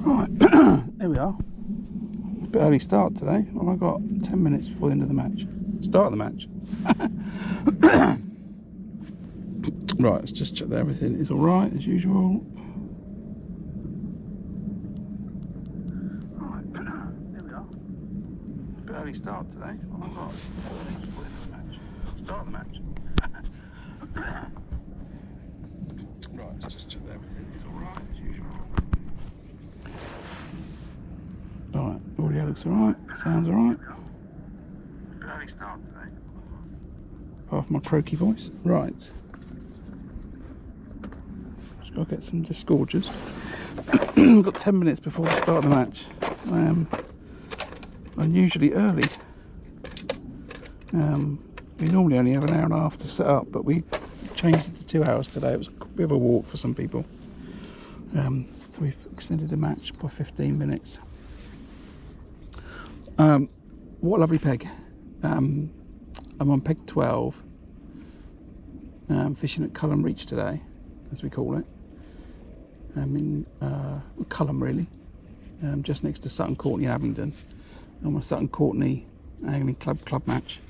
Right, here we are. A bit early start today. Well, I've got 10 minutes before the end of the match. Start of the match. Right, let's just check that everything is alright as usual. Right, here we are. A bit early start today. Well, I've got 10 minutes before the end of the match. Start of the match. Right, let's just check that everything is alright as usual. Alright, audio looks alright, sounds alright. Early start today. Apart from my croaky voice. Right. Just got to get some disgorgers. We've got 10 minutes before the start of the match. I am unusually early. We normally only have an hour and a half to set up, but we changed it to 2 hours today. It was a bit of a walk for some people. So we've extended the match by 15 minutes. What a lovely peg. I'm on peg 12, fishing at Cullum Reach today, as we call it. I'm in Cullum really, just next to Sutton Courtenay Abingdon, on my Sutton Courtenay Angling Club match.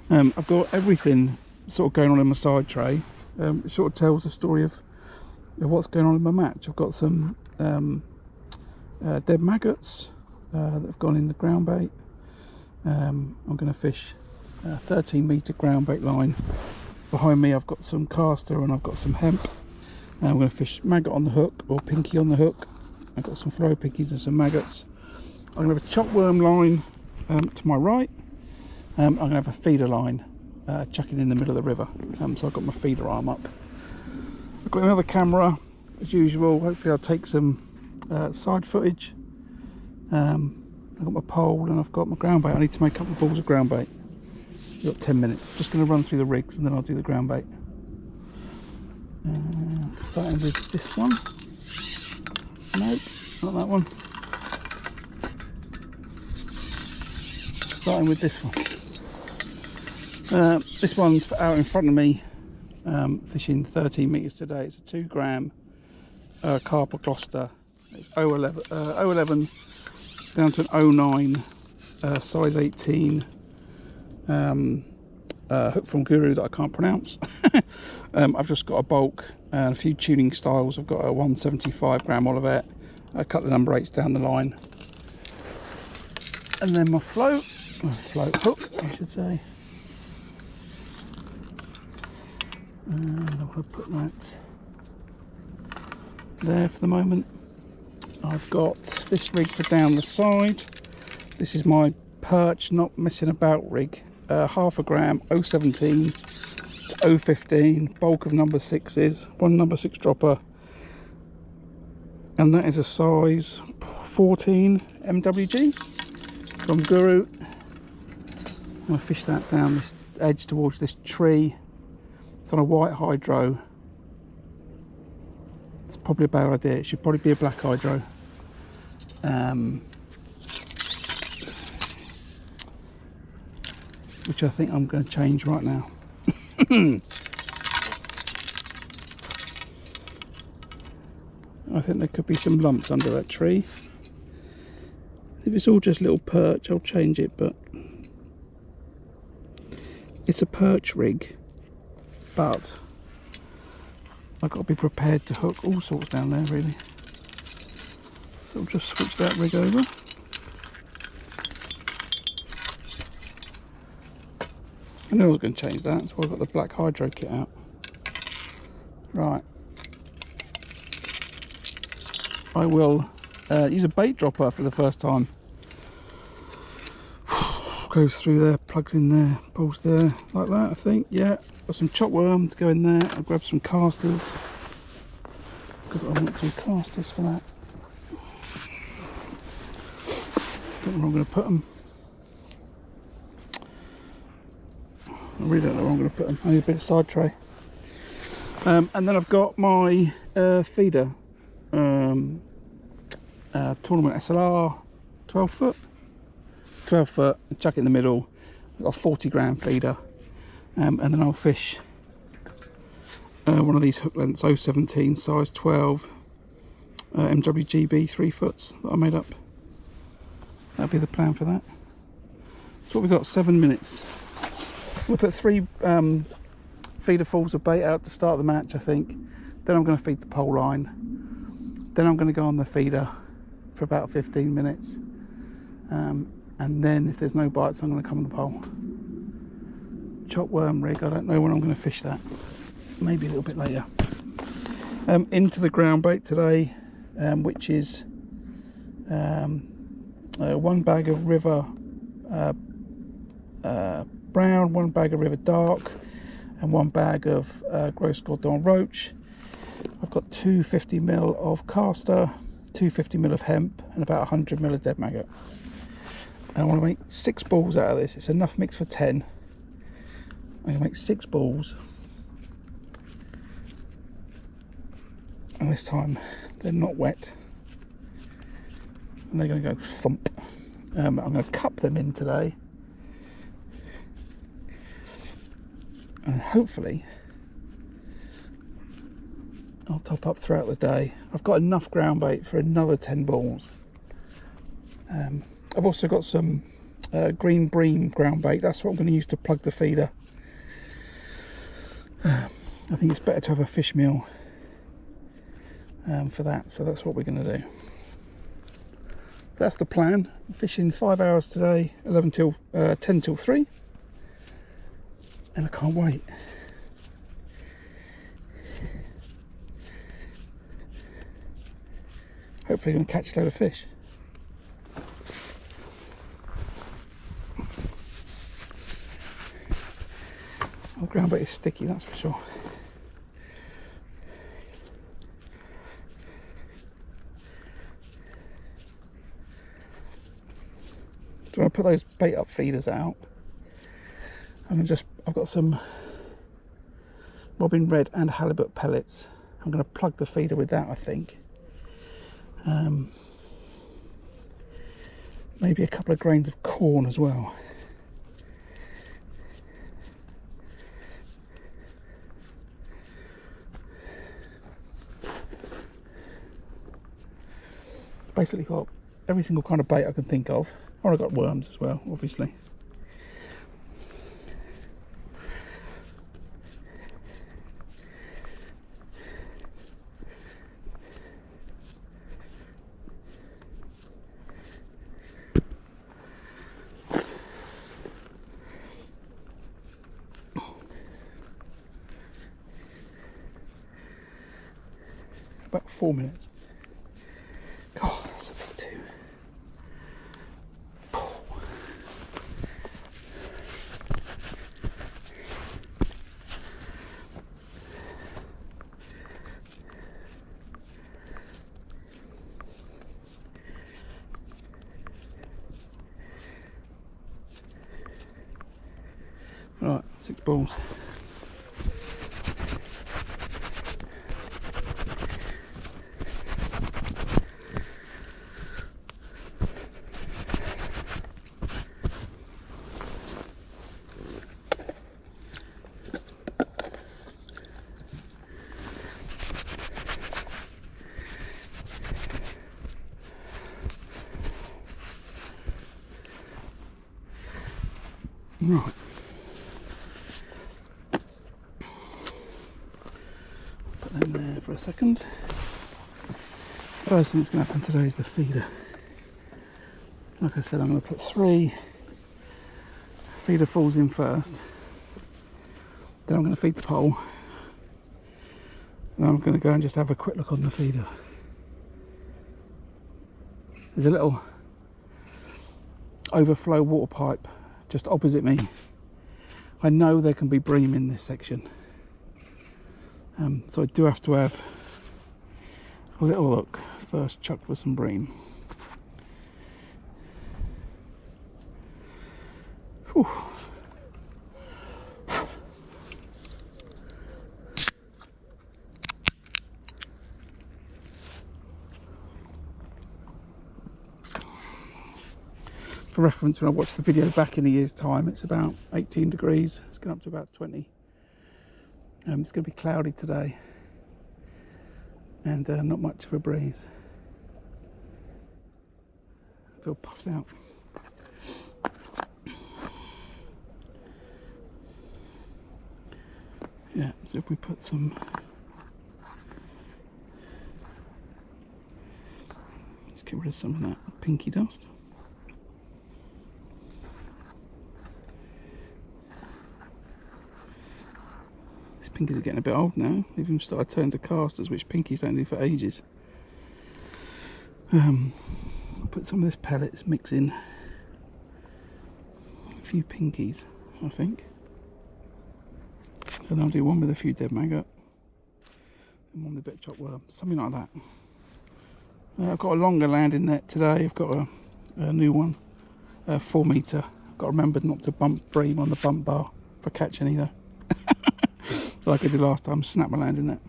I've got everything sort of going on in my side tray. It sort of tells the story of what's going on in my match. I've got some dead maggots that have gone in the ground bait. I'm going to fish a 13 metre ground bait line. Behind me I've got some caster and I've got some hemp. I'm going to fish maggot on the hook or pinky on the hook. I've got some fluoro pinkies and some maggots. I'm going to have a chop worm line to my right. I'm going to have a feeder line chucking in the middle of the river. So I've got my feeder arm up. I've got another camera as usual. Hopefully I'll take some side footage. I've got my pole and I've got my ground bait. I need to make up the balls of ground bait. I've got 10 minutes. Just going to run through the rigs and then I'll do the ground bait. Starting with this one. Nope, not that one. Starting with this one. This one's out in front of me, fishing 13 metres today. It's a 2 gram carp Gloucester. It's 011 down to an 09 size 18 hook from Guru that I can't pronounce. I've just got a bulk and a few tuning styles. I've got a 175 gram Olivet, a couple of number 8s down the line, and then my float hook I should say. And I'm going to put that there for the moment. I've got this rig for down the side. This is my perch not messing about rig. Half a gram, 017 to 015, bulk of number 6s, one number 6 dropper, and that is a size 14 MWG from Guru. I'm going to fish that down this edge towards this tree. It's on a white hydro. It's probably a bad idea. It should probably be a black hydro. Which I think I'm going to change right now. I think there could be some lumps under that tree. If it's all just little perch, I'll change it, but it's a perch rig. But I've got to be prepared to hook all sorts down there, really. So I'll just switch that rig over. I knew I was going to change that, so I've got the black hydro kit out. Right. I will use a bait dropper for the first time. Goes through there, plugs in there, pulls there, like that I think. Yeah, got some chop worm to go in there. I'll grab some casters, because I want some casters for that. Don't know where I'm going to put them. I really don't know where I'm going to put them. I need a bit of side tray. And then I've got my feeder. Tournament SLR 12 foot. 12 foot, chuck it in the middle. I've got a 40 gram feeder. And then I'll fish one of these hook lengths, 017 size 12. MWGB 3 foots that I made up. That'll be the plan for that. So we've got 7 minutes. We'll put 3 feeder falls of bait out to start the match, I think. Then I'm going to feed the pole line. Then I'm going to go on the feeder for about 15 minutes. And then if there's no bites, I'm going to come on the pole. Chop worm rig, I don't know when I'm going to fish that. Maybe a little bit later. Into the ground bait today, which is 1 bag of river brown, 1 bag of river dark, and 1 bag of gross Gordon roach. I've got 250ml of caster, 250ml of hemp, and about 100ml of dead maggot. And I want to make 6 balls out of this. It's enough mix for 10. I'm going to make 6 balls. And this time they're not wet. And they're going to go thump. I'm going to cup them in today. And hopefully I'll top up throughout the day. I've got enough ground bait for another 10 balls. I've also got some green bream ground bait. That's what I'm going to use to plug the feeder. I think it's better to have a fish meal for that, so that's what we're going to do. That's the plan. I'm fishing 5 hours today, 10 till 3, and I can't wait. Hopefully I'm going to catch a load of fish. Oh, ground bait is sticky, that's for sure. So when I put those bait up feeders out, I've got some robin red and halibut pellets. I'm going to plug the feeder with that, I think. Maybe a couple of grains of corn as well. Basically got every single kind of bait I can think of. Or I've got worms as well, obviously. About 4 minutes. God, that's a bit too. Right, 6 balls. Right. Put that in there for a second. First thing that's going to happen today is the feeder. Like I said, I'm going to put 3 feeder falls in first. Then I'm going to feed the pole. Then I'm going to go and just have a quick look on the feeder. There's a little overflow water pipe just opposite me. I know there can be bream in this section, so I do have to have a little look first. Chuck for some bream. Whew. For reference, when I watched the video back in a year's time, it's about 18 degrees. It's going up to about 20. It's going to be cloudy today and not much of a breeze. feel puffed out. Yeah, so if we put some, let's get rid of some of that pinky dust. These pinkies are getting a bit old now. They've even started turning to casters, which pinkies don't do for ages. I'll put some of this pellets, mix in a few pinkies, I think. And I'll do one with a few dead maggot and one with a bit of chopped worm, something like that. I've got a longer landing net today. I've got a new one, 4 metre. I've got to remember not to bump bream on the bump bar for catching either. Like I did last time, snap my landing net.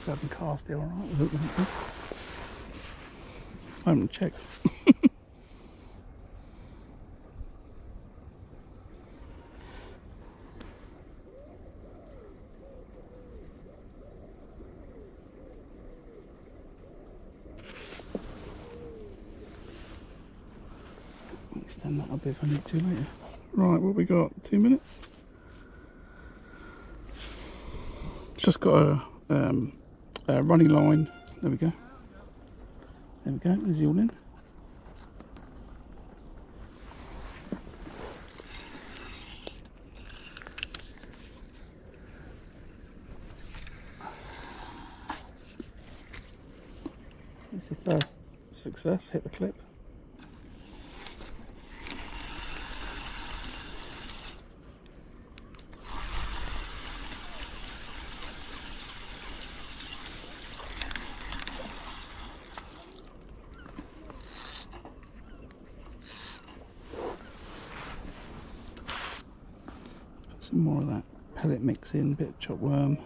I haven't cast it alright with hook lenses. I haven't checked. Extend that a bit if I need to later. Right, what we got? 2 minutes? Just got a running line. There we go. There we go. There's the all in. It's the first success. Hit the clip. Some more of that pellet mix in, a bit of chopped worm,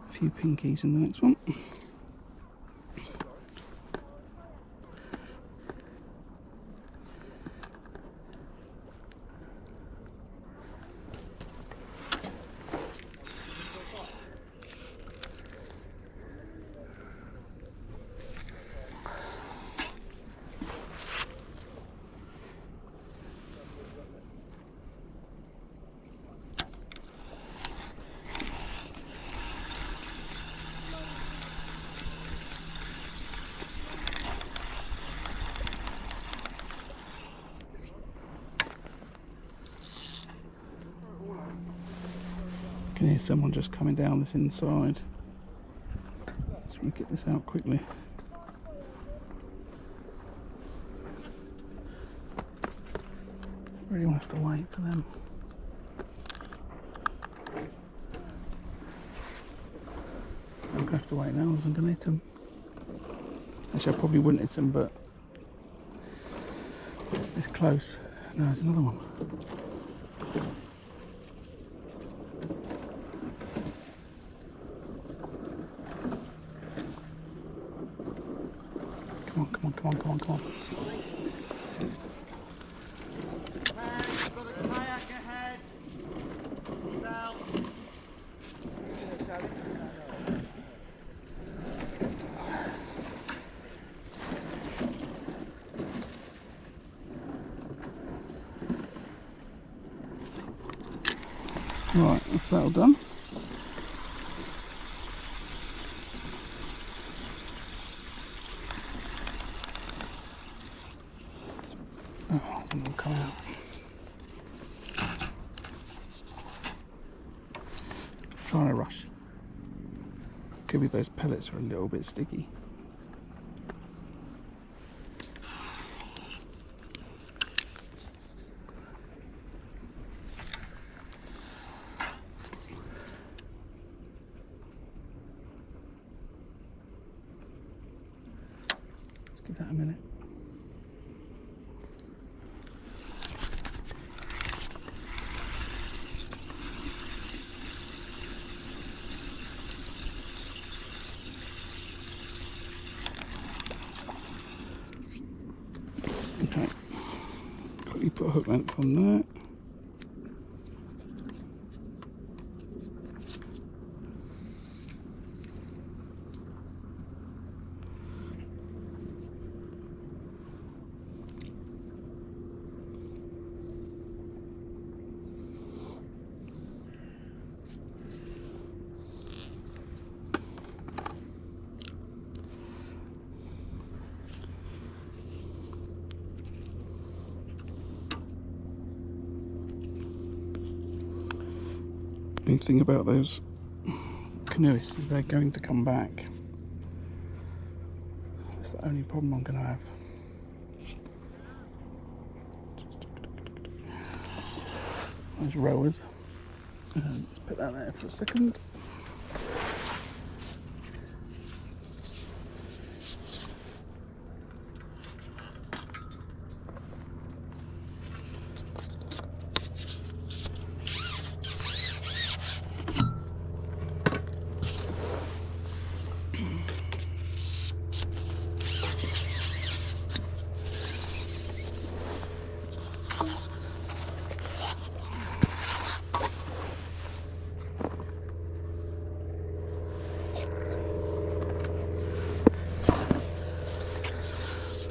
a few pinkies in the next one. I can hear someone just coming down this inside. So we get this out quickly. Really won't have to wait for them. I'm gonna have to wait now as I'm gonna hit them. Actually, I probably wouldn't hit them, but it's close. No, there's another one. Come on, come on, come on, come on, come on. Right, that's that all done. Oh, I think it'll come out. Trying to rush. Could be those pellets are a little bit sticky. Give that a minute. Okay, quickly put a hook length on that. The thing about those canoeists is they're going to come back. That's the only problem I'm going to have. Those rowers. Let's put that there for a second.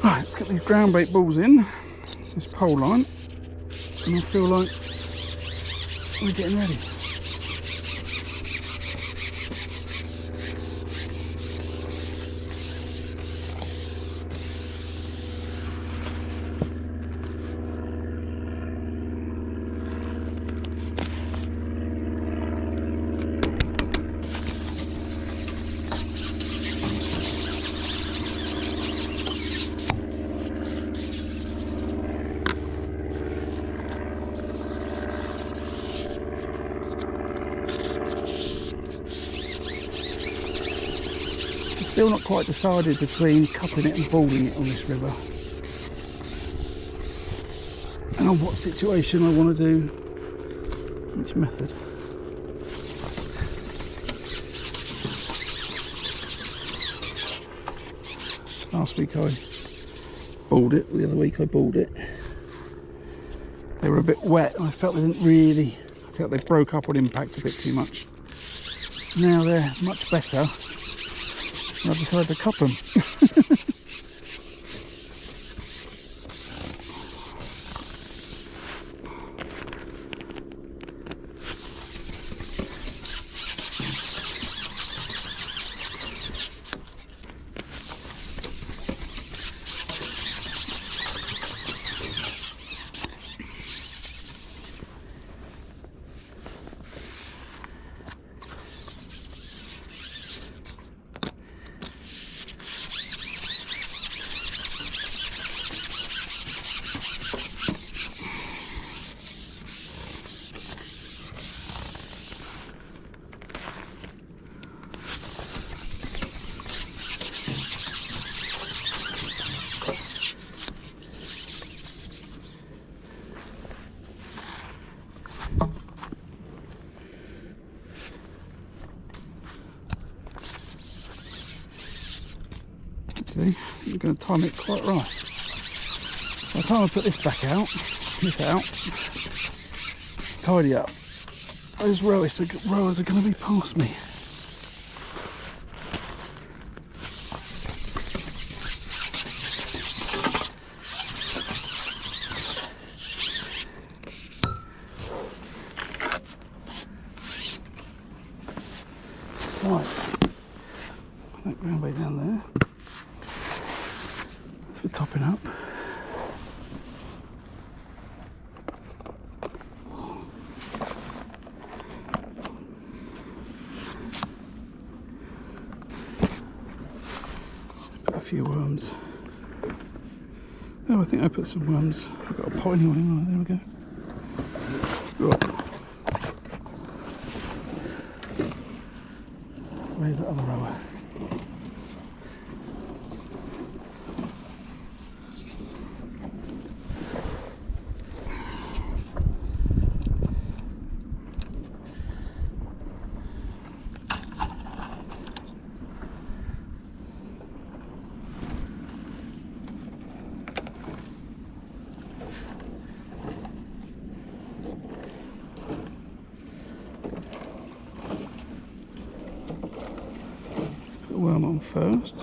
Right, let's get these ground bait balls in, this pole line, and I feel like we're getting ready. Still not quite decided between cupping it and balling it on this river, and on what situation I want to do each method. Last week I balled it, the other week I balled it. They were a bit wet and I felt they didn't really, I felt they broke up on impact a bit too much. Now they're much better. And I've decided to cup them. I'm going to time it quite right. By the time I put this back out, tidy up, those rowers are going to be past me. Right, put that ground bait down there. For topping up. Put a few worms. Oh, I think I put some worms. I've got a pot anyway. Oh, there we go. Right. So where's that other rower? the worm on first.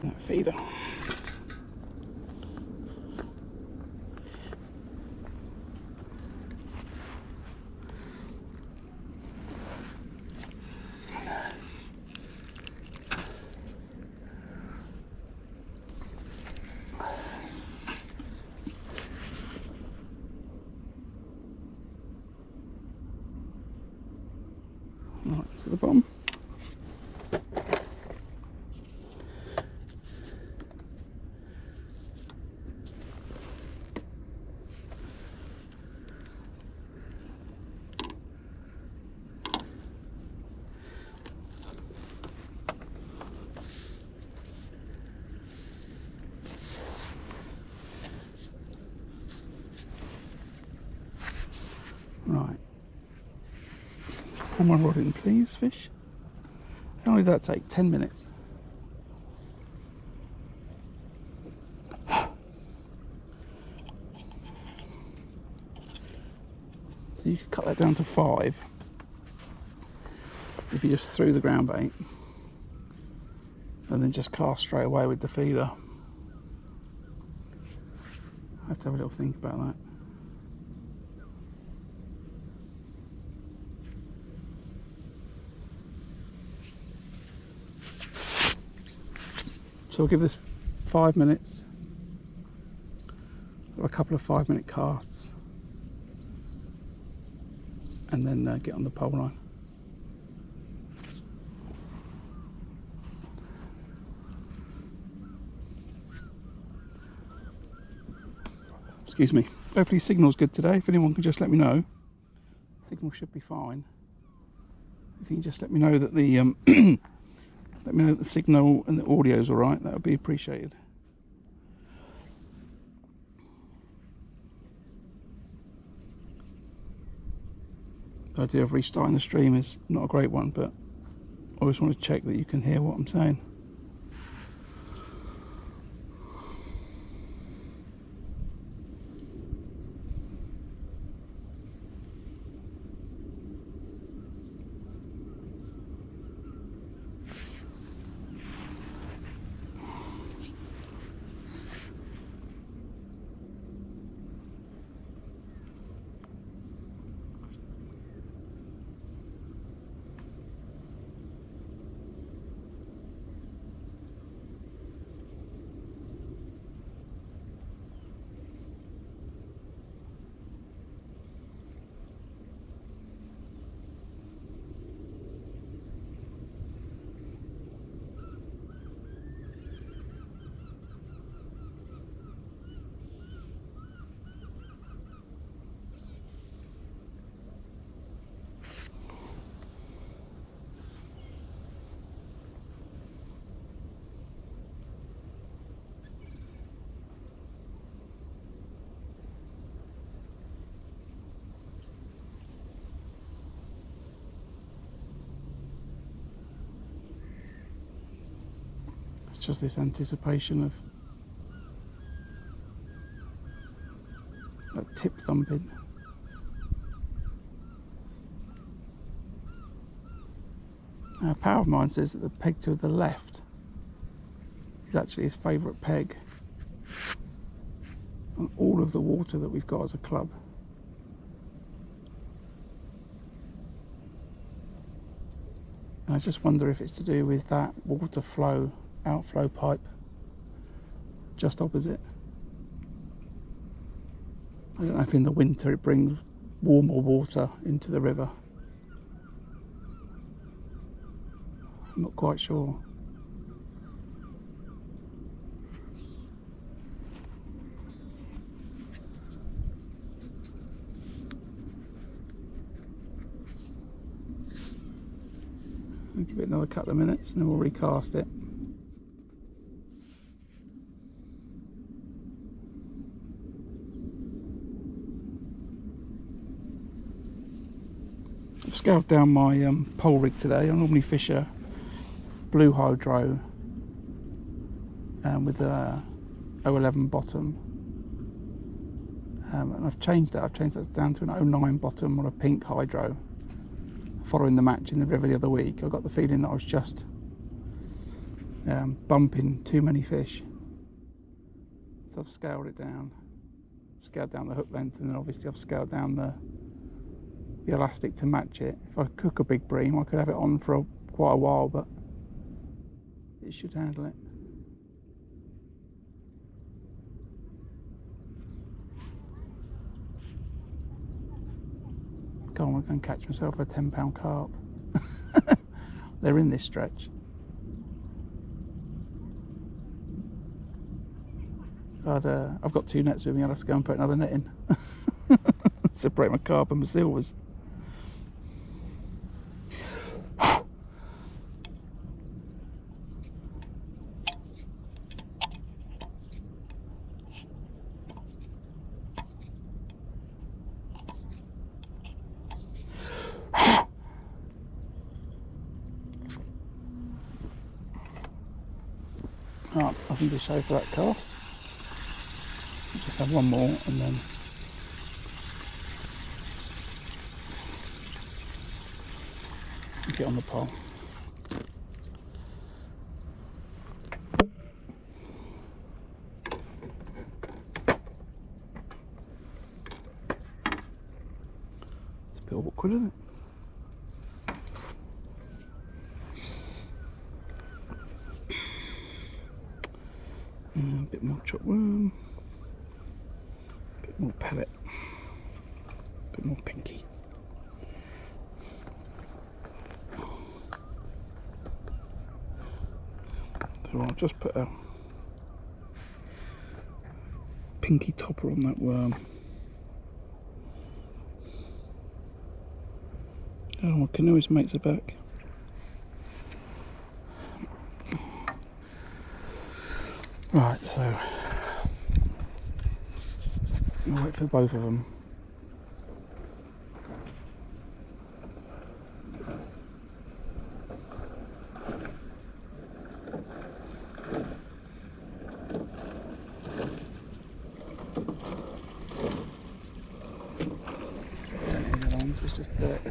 That feeder. Right to the bottom. Right. Pull my rod in, please, fish. How long did that take? 10 minutes. So you could cut that down to 5 if you just threw the ground bait and then just cast straight away with the feeder. I have to have a little think about that. So we'll give this 5 minutes, or a couple of 5-minute casts, and then get on the pole line. Excuse me. Hopefully signal's good today. If anyone can just let me know. Signal should be fine. If you can just let me know that the let me know that the signal and the audio's alright, that would be appreciated. The idea of restarting the stream is not a great one, but I always want to check that you can hear what I'm saying. Just this anticipation of that tip thumping. A pal of mine says that the peg to the left is actually his favourite peg on all of the water that we've got as a club. And I just wonder if it's to do with that water flow outflow pipe just opposite. I don't know if in the winter it brings warmer water into the river. I'm not quite sure. I'll give it another couple of minutes and then we'll recast it. I've scaled down my pole rig today. I normally fish a blue hydro with a 011 bottom, and I've changed that down to an 09 bottom on a pink hydro. Following the match in the river the other week, I got the feeling that I was just bumping too many fish, so I've scaled it down, scaled down the hook length, and then obviously I've scaled down the elastic to match it. If I cook a big bream, I could have it on for quite a while, but it should handle it. Go on, I'm going to catch myself a 10-pound carp. They're in this stretch. I've got 2 nets with me. I'll have to go and put another net in. Separate my carp and my silvers. Right, nothing to show for that cast. Just have one more and then get on the pole. It's a bit awkward, isn't it? A bit more chopped worm, a bit more pellet, a bit more pinky. So I'll just put a pinky topper on that worm. Oh, my canoeist mates are back. Right, so I'll wait for both of them. This is just dirt.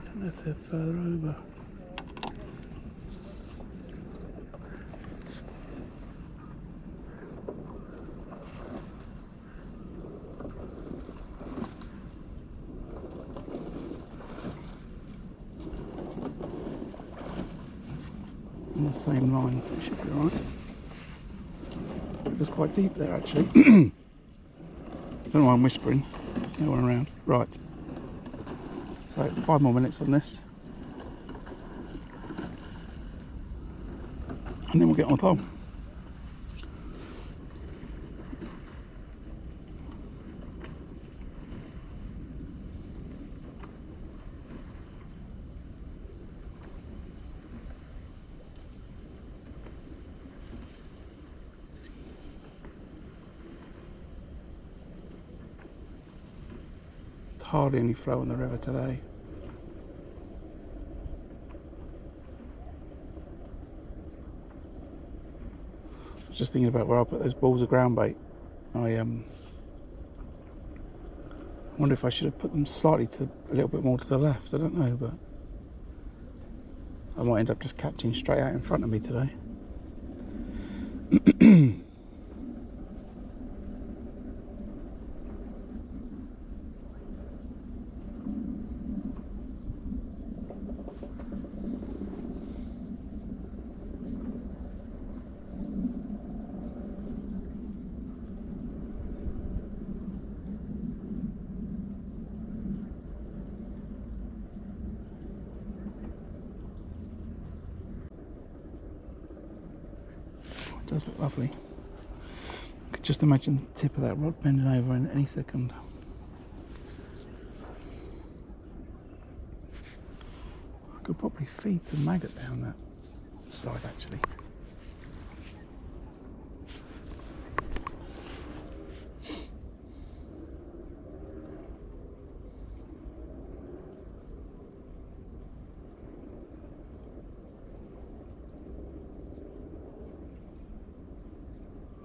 I don't know if they're further over. On the same line, so it should be alright. It was quite deep there actually. Don't know why I'm whispering. No one around. Right. So 5 more minutes on this. And then we'll get on the pole. Hardly any flow on the river today. I was just thinking about where I put those balls of ground bait. I wonder if I should have put them slightly a little bit more to the left. I don't know, but I might end up just catching straight out in front of me today. It does look lovely. Just imagine the tip of that rod bending over in any second. I could probably feed some maggot down that side actually.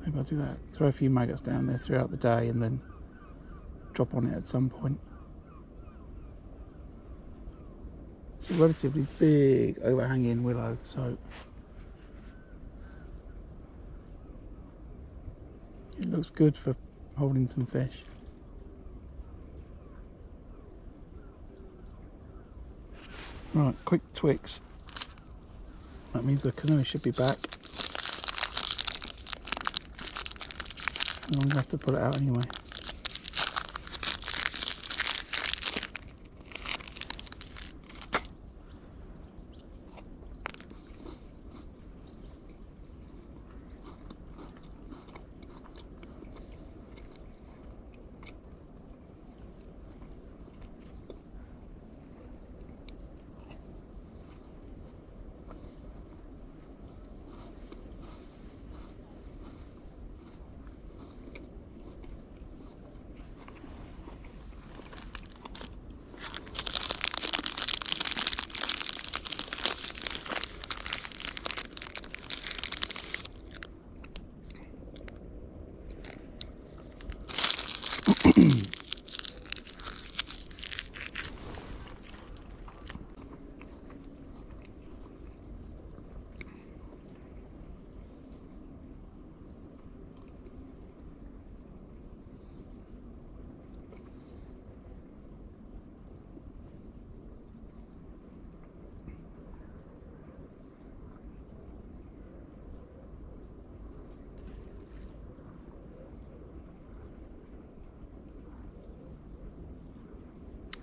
Maybe I'll do that. Throw a few maggots down there throughout the day and then drop on it at some point. It's a relatively big overhanging willow, so it looks good for holding some fish. Right, quick twix. That means the canoe should be back. I'm going to have to put it out anyway.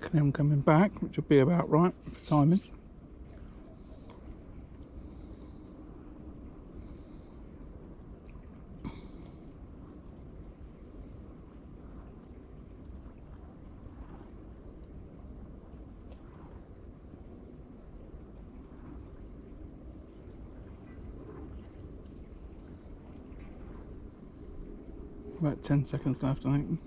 Canoe coming back, which will be about right for timing. About 10 seconds left, I think.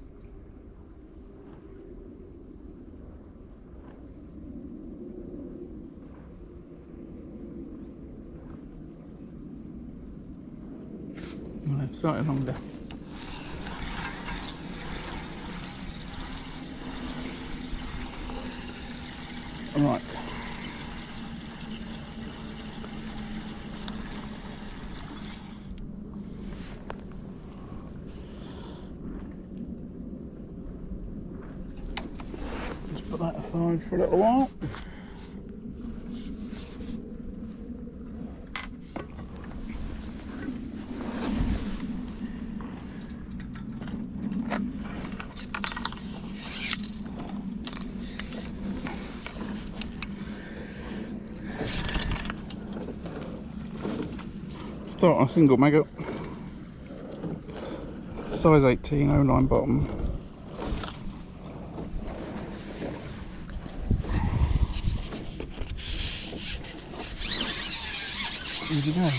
No, slightly longer. Right. Just put that aside for a little while. Start on a single maggot, size 18, 09 bottom. Easy go.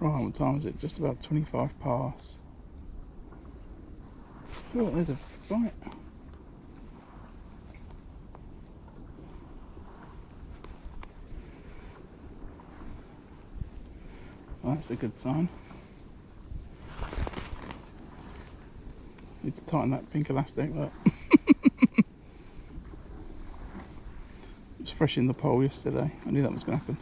Right, what time is it? Just about 25 past. Oh, there's a bite. Well, that's a good sign. Need to tighten that pink elastic, look. It was fresh in the pole yesterday. I knew that was going to happen.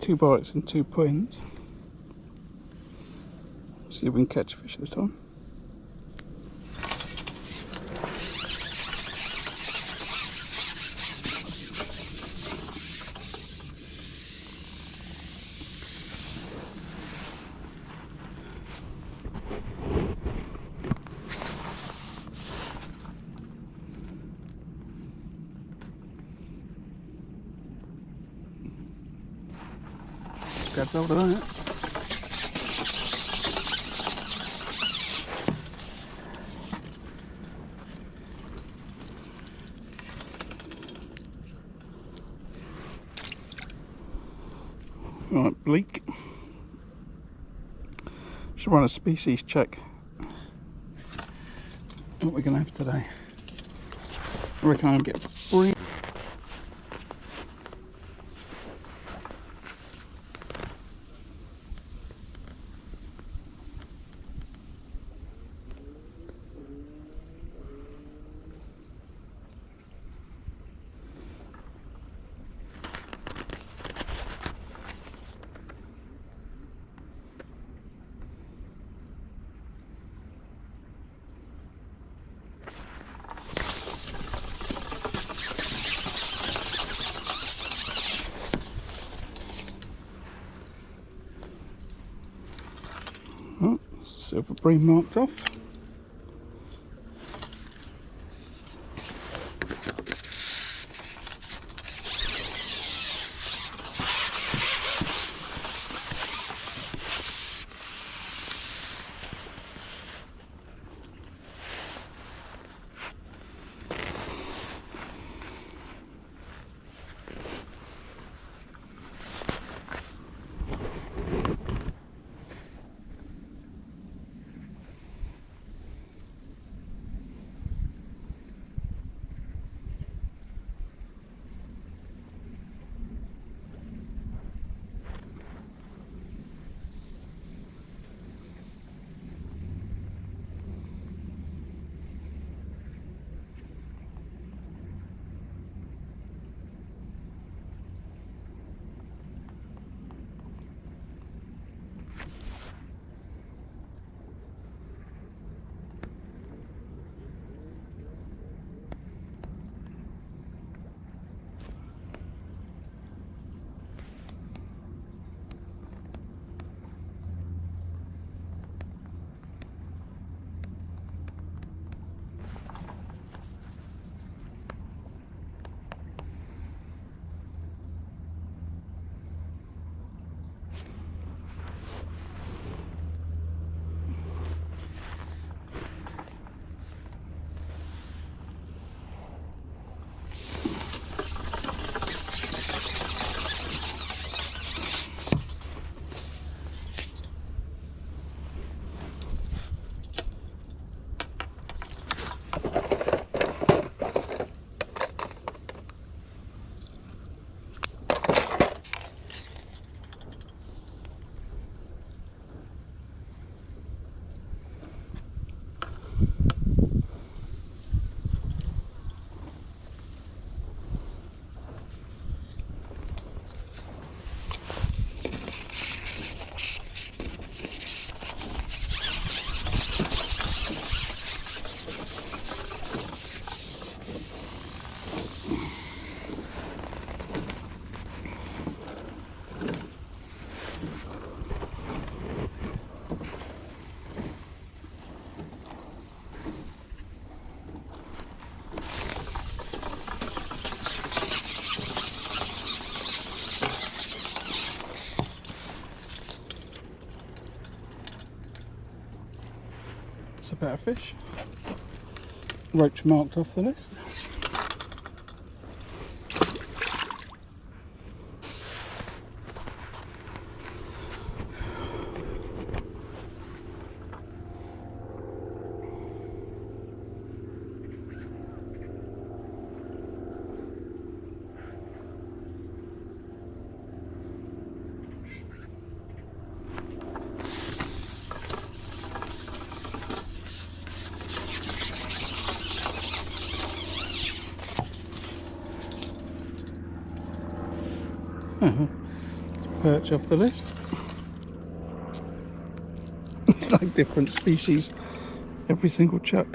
2 bites and 2 puns. See if we can catch a fish this time. Grabs hold of that. Right, bleak. Should run a species check. What we're going to have today. I reckon I'll get free. Oh, silver bream marked off. It's a better fish. Roach marked off the list. perch off the list. It's like different species every single chuck.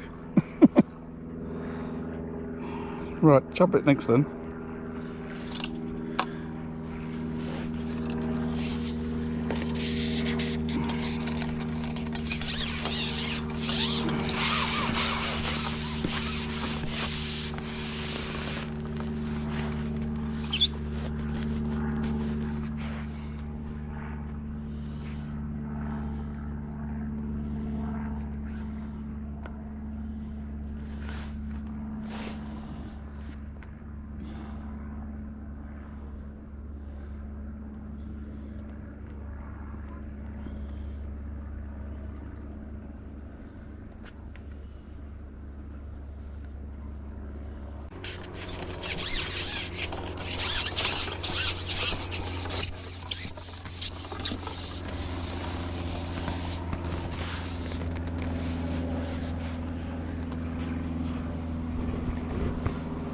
Right, chop it next then.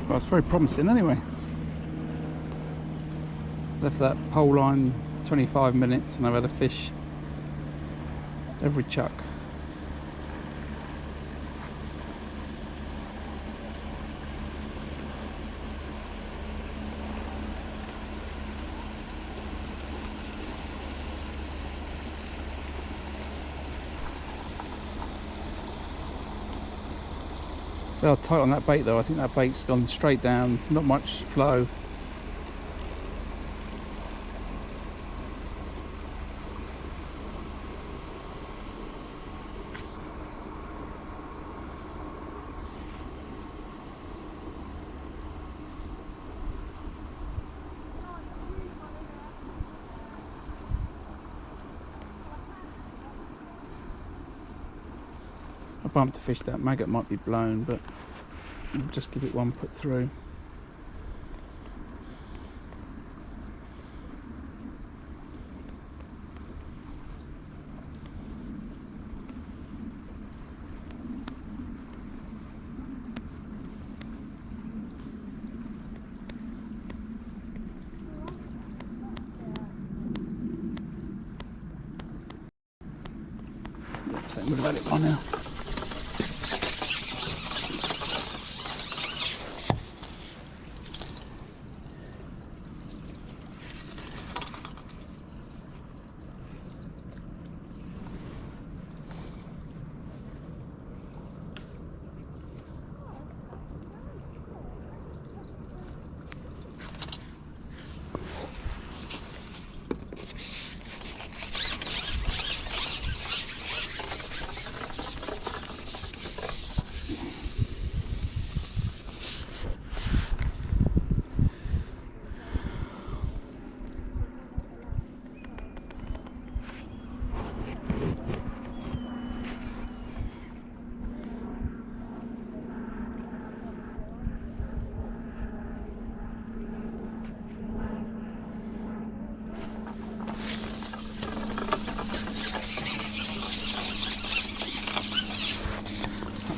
Well, it's very promising anyway. Left that pole line 25 minutes and I've had a fish every chuck. They are tight on that bait though. I think that bait's gone straight down, not much flow. I bumped a fish, that maggot might be blown, but I'll just give it one put through. So I'm going to let it on now.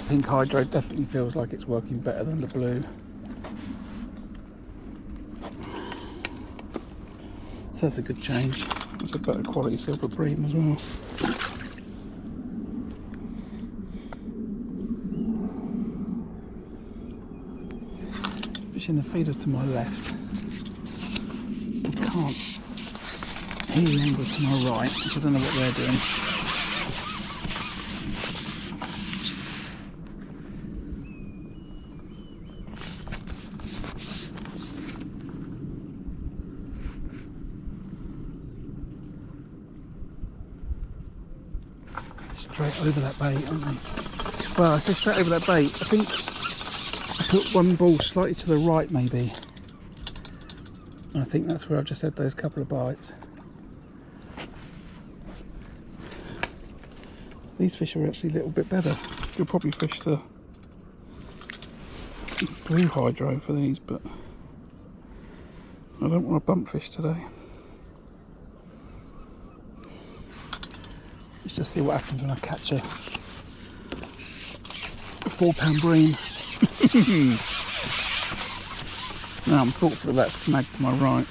Pink hydro definitely feels like it's working better than the blue. So that's a good change. It's a better quality silver bream as well. Fishing the feeder to my left. I can't hear the angle to my right, so I don't know what they're doing. Straight over that bait, aren't they? Well, I say straight over that bait. I think I put one ball slightly to the right, maybe. I think that's where I've just had those couple of bites. These fish are actually a little bit better. You'll probably fish the blue hydro for these, but I don't want to bump fish today. Let's just see what happens when I catch a 4-pound bream. Now I'm thoughtful of that snag to my right.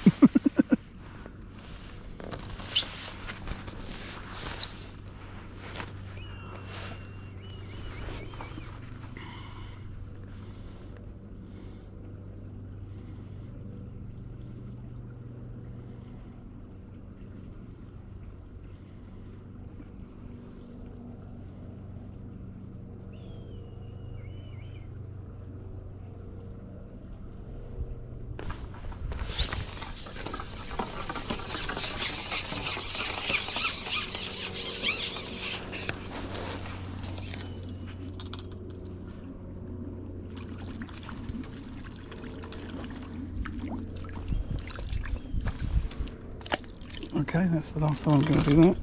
Okay, that's the last time I'm going to do that.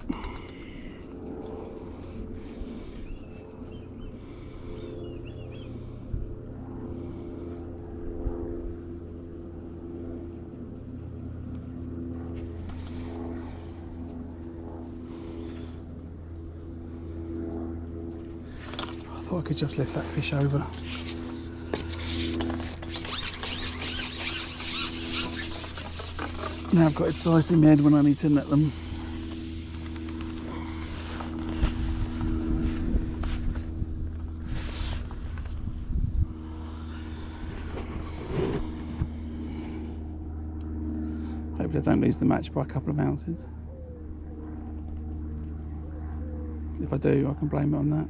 I thought I could just lift that fish over. Now I've got it sized in my head when I need to net them. Hopefully I don't lose the match by a couple of ounces. If I do, I can blame it on that.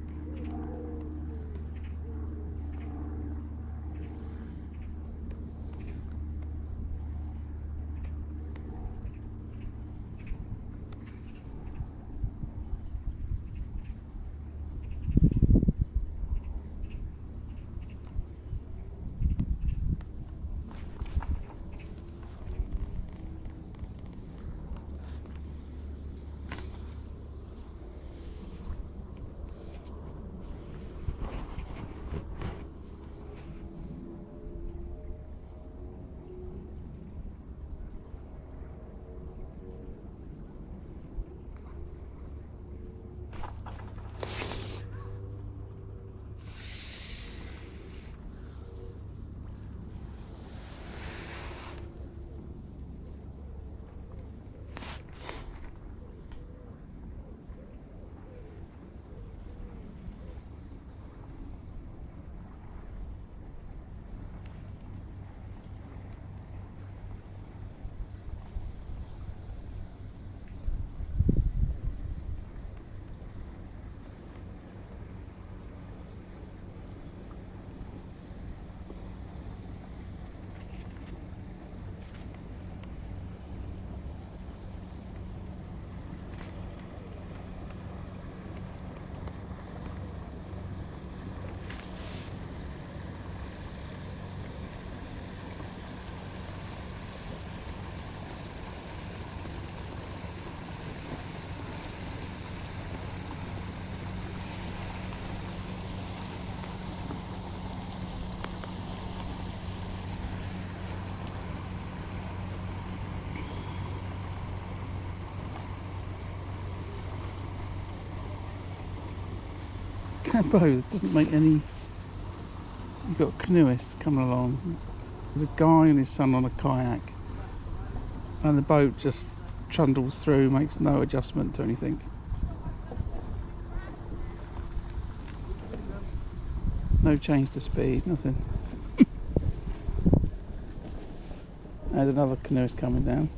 Campo, it doesn't make any. You've got canoeists coming along. There's a guy and his son on a kayak, and the boat just trundles through, makes no adjustment to anything. No change to speed, nothing. There's another canoeist coming down.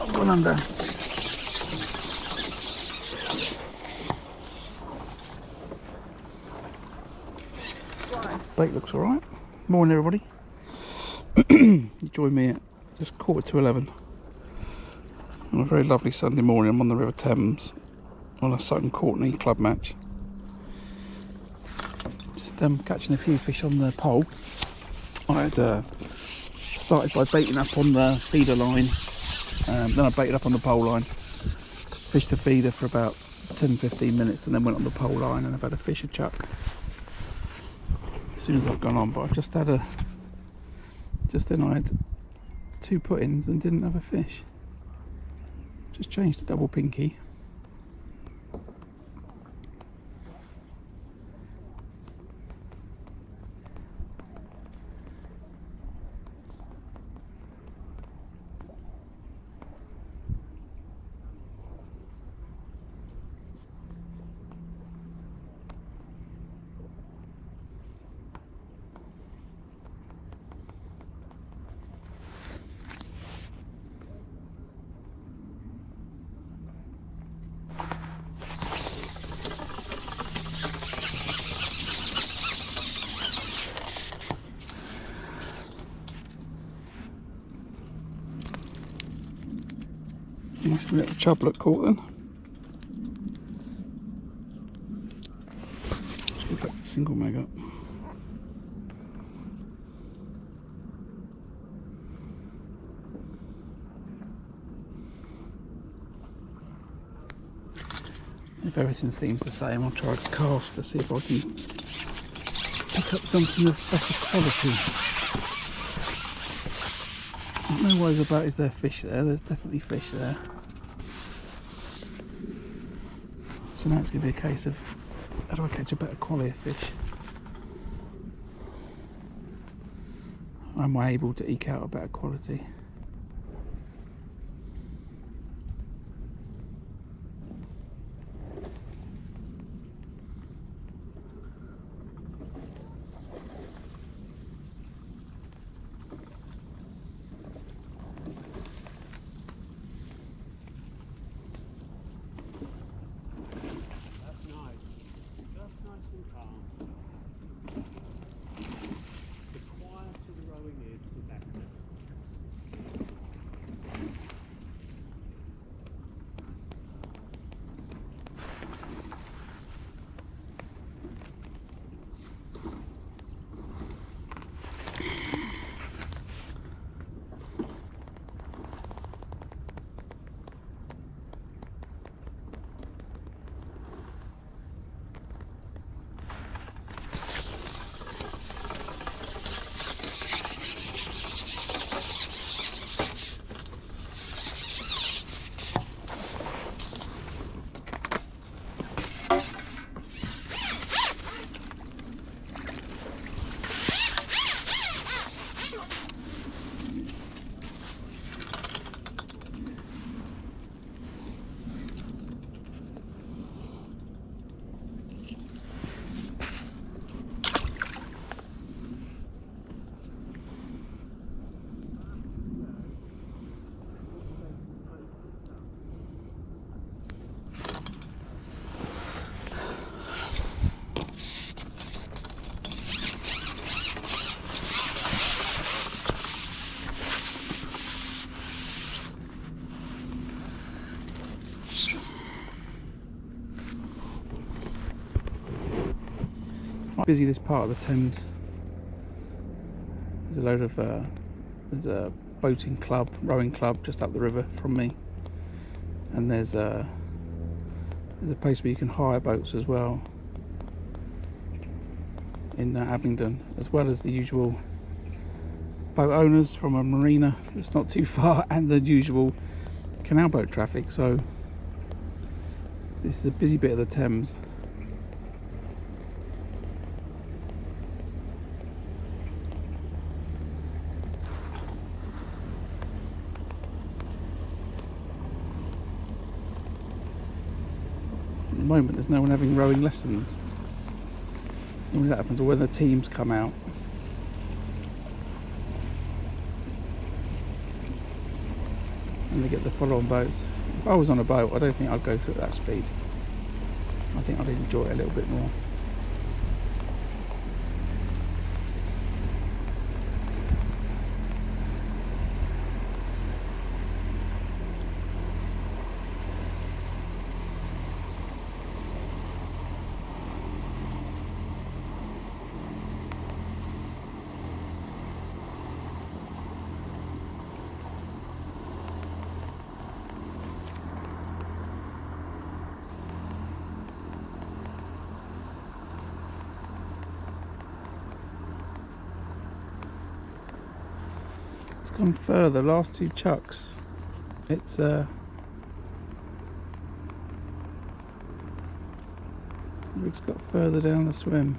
I've gone under. Bait looks alright. Morning everybody. You join me at just 11:15 on a very lovely Sunday morning. I'm on the River Thames on a Sutton Courtenay club match. Just catching a few fish on the pole. I had started by baiting up on the feeder line, then I baited up on the pole line, fished the feeder for about 10-15 minutes, and then went on the pole line, and I've had a fish a chuck as soon as I've gone on. But I've just had then I had 2 put-ins and didn't have a fish. Just changed to double pinky. Nice little chublet caught then. Should we put the single mag up? If everything seems the same, I'll try to cast to see if I can pick up something of better quality. No worries about is there fish there, there's definitely fish there. So now it's going to be a case of how do I catch a better quality of fish? Am I able to eke out a better quality? Busy this part of the Thames. There's a load of there's a boating club, rowing club just up the river from me, and there's a place where you can hire boats as well in Abingdon, as well as the usual boat owners from a marina that's not too far, and the usual canal boat traffic. So this is a busy bit of the Thames. At the moment there's no one having rowing lessons. Normally that happens when the teams come out. And they get the follow-on boats. If I was on a boat, I don't think I'd go through at that speed. I think I'd enjoy it a little bit more. It's gone further, last two chucks. It's the rig's got further down the swim.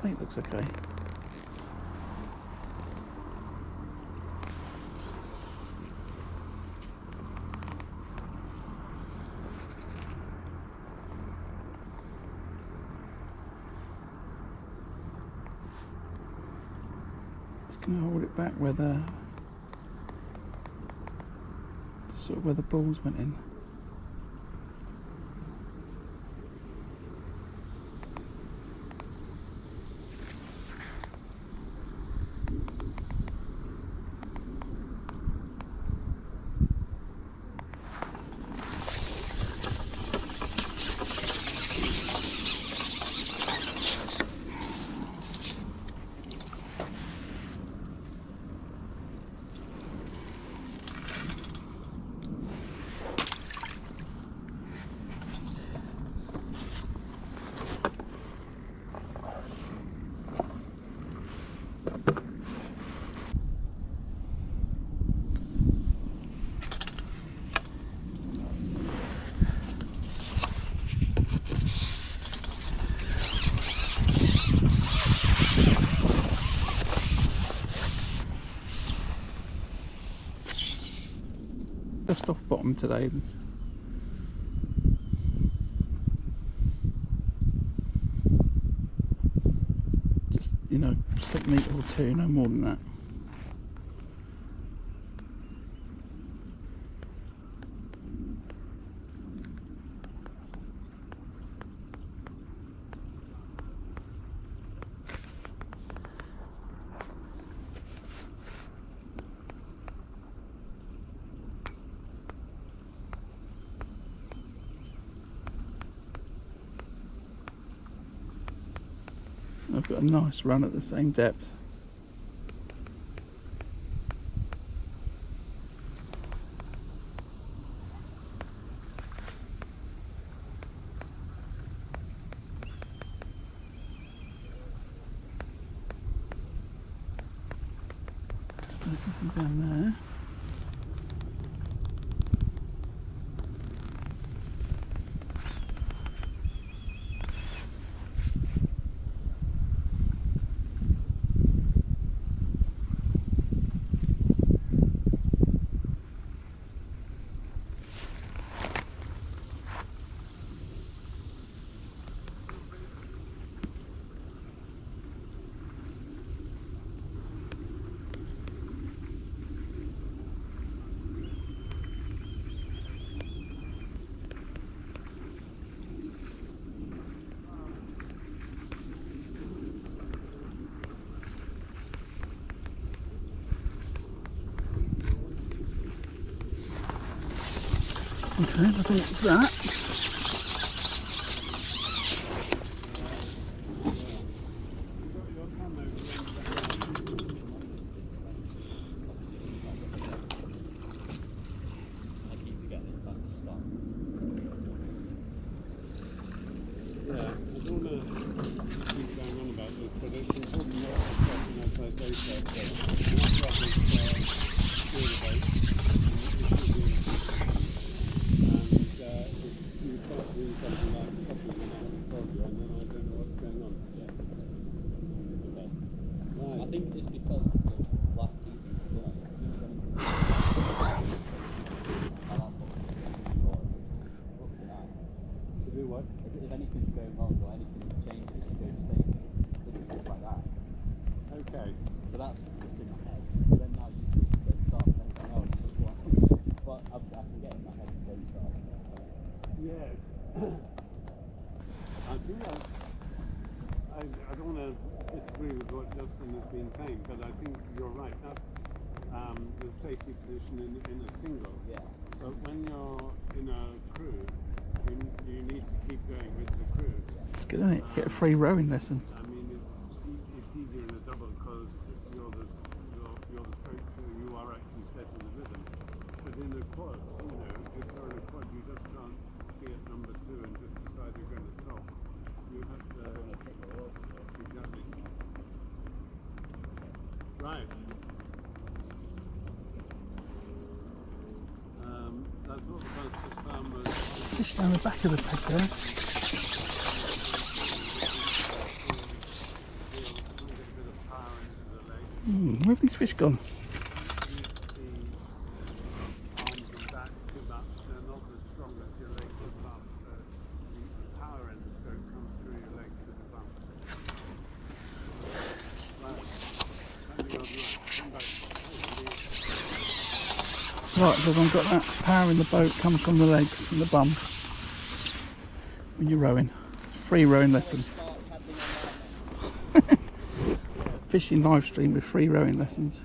Bait looks okay. Going to hold it back where the sort of where the balls went in. just off bottom today. Just, you know, centimetre or two, no more than that. I've got a nice run at the same depth. There's nothing down there. Okay, I think it's that. If anything's going wrong or anything changes, you go safe. Things like that. Okay. So that's just in my head. But then now you go start and then oh, but I can get in my head and don't start. Yes. I think I don't want to disagree with what Justin has been saying, but I think you're right. That's the safety position in a single. Yeah. But when you're in a cruise, you need to keep going with the cruise. It's good, isn't it? Get a free rowing lesson. I mean, it's easier in a double because you're the stroke, so you are actually setting the rhythm. But in a quad, you know, if you're in a quad, you just can't be at number 2 and just decide you're going to stop. You have to exactly. Right. That's what the farm was. Fish down the back of the peg there. Where have these fish gone? Right, so I've got that power in the boat comes from the legs and the bum when you're rowing. Free rowing lesson. Fishing live stream with free rowing lessons.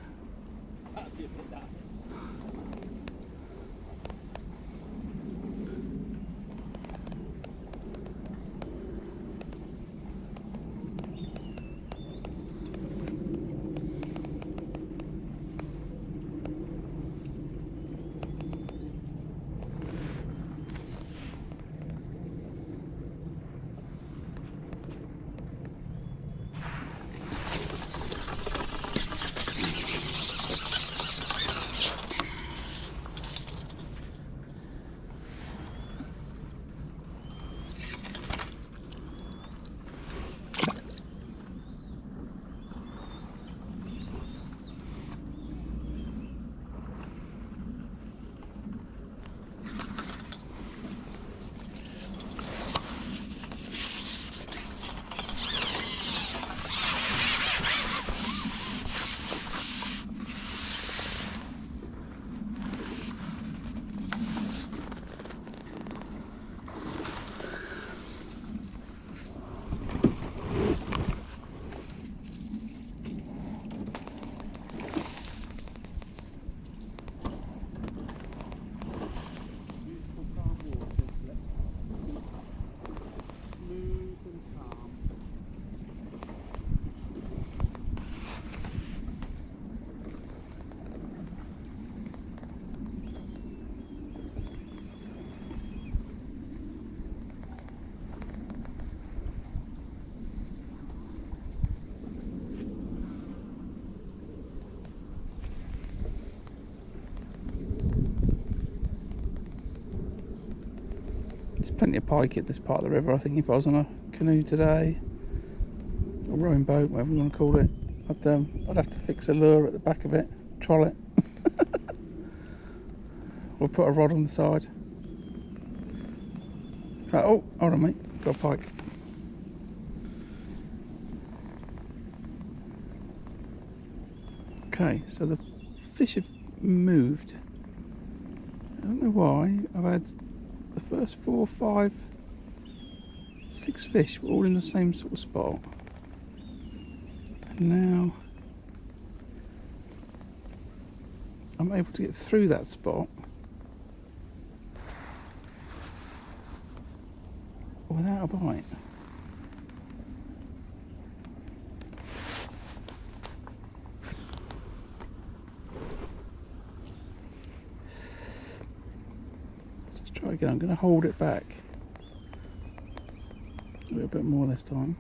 There's plenty of pike at this part of the river. I think if I was on a canoe today, or rowing boat, whatever you want to call it, I'd have to fix a lure at the back of it, troll it, or put a rod on the side. Right, oh, hold on mate, got a pike. Okay, so the fish have moved. I don't know why. I've had the first 4, 5, 6 fish were all in the same sort of spot. And now I'm able to get through that spot without a bite. Let's try again. I'm going to hold it back a little bit more this time.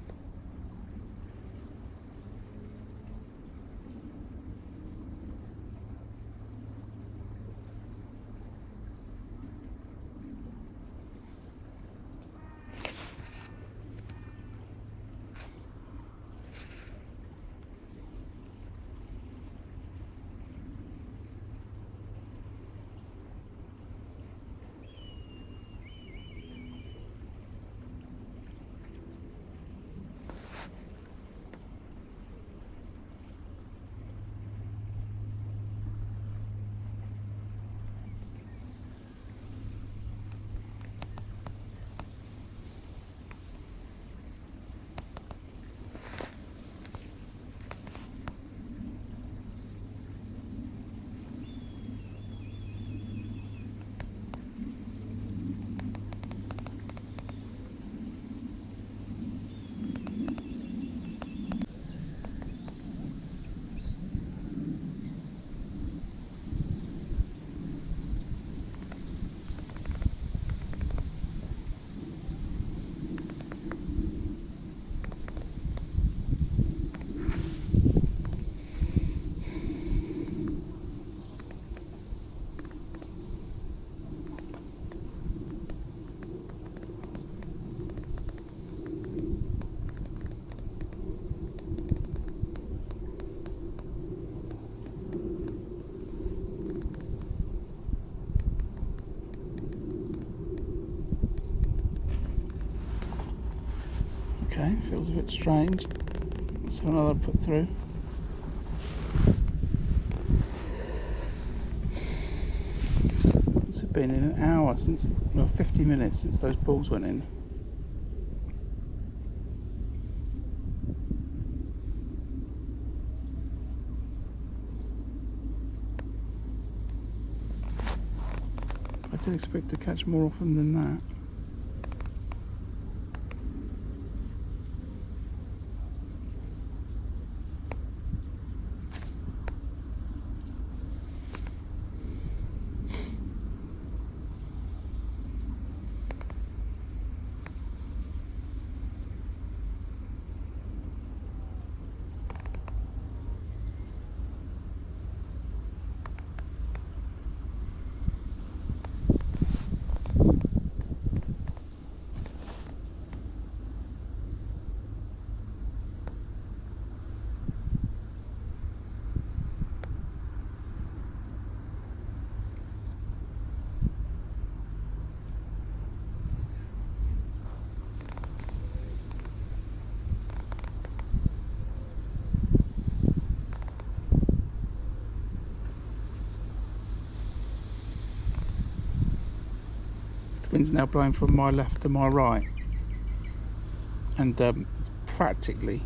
Okay, feels a bit strange. So another put through. It's been in an hour since, well, 50 minutes since those balls went in. I did expect to catch more often than that. The wind's now blowing from my left to my right, and it's practically,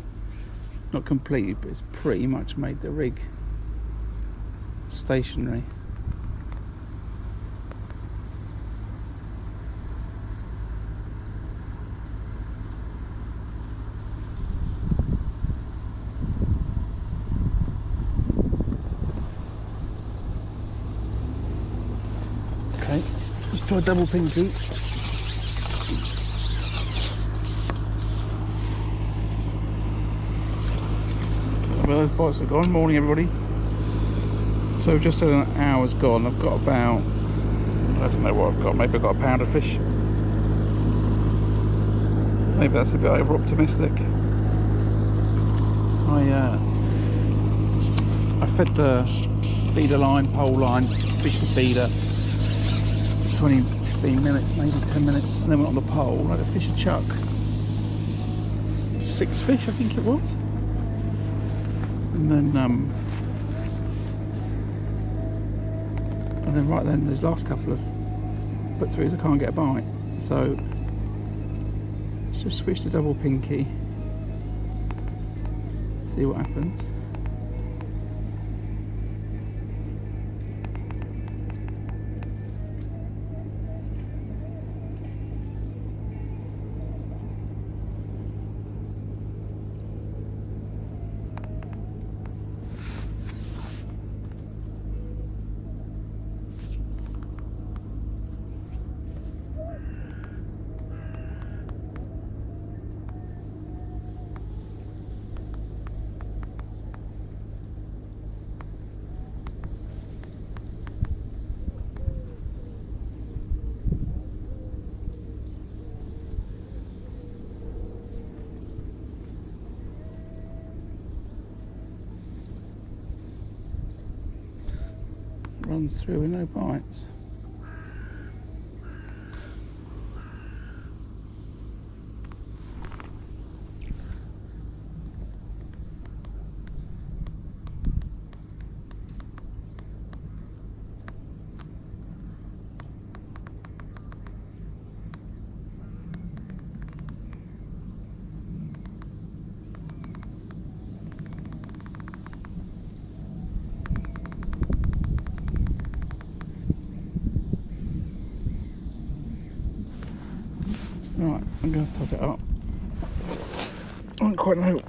not completely, but it's pretty much made the rig stationary. Okay, let's try a double pinky. Well, those bites are gone. Morning, everybody. So just an hour's gone. I've got about, I don't know what I've got. Maybe I've got a pound of fish. Maybe that's a bit over optimistic. I fed the feeder line, pole line, fished the feeder 20, 15 minutes, maybe 10 minutes, and then went on the pole. I had to fish a chuck. 6 fish, I think it was. And then right then, those last couple of put throughs, I can't get a bite. So just switch to double pinky. See what happens. Runs through with no bites. Right, I'm going to top it up. I don't quite know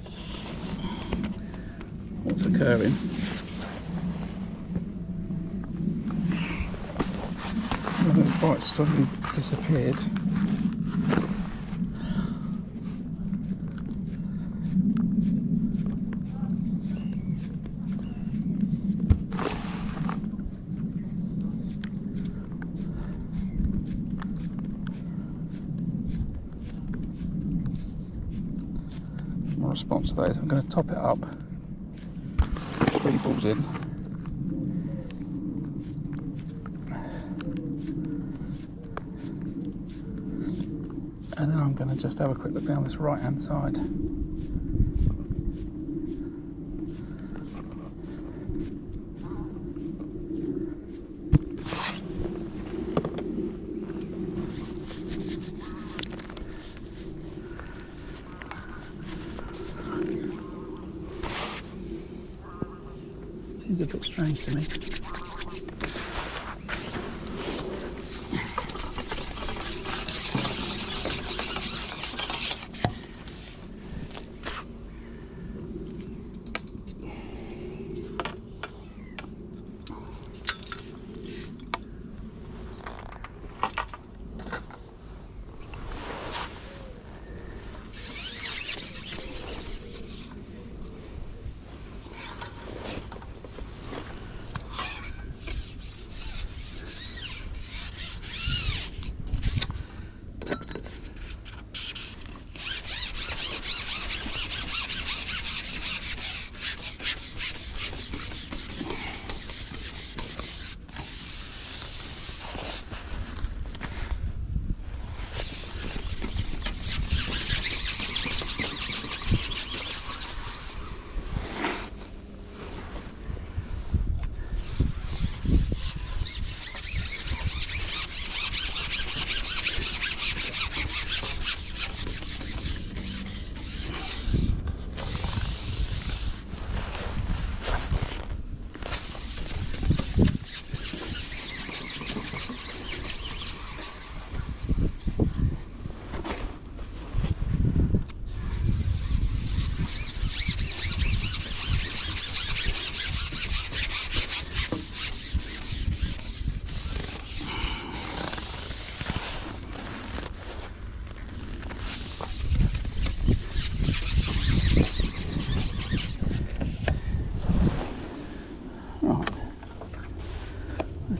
what's occurring. One of those bites suddenly disappeared. My response to that is I'm going to top it up, 3 balls in, and then I'm going to just have a quick look down this right hand side. Seems a bit strange to me.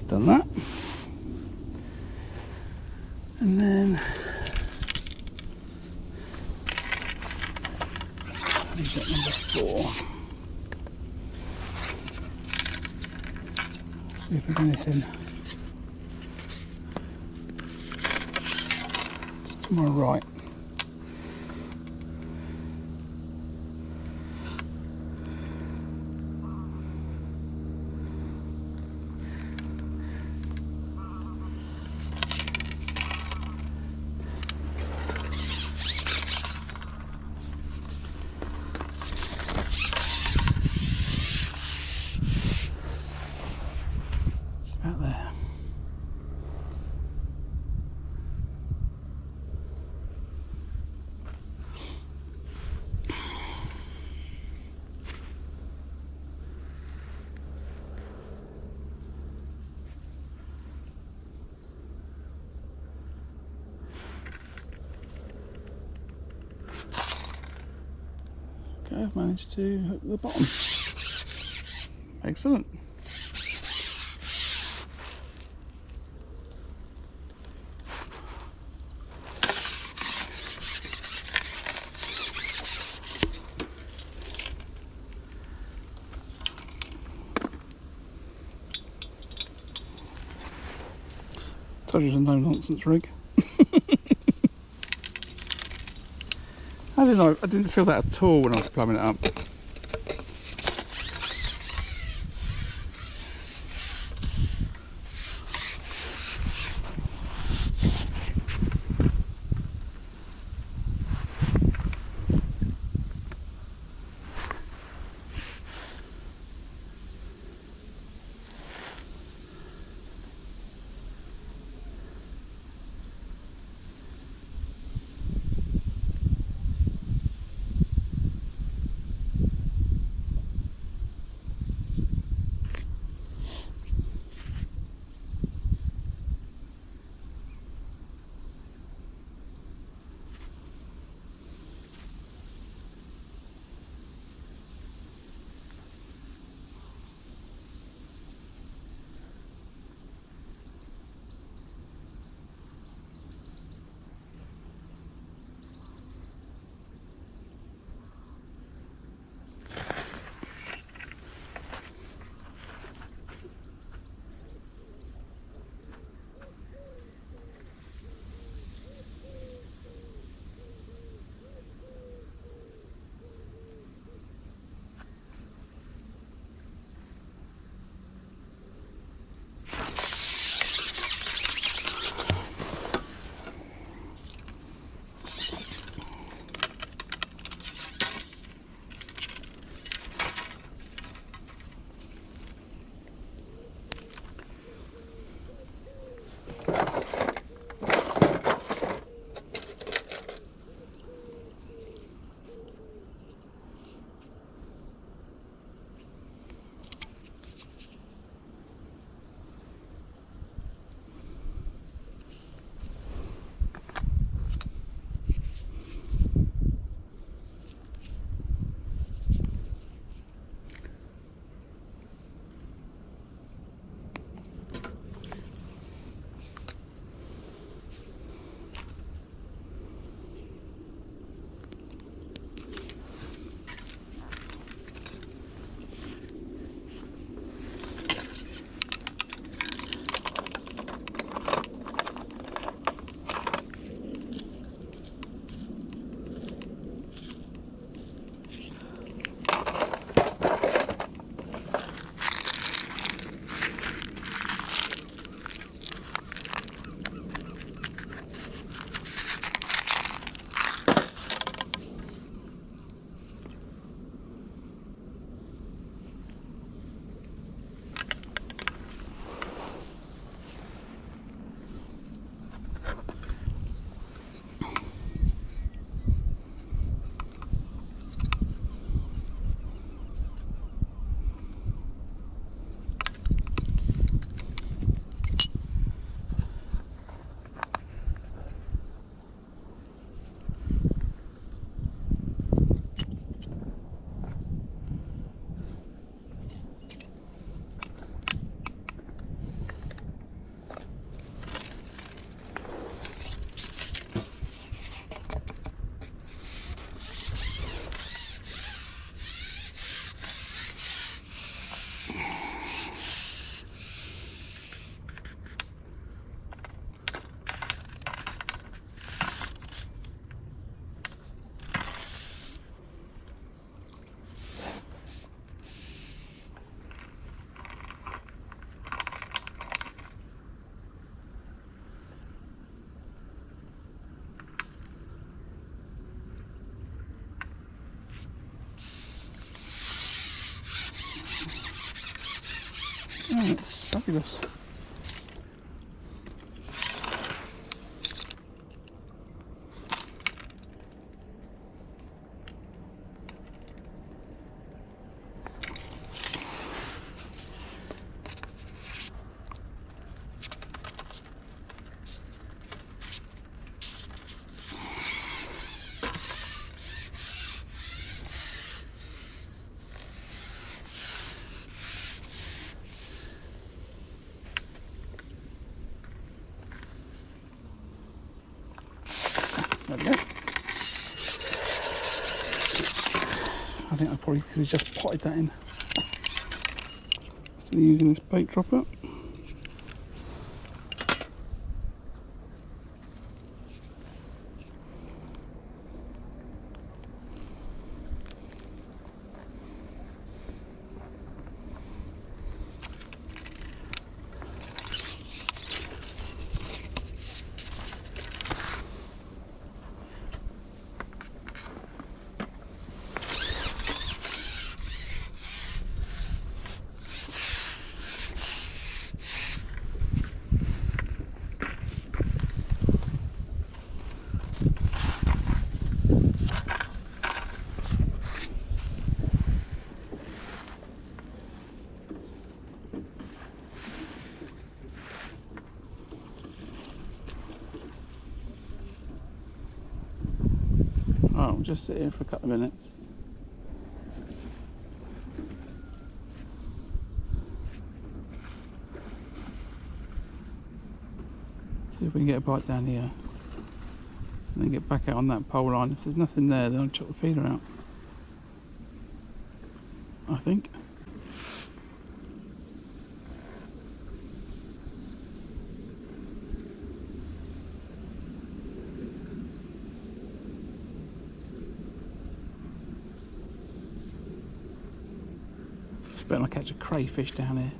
Done that, and then Leave that number 4. See if there's anything to my right. About there. Okay, I've managed to hook the bottom. Excellent. Told you it's a no-nonsense rig. I didn't feel that at all when I was plumbing it up. Oh, it's fabulous. There we go. I think I probably could have just potted that in. Still using this bait dropper. I'll just sit here for a couple of minutes. See if we can get a bite down here. And then get back out on that pole line. If there's nothing there, then I'll chuck the feeder out. I think. It's better I catch a crayfish down here.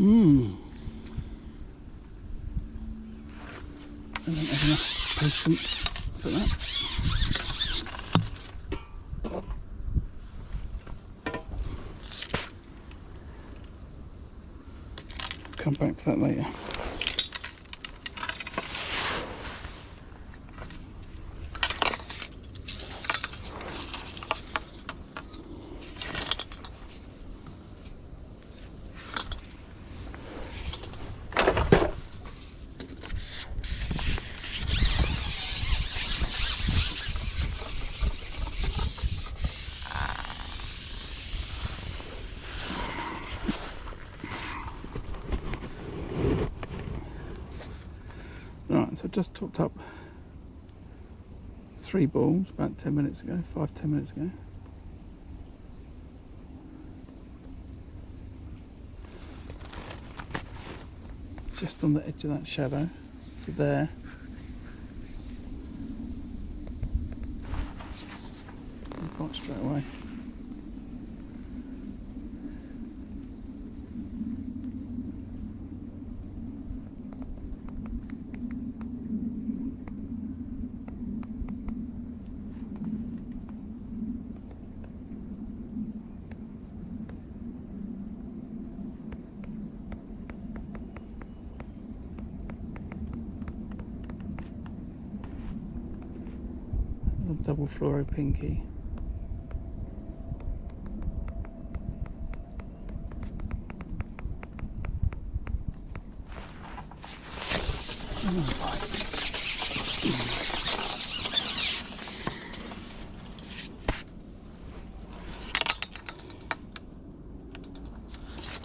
I don't have enough patience for that. Come back to that later. Right, so I've just topped up 3 balls about 10 minutes ago, 5-10 minutes ago. Just on the edge of that shadow, so there. Bite straight away. double fluoro pinky.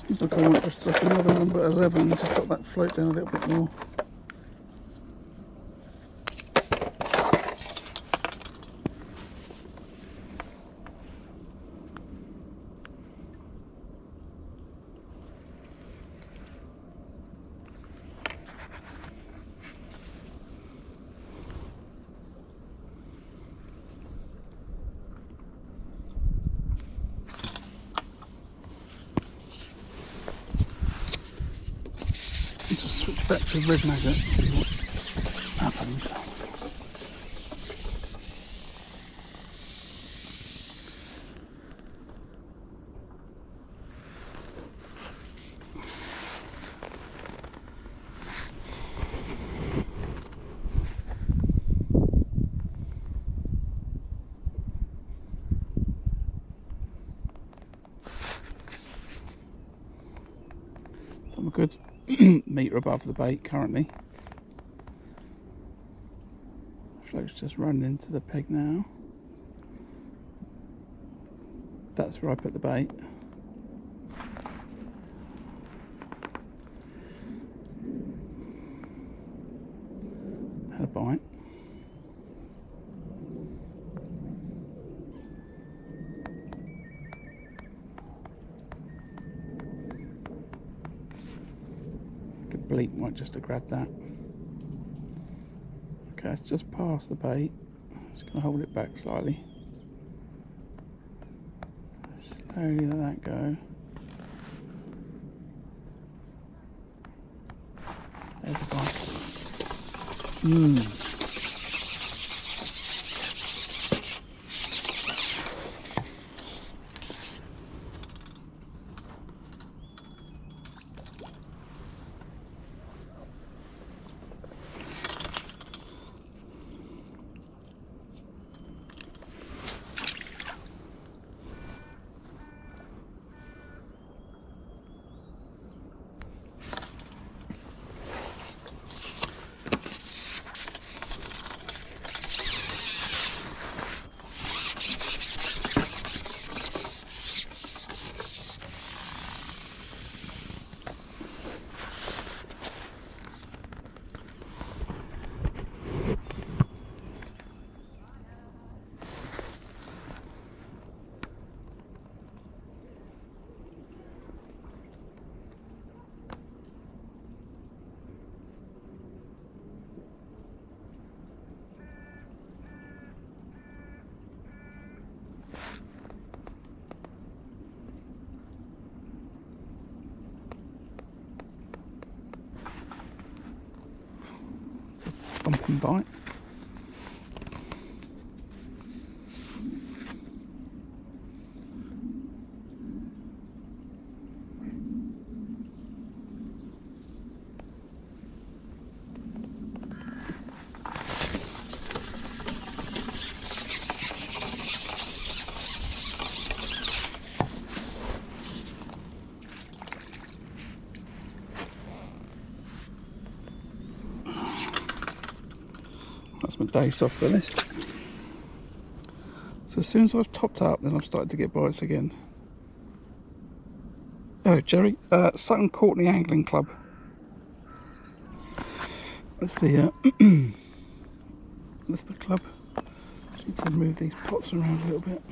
Looks like I might just like another number 11 to cut that float down a little bit more. Just switch back to red magnet and see what happens. So I'm a good metre above the bait currently. Float's just running into the peg now. That's where I put the bait. Had a bite. Good bleep might just have grabbed that. Okay, it's just past the bait. Just going to hold it back slightly. Slowly let that go. There's a bite. Bump and bite. That's my day soft finished. So as soon as I've topped up, then I've started to get bites again. Oh, Jerry, Sutton Courtney Angling Club. That's the that's the club. Just need to move these pots around a little bit.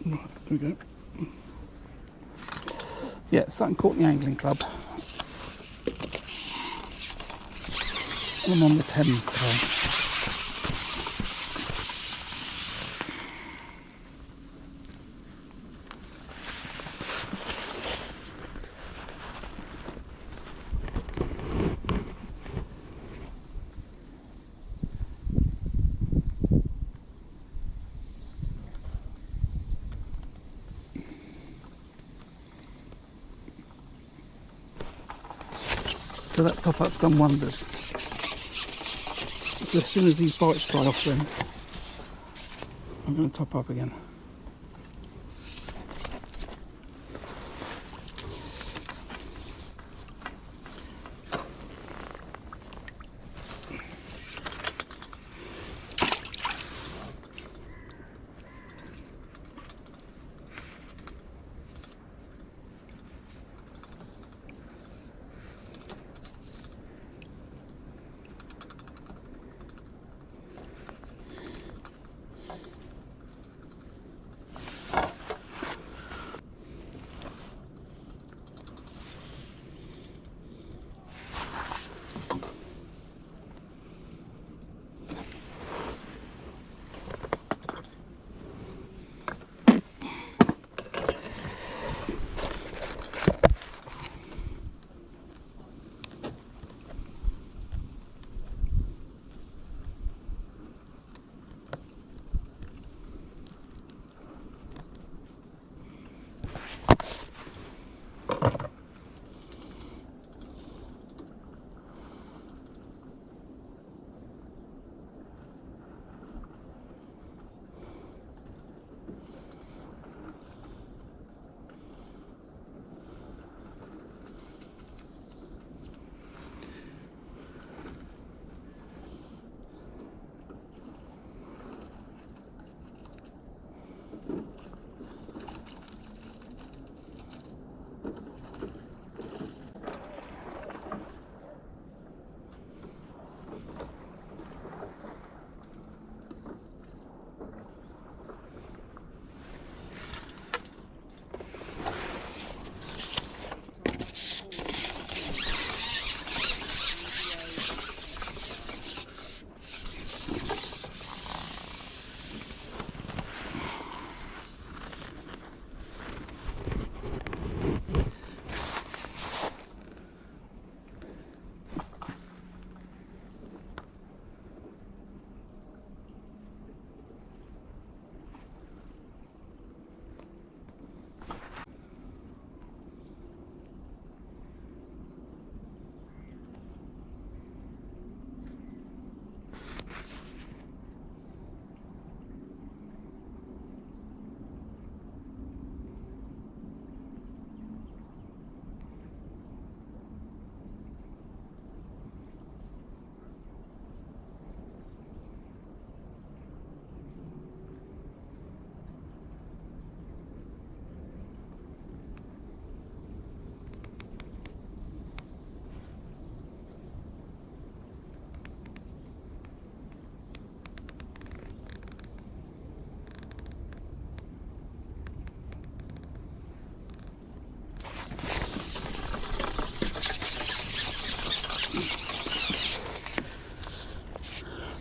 Right, there we go. Yeah, Sutton Courtney Angling Club. I'm on the Thames today. So that top up's done wonders. So as soon as these bites dry off, then I'm going to top up again.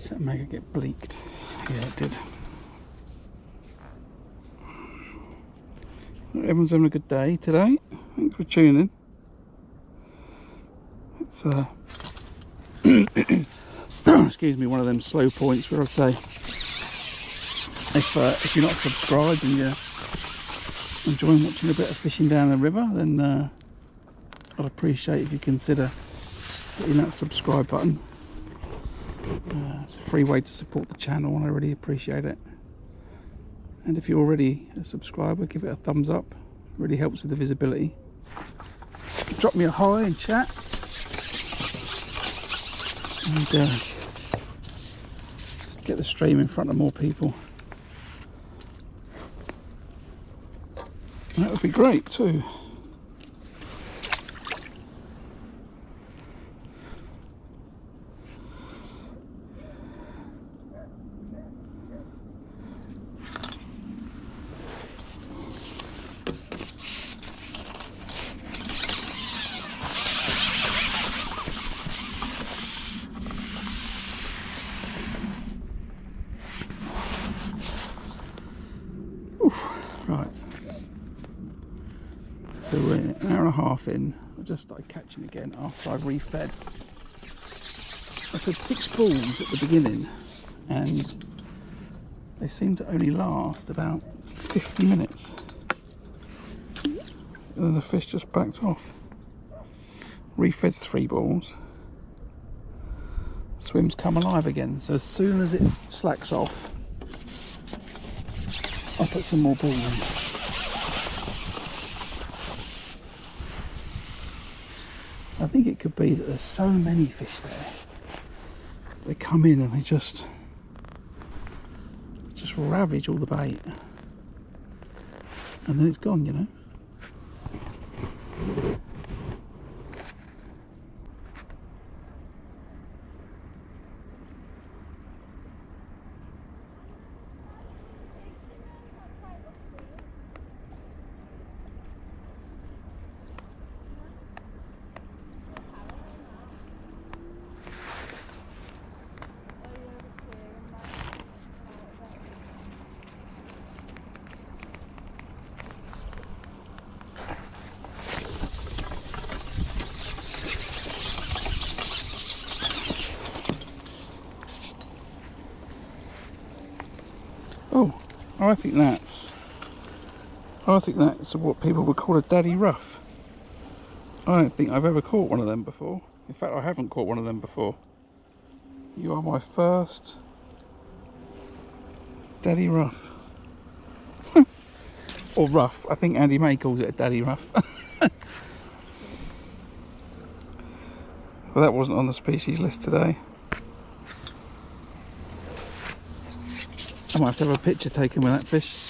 Did that make it get bleaked? Yeah, it did. Everyone's having a good day today. Thanks for tuning in. It's excuse me, one of them slow points where I'd say if you're not subscribed and you're enjoying watching a bit of fishing down the river, then I'd appreciate if you consider hitting that subscribe button. It's a free way to support the channel and I really appreciate it. And if you're already a subscriber, give it a thumbs up. It really helps with the visibility. Drop me a hi and chat. And get the stream in front of more people. That would be great too. Right, so we're an hour and a half in. I just started catching again after I've refed. I had 6 pulls at the beginning and they seem to only last about 50 minutes and then the fish just backed off. refed 3 balls. Swim's come alive again, so as soon as it slacks off, I'll put some more balls in. I think it could be that there's so many fish there. They come in and they just ravage all the bait, and then it's gone, you know. Oh, I think that's what people would call a daddy rough. I don't think I've ever caught one of them before. In fact, I haven't caught one of them before. You are my first daddy rough. Or rough. I think Andy May calls it a daddy rough. Well, that wasn't on the species list today. I might have to have a picture taken with that fish.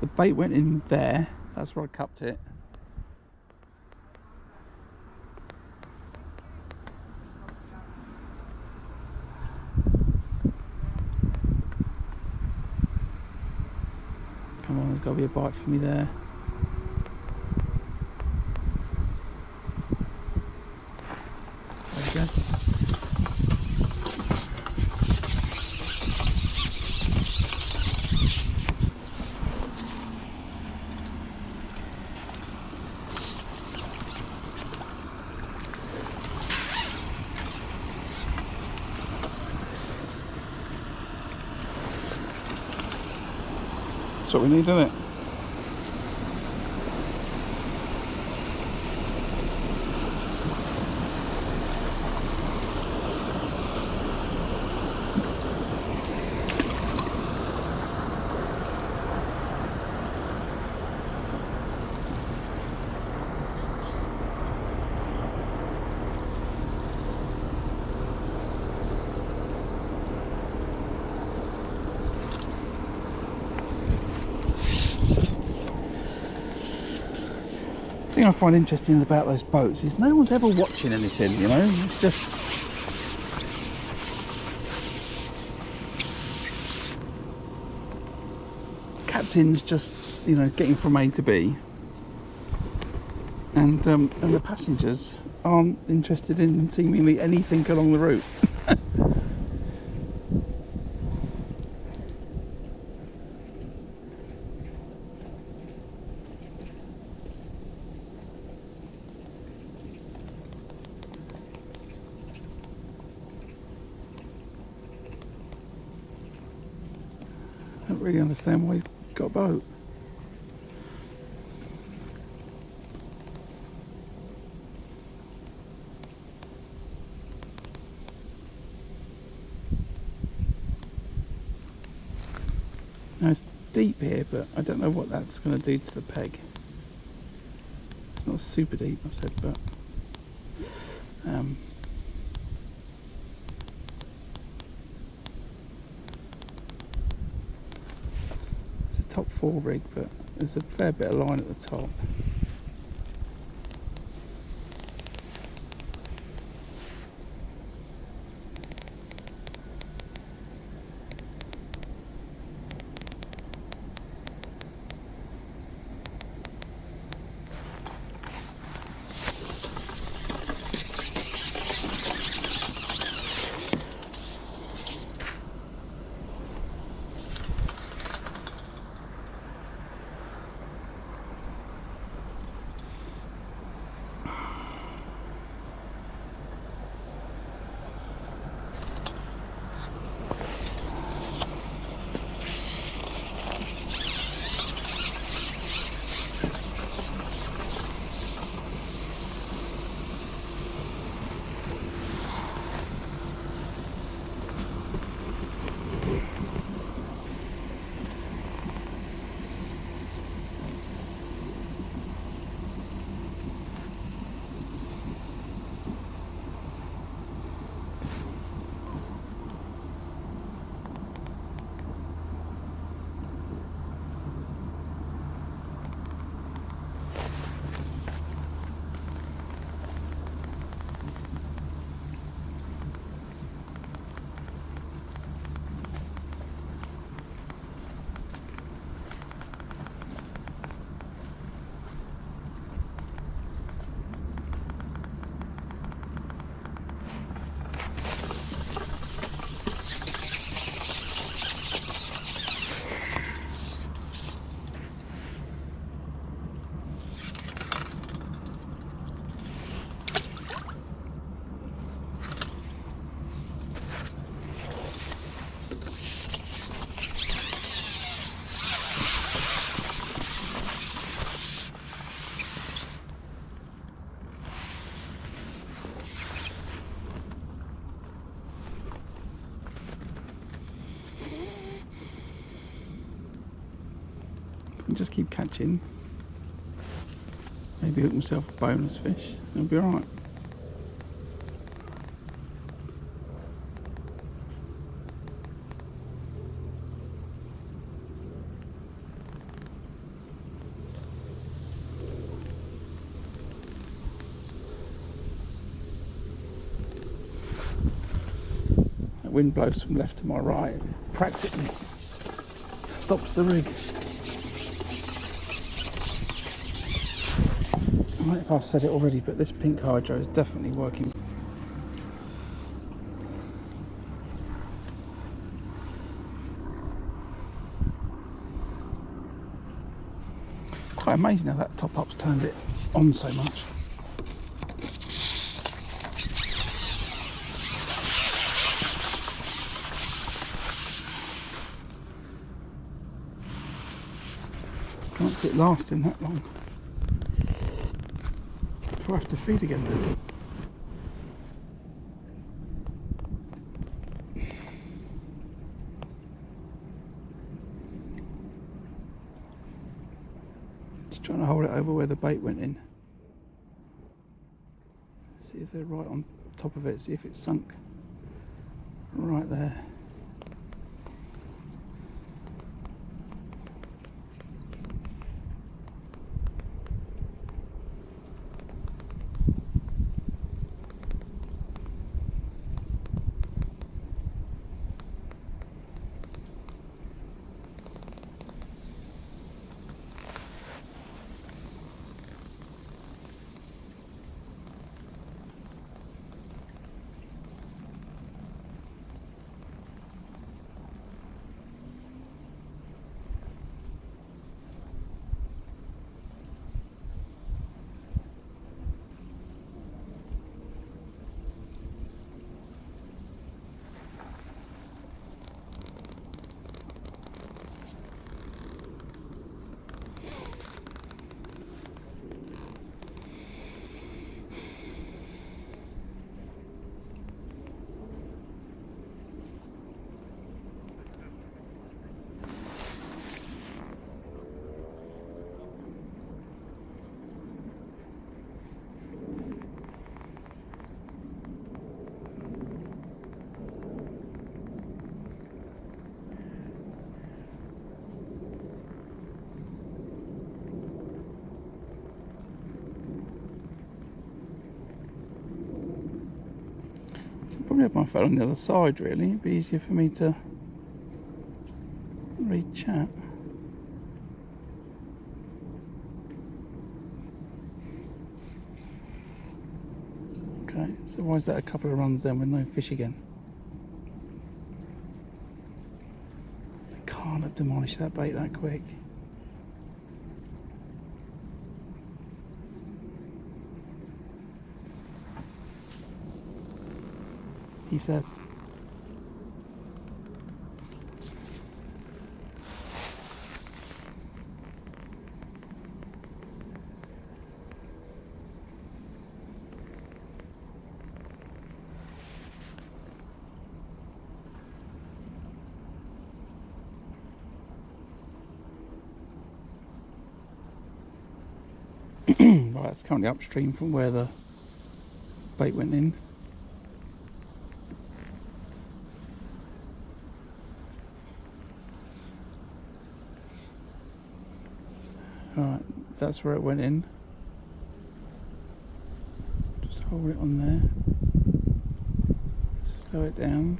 The bait went in there, that's where I cupped it. Come on, there's got to be a bite for me there. There we go. That's what we need, isn't it? The thing I find interesting about those boats is no one's ever watching anything, you know. It's just captain's just, you know, getting from A to B, and the passengers aren't interested in seemingly anything along the route. I don't really understand why you've got a boat. Now it's deep here, but I don't know what that's going to do to the peg. It's not super deep, I said, but top 4 rig, but there's a fair bit of line at the top. and just keep catching. Maybe hook myself a bonus fish. It'll be alright. That wind blows from left to my right. Practically stops the rig. I don't know if I've said it already, but this pink hydro is definitely working. Quite amazing how that top up's turned it on so much. Can't see it lasting that long. Do I have to feed again then? Just trying to hold it over where the bait went in. See if they're right on top of it, see if it's sunk right there. Probably have my phone on the other side really, it'd be easier for me to read chat. Okay, so why is that a couple of runs then with no fish again? They can't have demolished that bait that quick. He says. Right, it's currently upstream from where the bait went in. Alright, that's where it went in. Just hold it on there. Slow it down.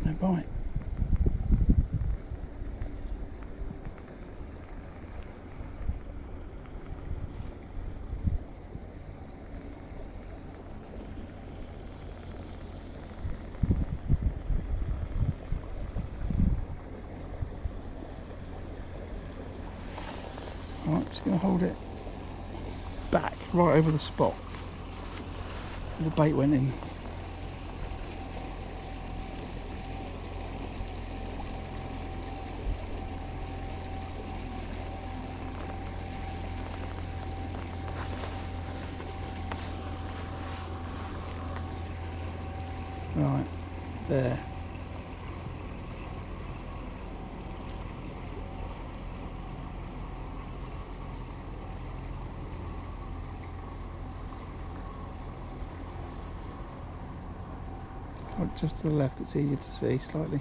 No bite. Alright, just going to hold it back right over the spot where the bait went in. Right, there. Oh, just to the left, it's easier to see slightly.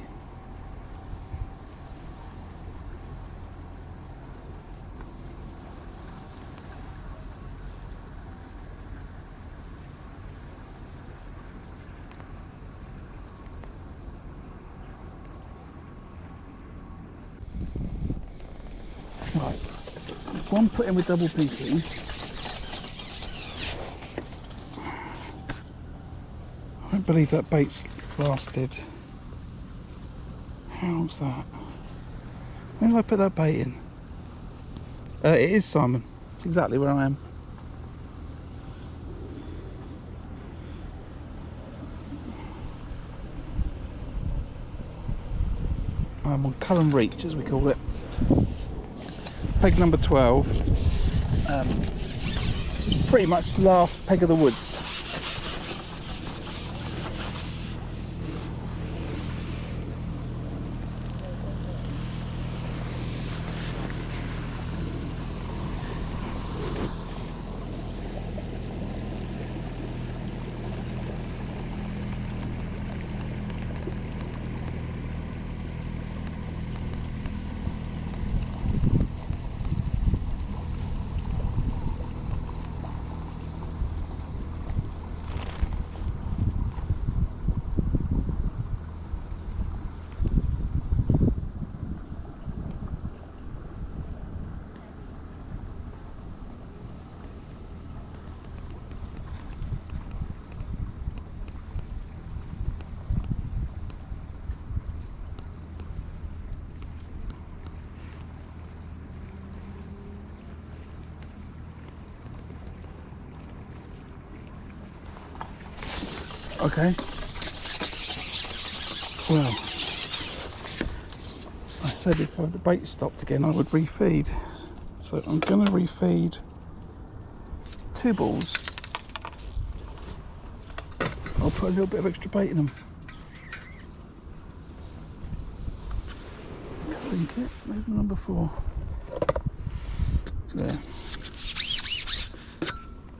Right, if one put in with double pinking, I don't believe that bait's lasted. How's that? When did I put that bait in? It is Simon. It's exactly where I am. I'm on Cullen Reach, as we call it. Peg number 12. Which is pretty much last peg of the woods. Okay. Well, I said if the bait stopped again, I would refeed. So I'm going to refeed 2 balls. I'll put a little bit of extra bait in them. Link it. Where's my number 4? There.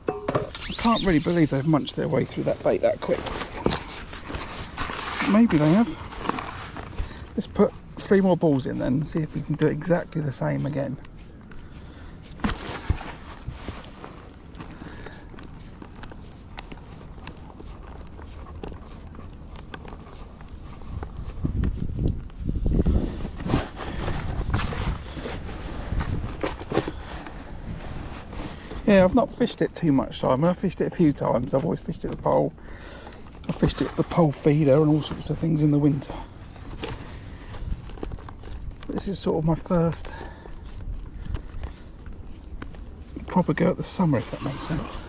I can't really believe they've munched their way through that bait that quick. Maybe they have. Let's put 3 more balls in then and see if we can do exactly the same again. Yeah, I've not fished it too much, Simon. I've fished it a few times. I've always fished it at the pole. I fished it at the pole feeder and all sorts of things in the winter. This is sort of my first proper go at the summer, if that makes sense.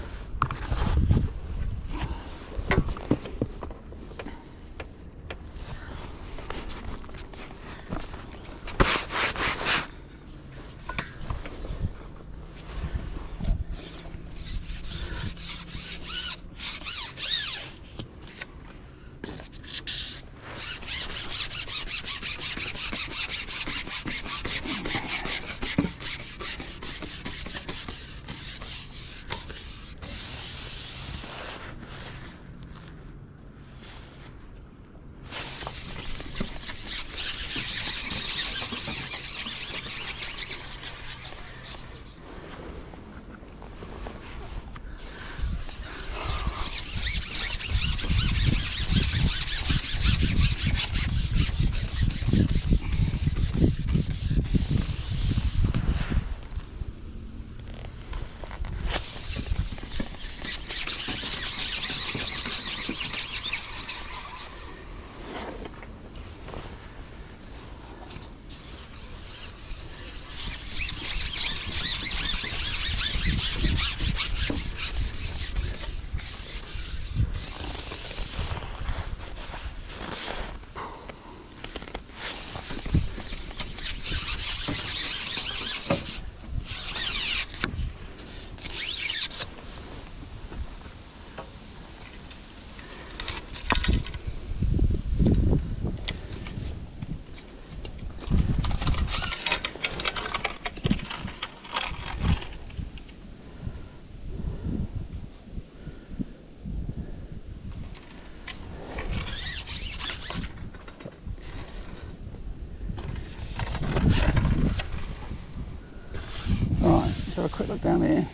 park down here.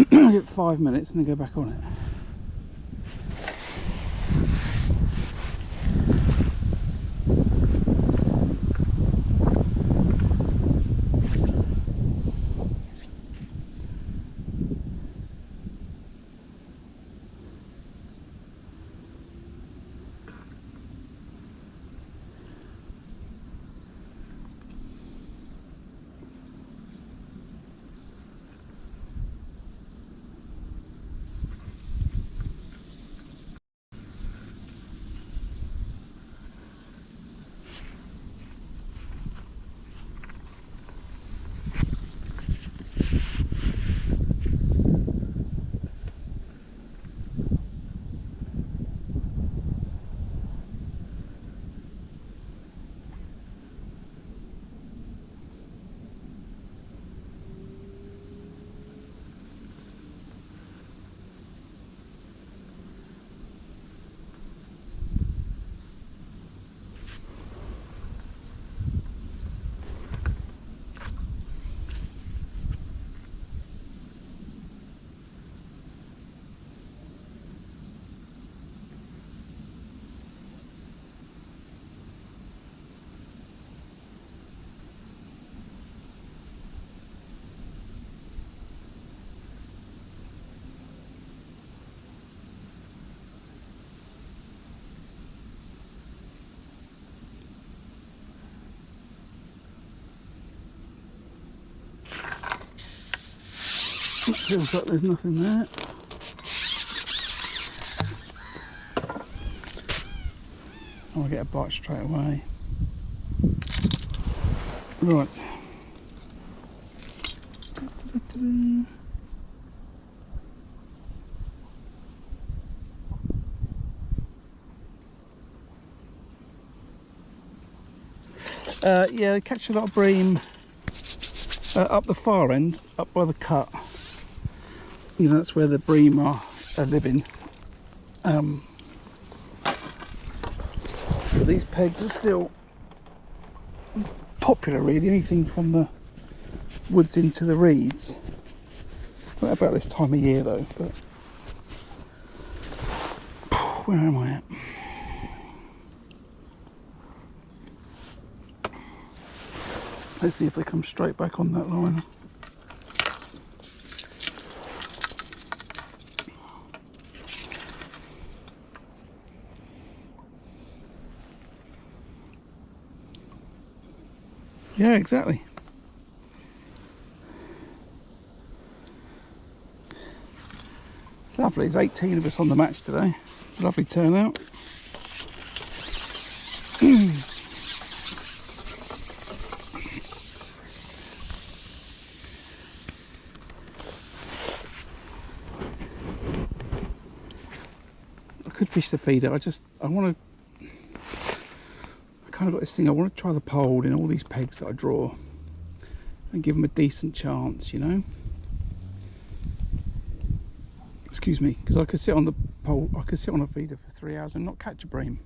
Get 5 minutes and then go back on it. It feels like there's nothing there. I'll get a bite straight away. Right. Yeah, they catch a lot of bream up the far end, up by the cut. You know, that's where the bream are living. But these pegs are still popular, really. Anything from the woods into the reeds. Not about this time of year though, but where am I at? Let's see if they come straight back on that line. Yeah, exactly. Lovely, there's 18 of us on the match today. Lovely turnout. I could fish the feeder, I want to, I kind of got this thing, I want to try the pole in all these pegs that I draw and give them a decent chance, you know. Excuse me, because I could sit on the pole, I could sit on a feeder for 3 hours and not catch a bream.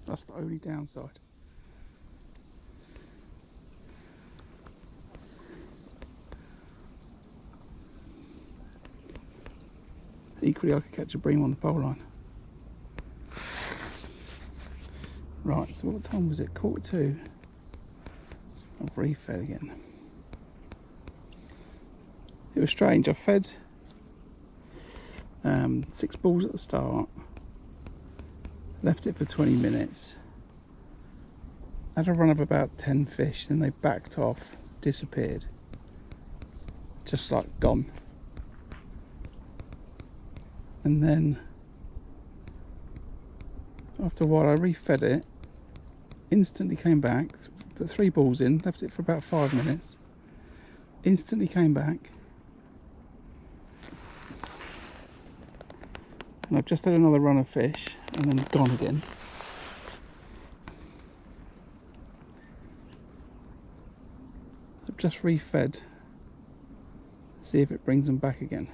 That's the only downside. Equally, I could catch a bream on the pole line. Right, so what time was it? 1:45. I've re-fed again. It was strange. I fed 6 balls at the start, left it for 20 minutes, had a run of about 10 fish, then they backed off, disappeared, just like gone. And then after a while I re-fed it, instantly came back, put 3 balls in, left it for about 5 minutes, instantly came back, and I've just had another run of fish and then gone again. I've just re-fed, see if it brings them back again.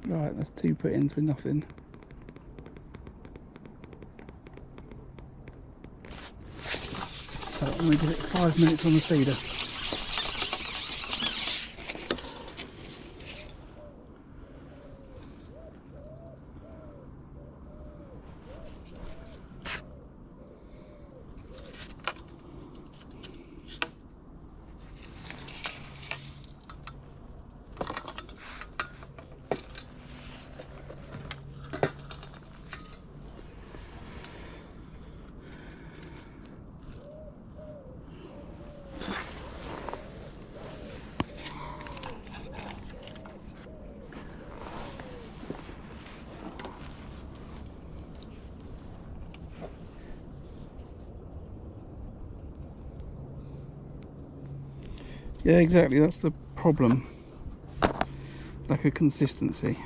Right, that's 2 put-ins with nothing. So I'm going to give it 5 minutes on the feeder. Yeah, exactly, that's the problem. Lack of consistency.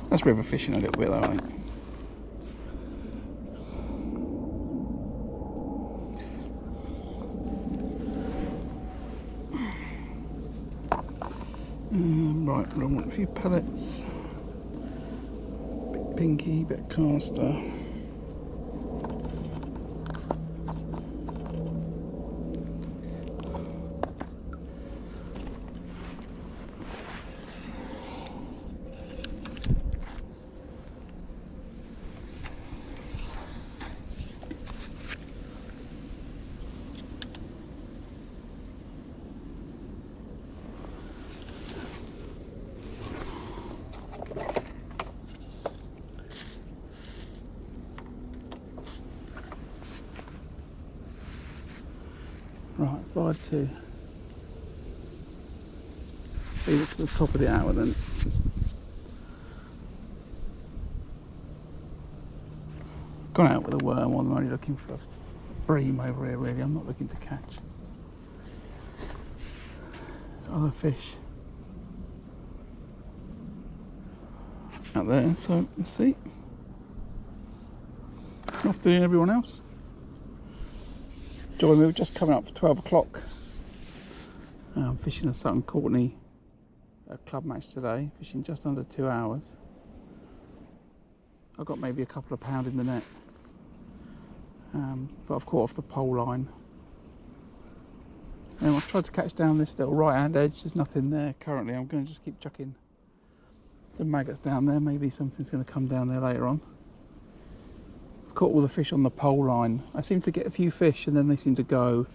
That's river fishing a little bit though, I think. Right, I want a few pellets. Bit pinky, bit caster. Right, if I had to leave it to the top of the hour then. Gone out with a worm, I'm only looking for a bream over here really, I'm not looking to catch other fish out there, so let's see. Afternoon everyone else. Join me, we're just coming up for 12 o'clock. I'm fishing a Sutton Courtenay club match today, fishing just under 2 hours. I've got maybe a couple of pound in the net, but I've caught off the pole line. And I've tried to catch down this little right hand edge, there's nothing there currently. I'm going to just keep chucking some maggots down there, maybe something's going to come down there later on. I've caught all the fish on the pole line. I seem to get a few fish and then they seem to go,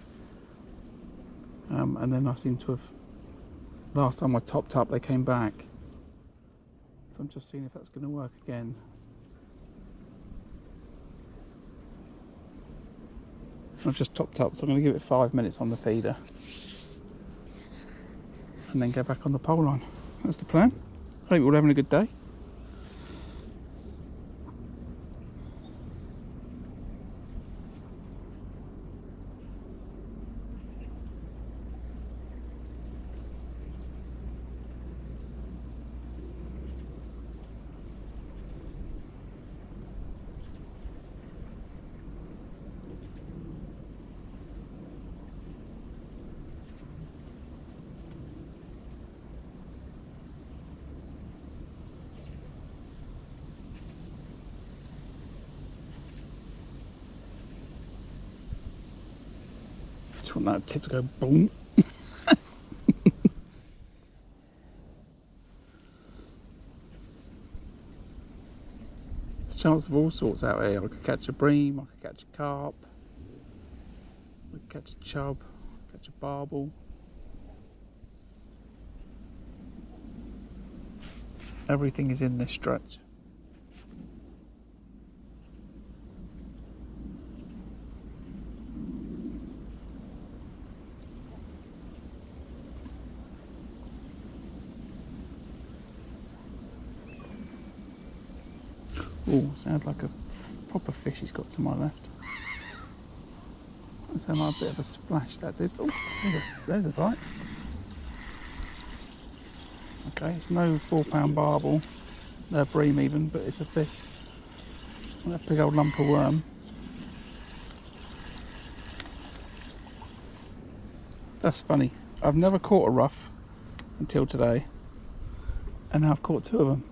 and then I seem to have, last time I topped up they came back, so I'm just seeing if that's going to work again. I've just topped up, so I'm going to give it 5 minutes on the feeder and then go back on the pole line. That's the plan. Hope you're all having a good day. Just want that tip to go boom. There's a chance of all sorts out here. I could catch a bream, I could catch a carp, I could catch a chub, catch a barbel. Everything is in this stretch. Oh, sounds like a proper fish he's got to my left. That sounded like a bit of a splash, that did. Oh, there's a bite. Okay, it's no 4-pound barbel, bream even, but it's a fish. That big old lump of worm. That's funny. I've never caught a rough until today, and now I've caught 2 of them.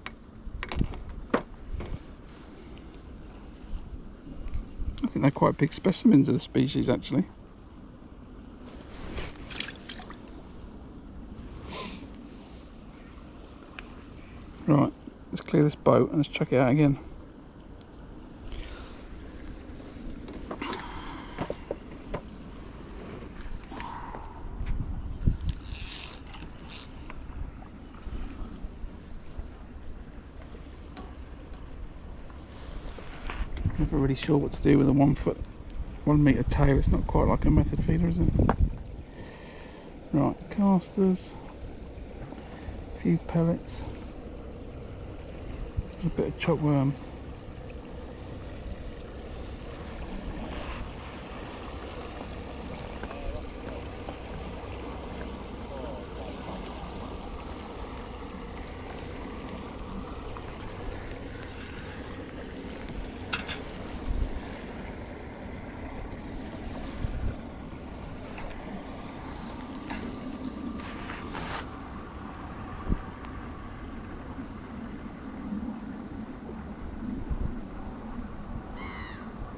I think they're quite big specimens of the species, actually. Right, let's clear this boat and let's check it out again. Never really sure what to do with a 1 metre tail. It's not quite like a method feeder, is it? Right, casters, a few pellets, a bit of chop worm.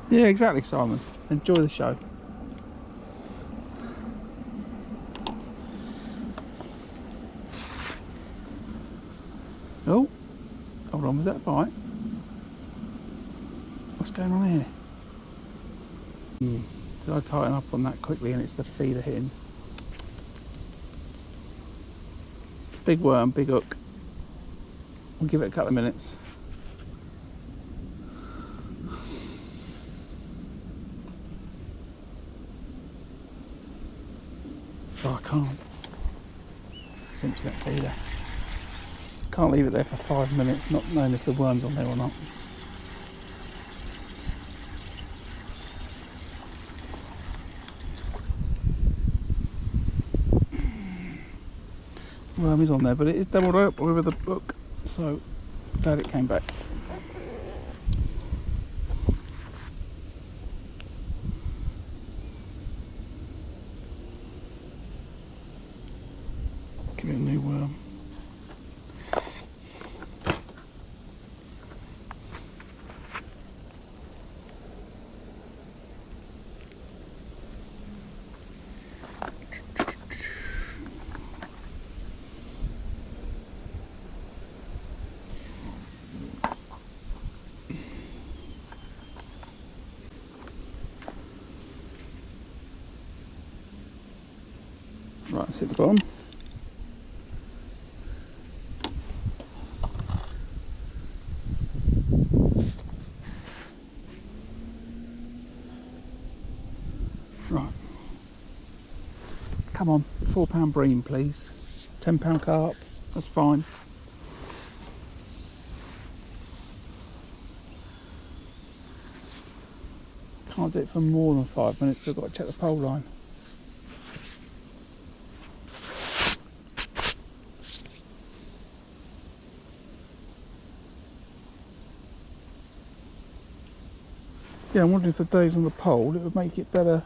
Yeah, exactly, Simon. Enjoy the show. Oh, hold on, was that a bite? What's going on here? Did I tighten up on that quickly and it's the feeder hitting? It's a big worm, big hook. We'll give it a couple of minutes. Oh, I can't. Cinch that feeder. Can't leave it there for 5 minutes, not knowing if the worm's on there or not. Worm is on there, but it is doubled up with the hook, so glad it came back. Give it a new worm. Right, let's hit the bottom. Right. Come on, £4 bream, please. £10 carp, that's fine. Can't do it for more than 5 minutes, so I've got to check the pole line. Yeah, I'm wondering if the day's on the pole, it would make it better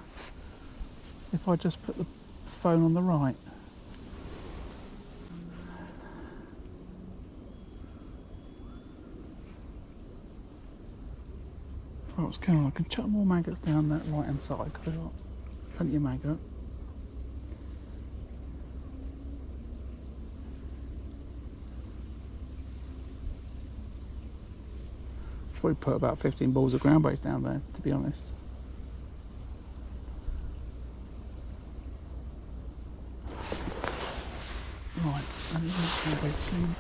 if I just put the phone on the right. Right, what's going on? I can chuck more maggots down that right hand side because I've got plenty of maggot. Probably put about 15 balls of ground baits down there, to be honest. Right, let me get ground bait soon.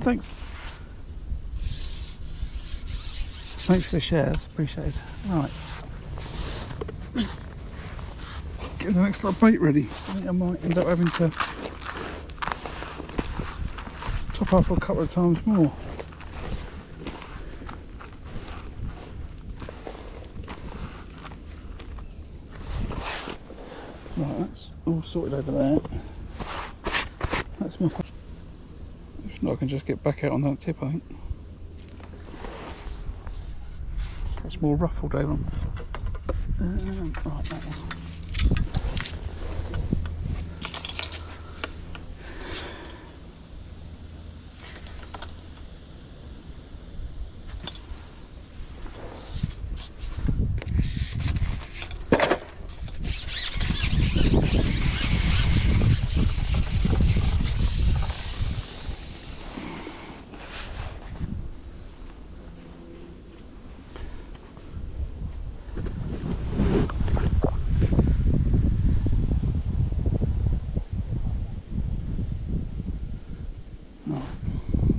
thanks. Thanks for the shares, appreciate it. Right. Get the next lot of bait ready. I think I might end up having to top up a couple of times more. Right, that's all sorted over there. That's my... If not, I can just get back out on that tip, I think. It's more ruffled over on. Right, that one.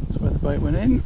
That's where the bait went in.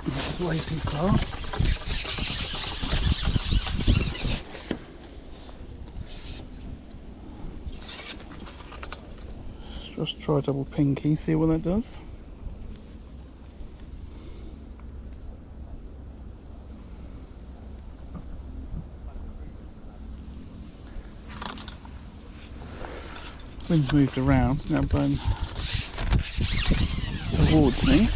That's way too far. Let's just try double pinky, see what that does. Wind's moved around, it's now blowing towards me.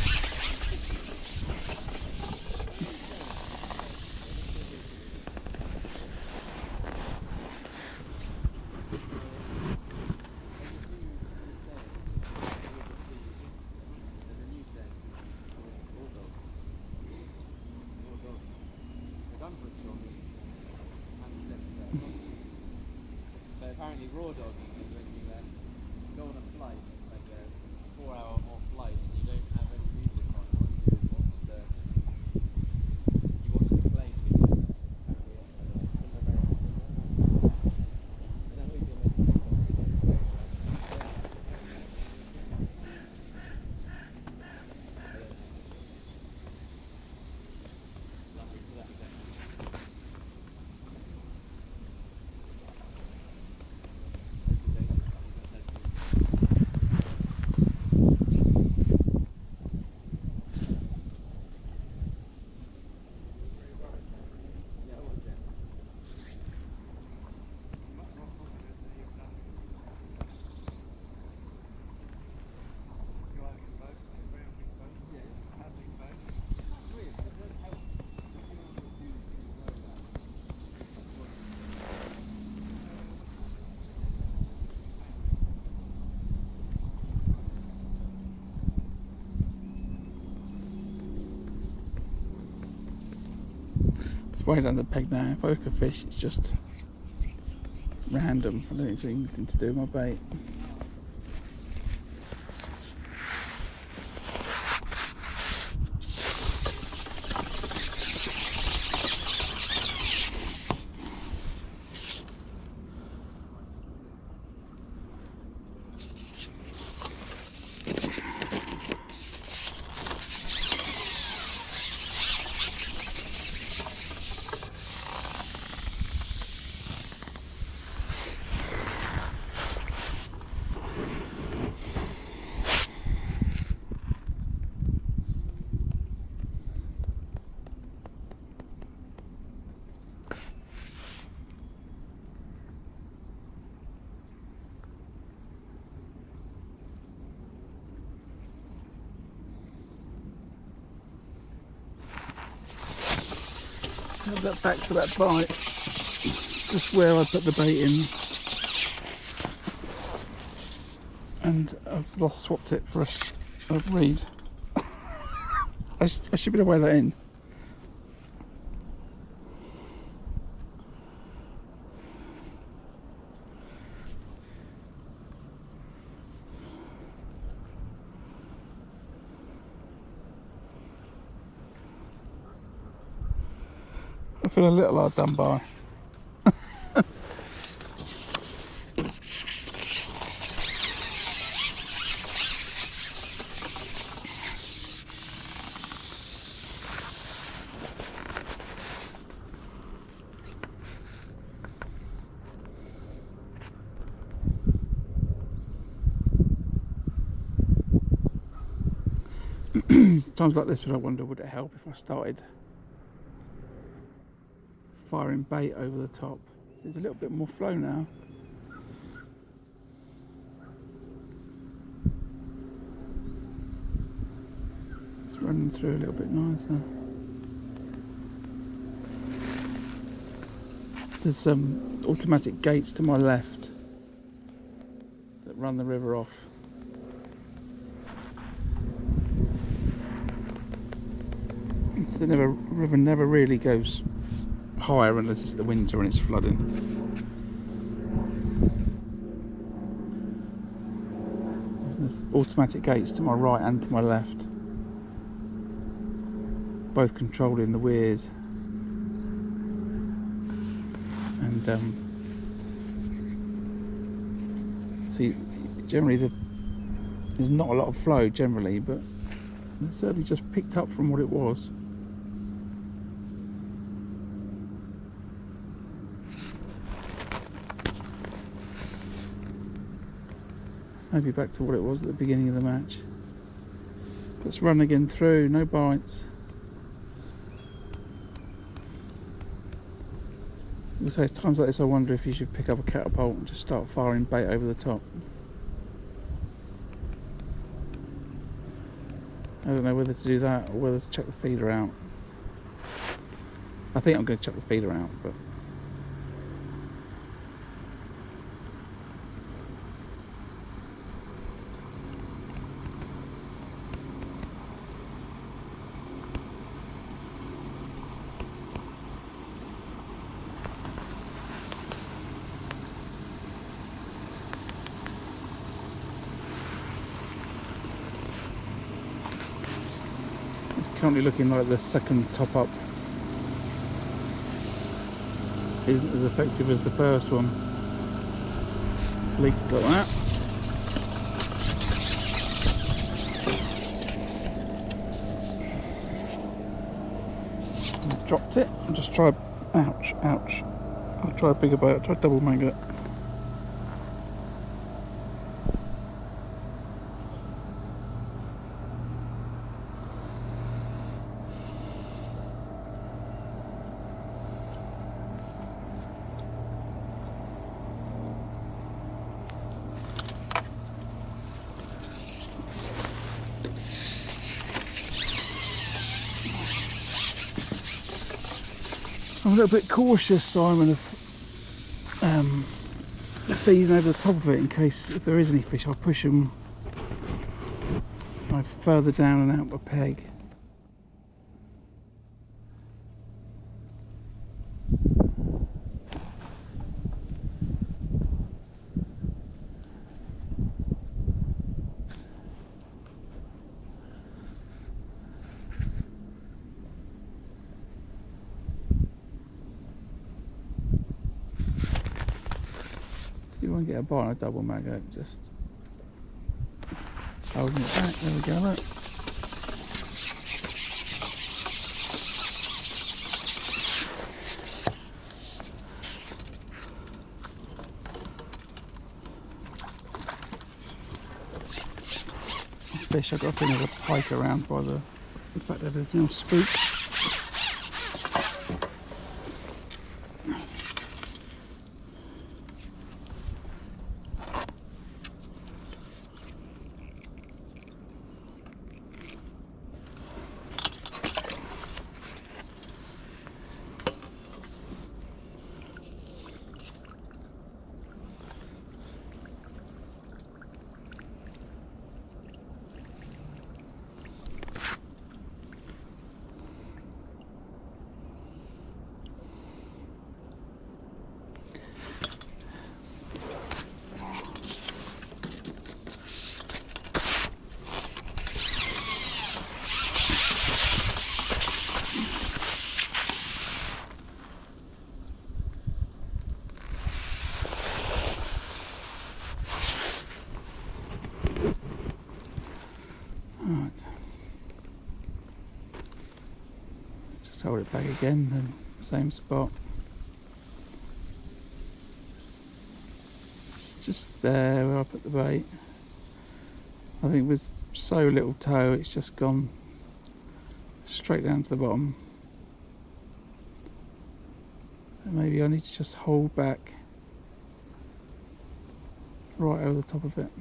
But apparently raw dogging is when you go on a flight, like a 4-hour or more flight, and you don't have any music on. All you do is watch the plane. It's way down the peg now. If I hook a fish, it's just random. I don't think it's anything to do with my bait. That back to that bite, just where I put the bait in, and I've swapped it for a reed. I should be able to wear that in. I feel a little hard done by. Times like this, I wonder, would it help if I started firing bait over the top? So there's a little bit more flow now. It's running through a little bit nicer. There's some automatic gates to my left that run the river off. So the river never really goes higher unless it's the winter and it's flooding. There's automatic gates to my right and to my left, both controlling the weirs. And so generally there's not a lot of flow generally, but it certainly just picked up from what it was. Maybe back to what it was at the beginning of the match. Let's run again through, no bites. So it's times like this I wonder if you should pick up a catapult and just start firing bait over the top. I don't know whether to do that or whether to chuck the feeder out. I think I'm going to chuck the feeder out, but currently looking like the second top up isn't as effective as the first one. Leaks got that. Dropped it and just tried. Ouch. I'll try a bigger boat. I'll try double maggot. I'm a little bit cautious, Simon, of feeding over the top of it in case if there is any fish, I'll push them further down and out my peg. You won't get a bite on a double maggot, just holding it back. There we go, look. Fish, I've got a thing of a pike around by the fact that there's no spook. hold it back again, then same spot. It's just there where I put the bait. I think with so little tow, it's just gone straight down to the bottom. And maybe I need to just hold back right over the top of it.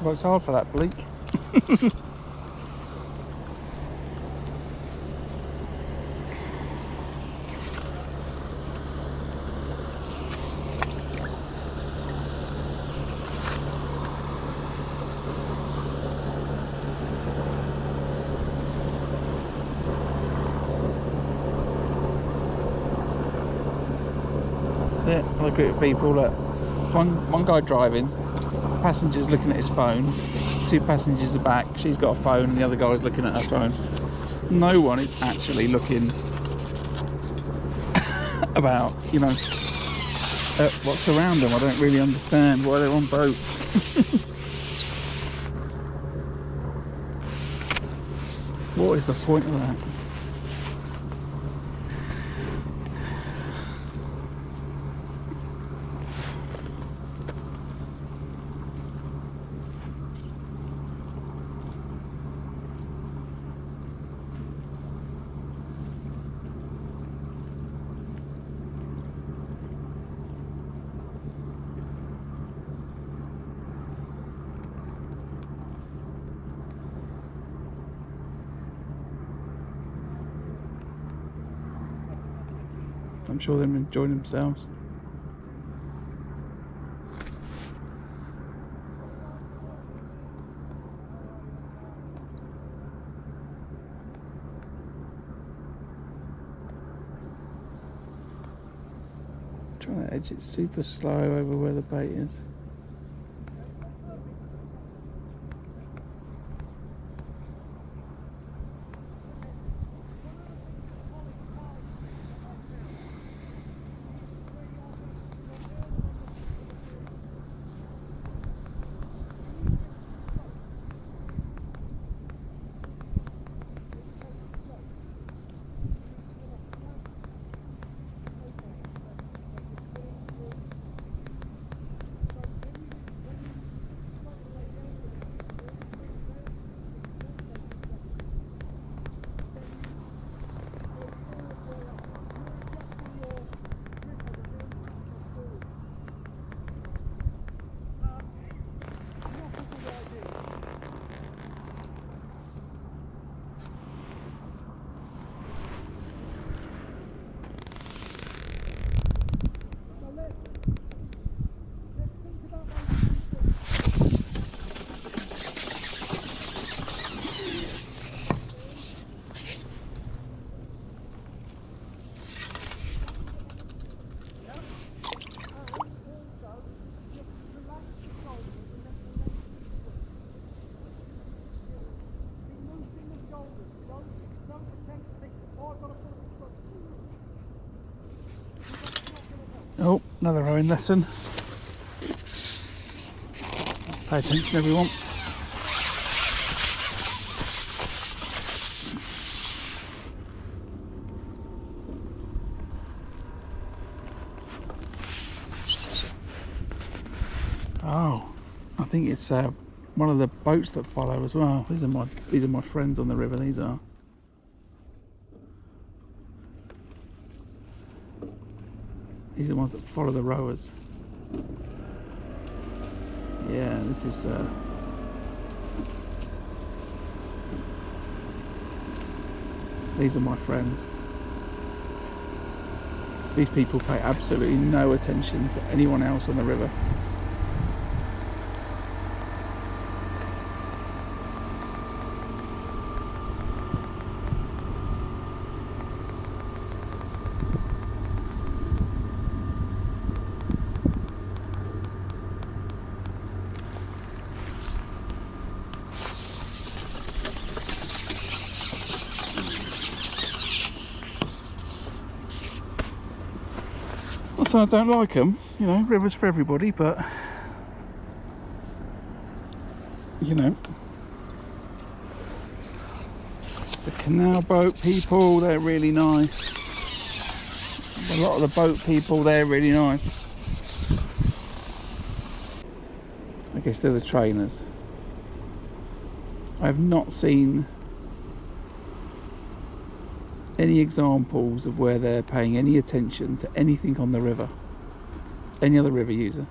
Works hard for that bleak. Yeah, I agree with people that one guy driving, passengers looking at his phone, 2 passengers are back, she's got a phone and the other guy is looking at her phone. No one is actually looking about, you know, at what's around them. I don't really understand why they're on boats. What is the point of that? I'm sure they're enjoying themselves. Trying to edge it super slow over where the bait is. Another rowing lesson. Pay attention, everyone. Oh, I think it's one of the boats that follow as well. These are my friends on the river. These are. These are the ones that follow the rowers. Yeah, this is. These are my friends. These people pay absolutely no attention to anyone else on the river. Not saying I don't like them, you know, rivers for everybody, but you know, the canal boat people, they're really nice. A lot of the boat people, they're really nice. I guess they're the trainers. I have not seen any examples of where they're paying any attention to anything on the river. Any other river user.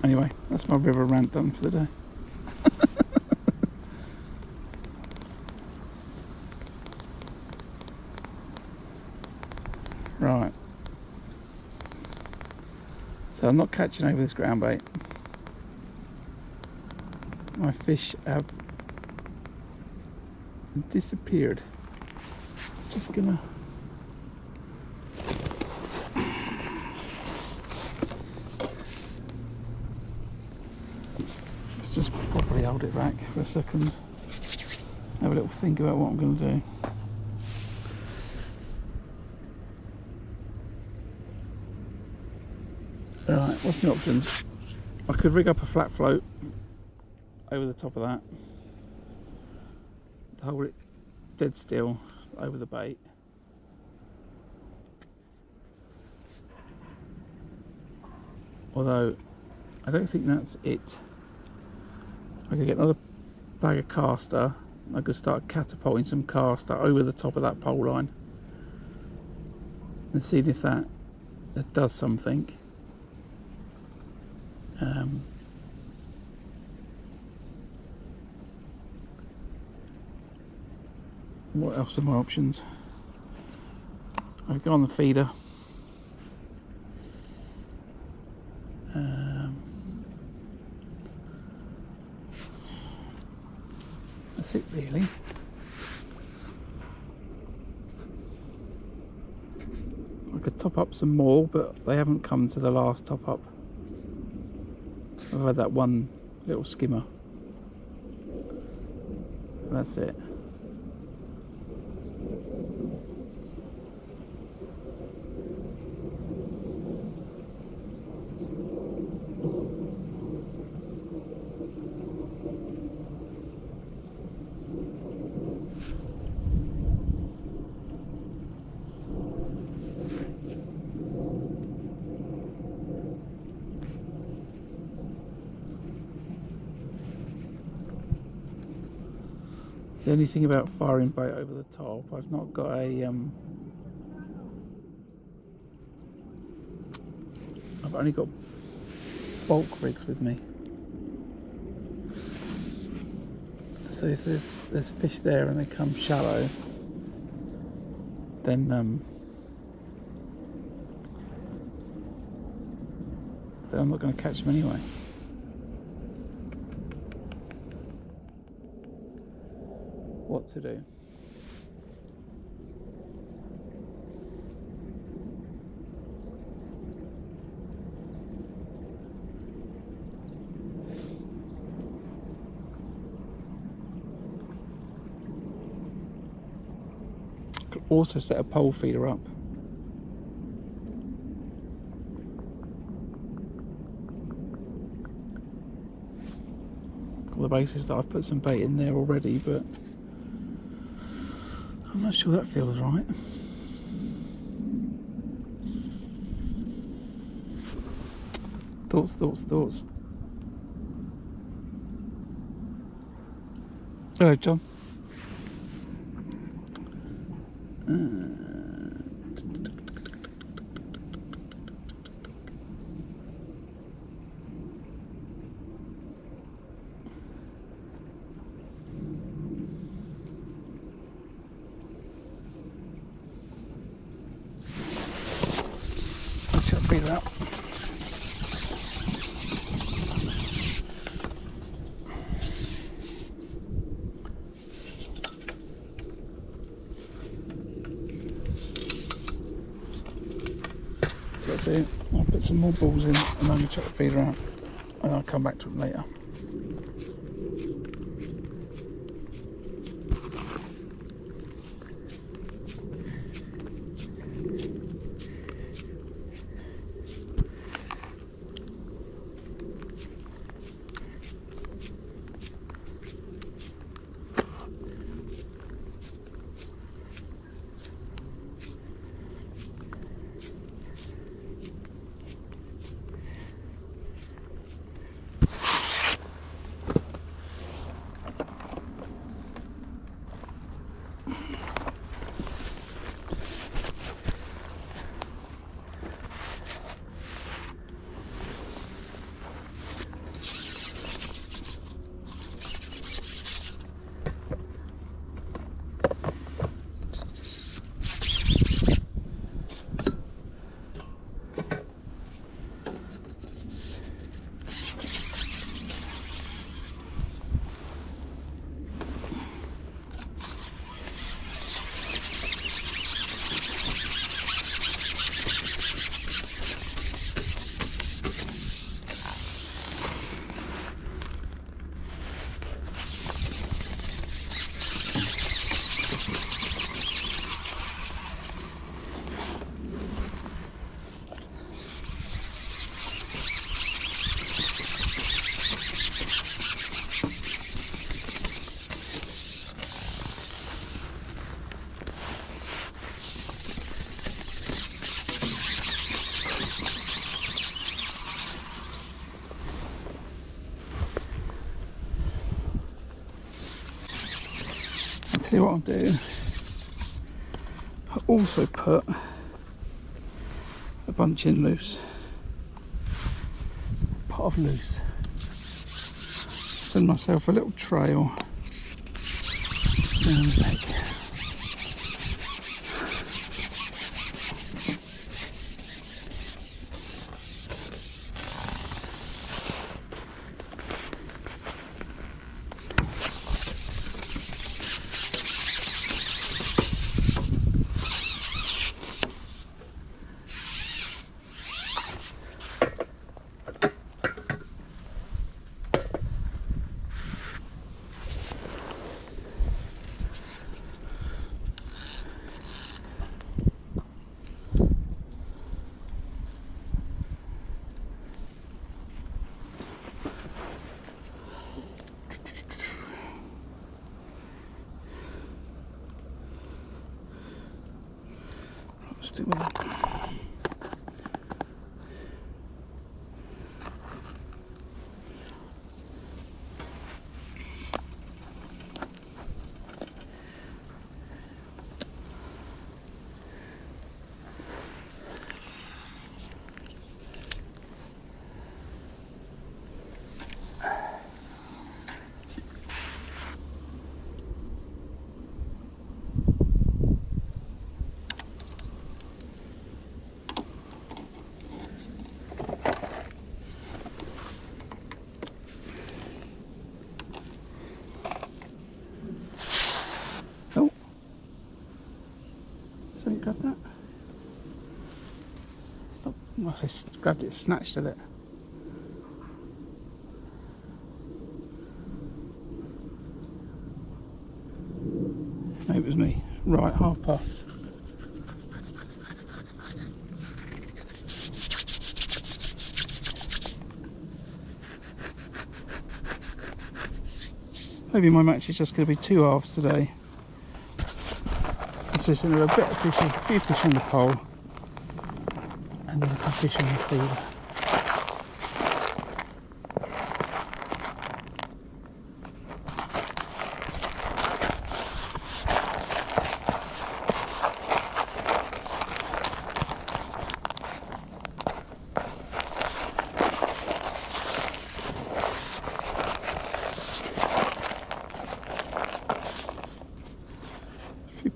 Anyway, that's my river rant done for the day. Right. So I'm not catching over this ground bait. My fish have disappeared. Just gonna let's just properly hold it back for a second. Have a little think about what I'm gonna do. Right, what's the options? I could rig up a flat float over the top of that to hold it dead still over the bait. Although I don't think that's it. I could get another bag of caster. I could start catapulting some caster over the top of that pole line and see if that does something. What else are my options? I go on the feeder. That's it really. I could top up some more, but they haven't come to the last top up. I've had that one little skimmer. That's it. The only thing about firing bait over the top, I've not got a I've only got bulk rigs with me. So if there's fish there and they come shallow, then I'm not going to catch them anyway. What to do? could also set a pole feeder up. On the basis that I've put some bait in there already, but I'm not sure that feels right. Thoughts. Hello, John. Check the feeder out. I'll put some more balls in and I'm going to check the feeder out and I'll come back to it later. See what I'll do, I'll also put a bunch in loose, part of loose, send myself a little trail down the back. Let's do that. Oh, so you grabbed that? Stop. I say grabbed it, snatched at it. Maybe it was me. Right, 1:30. Maybe my match is just going to be 2 halves today, consisting of a bit of fishing, a few fish on the pole, and then some fish on the feeder.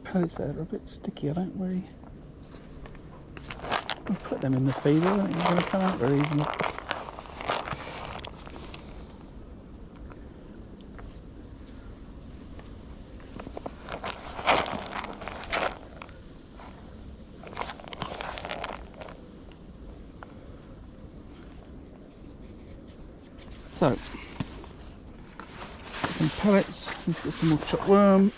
Pellets there are a bit sticky. I don't really. I'll put them in the feeder. I don't think they're going to come out very easily. So, get some pellets. Need to get some more chopped worm.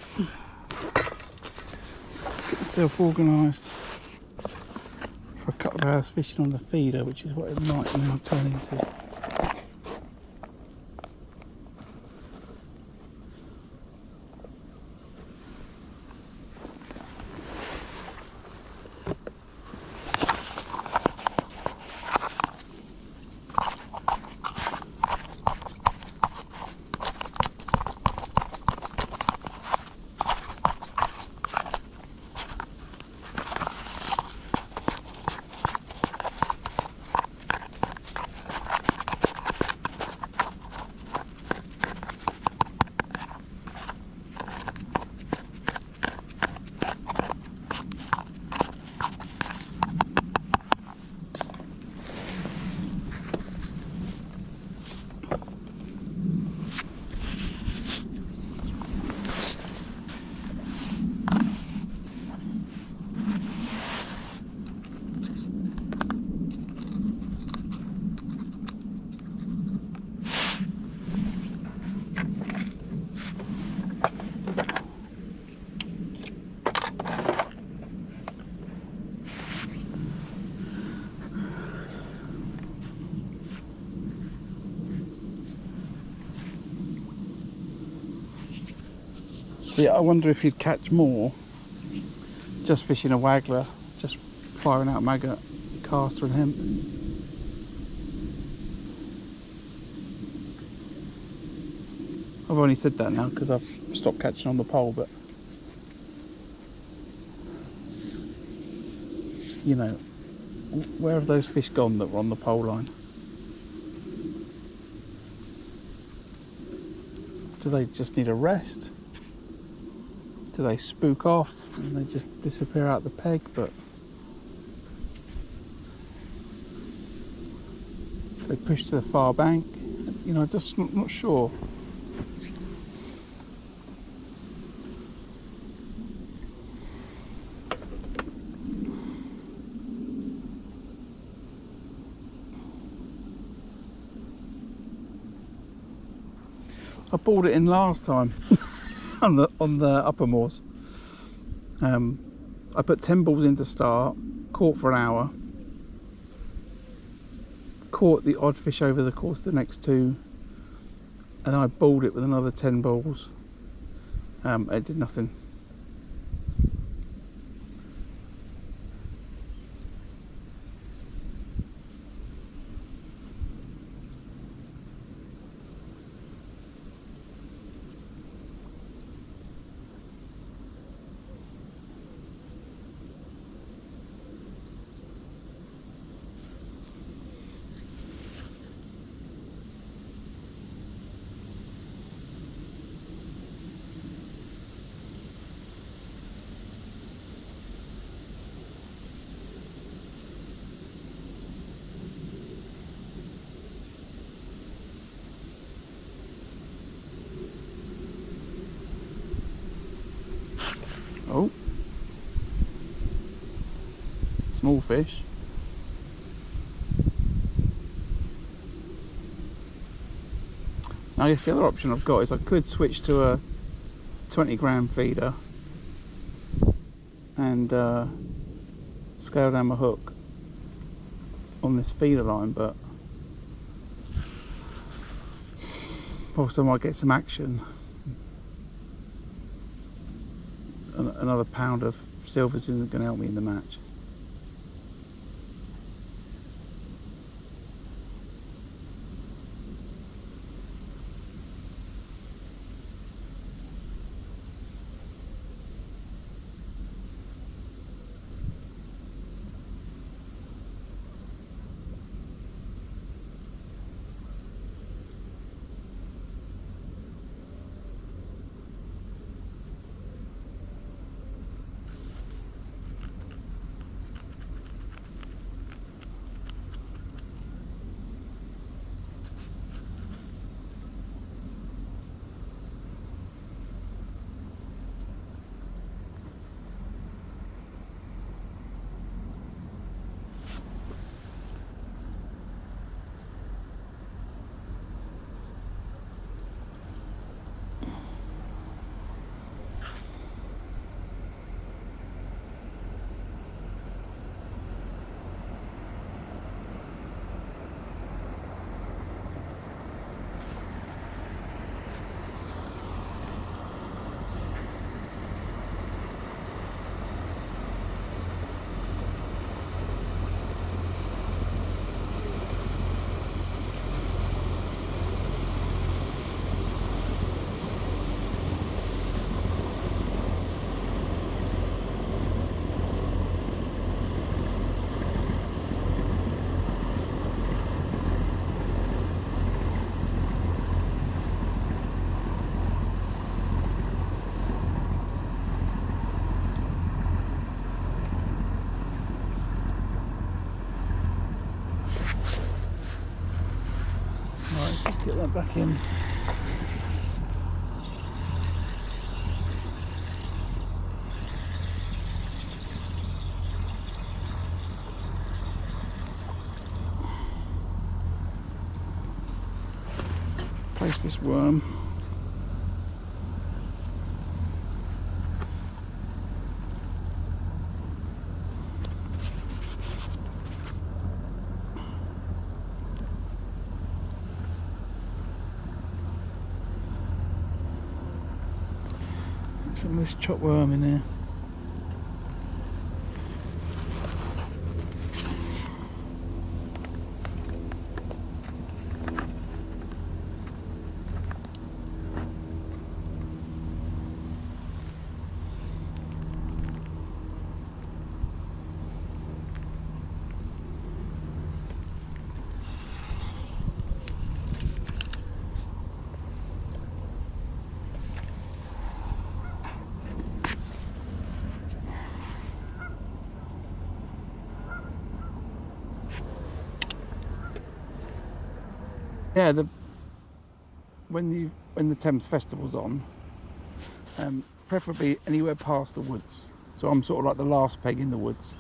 Self organised for a couple of hours fishing on the feeder, which is what it might now turn into. So yeah, I wonder if you'd catch more just fishing a waggler, just firing out maggot, caster and hemp. I've only said that now because I've stopped catching on the pole, but you know, where have those fish gone that were on the pole line? Do they just need a rest? Do they spook off and they just disappear out the peg? But they push to the far bank. You know, just not sure. I bought it in last time on the upper moors. I put 10 balls in to start, caught for an hour, caught the odd fish over the course of the next 2, and then I balled it with another 10 balls. It did nothing. Oh, small fish. Now I guess the other option I've got is I could switch to a 20 gram feeder and scale down my hook on this feeder line, but also I might get some action. Another pound of silvers isn't going to help me in the match. Just get that back in. Place this worm. Some of this chopped worm in here. Yeah, when the Thames Festival's on, preferably anywhere past the woods. So I'm sort of like the last peg in the woods.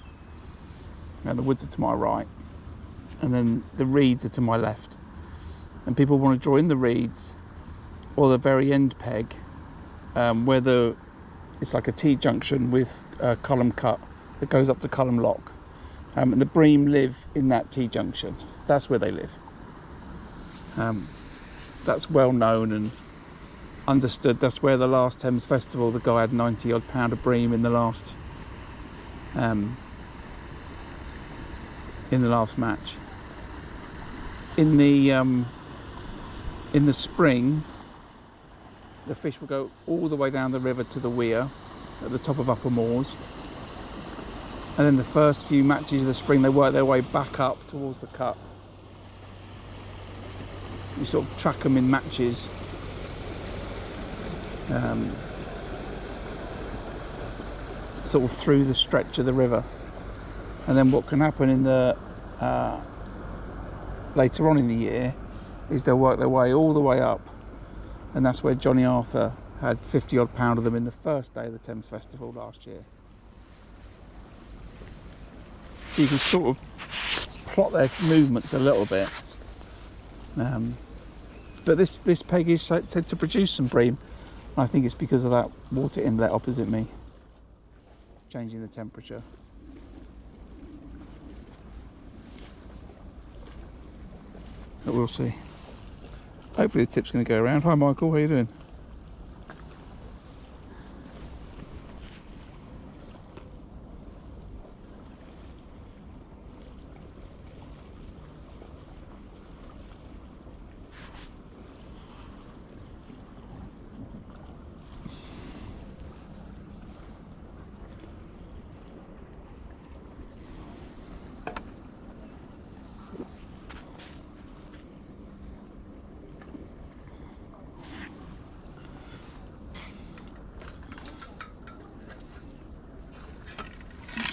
Now the woods are to my right, and then the reeds are to my left. And people want to draw in the reeds or the very end peg, where it's like a T-junction with a column cut that goes up to column lock. And the bream live in that T-junction. That's where they live. That's well known and understood. That's where the last Thames Festival, the guy had 90 odd pound of bream in the last match. In the spring, the fish will go all the way down the river to the weir at the top of Upper Moors, and then the first few matches of the spring they work their way back up towards the cut. You sort of track them in matches, sort of through the stretch of the river. And then what can happen in the later on in the year is they'll work their way all the way up, and that's where Johnny Arthur had 50 odd pound of them in the first day of the Thames Festival last year. So you can sort of plot their movements a little bit. But this peg is said to produce some bream. I think it's because of that water inlet opposite me. changing the temperature. But we'll see. Hopefully the tip's going to go around. Hi Michael, how are you doing?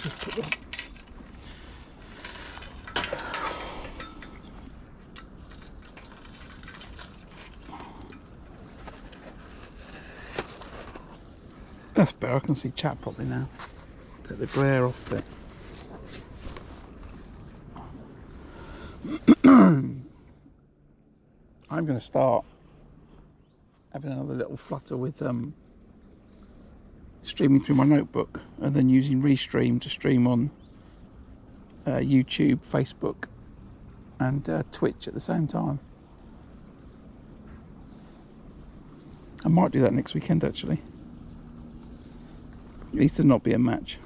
Just put this. That's better, I can see chat properly now. Take the glare off a bit. I'm going to start having another little flutter with streaming through my notebook and then using Restream to stream on YouTube, Facebook and Twitch at the same time. I might do that next weekend actually. At least to not be a match.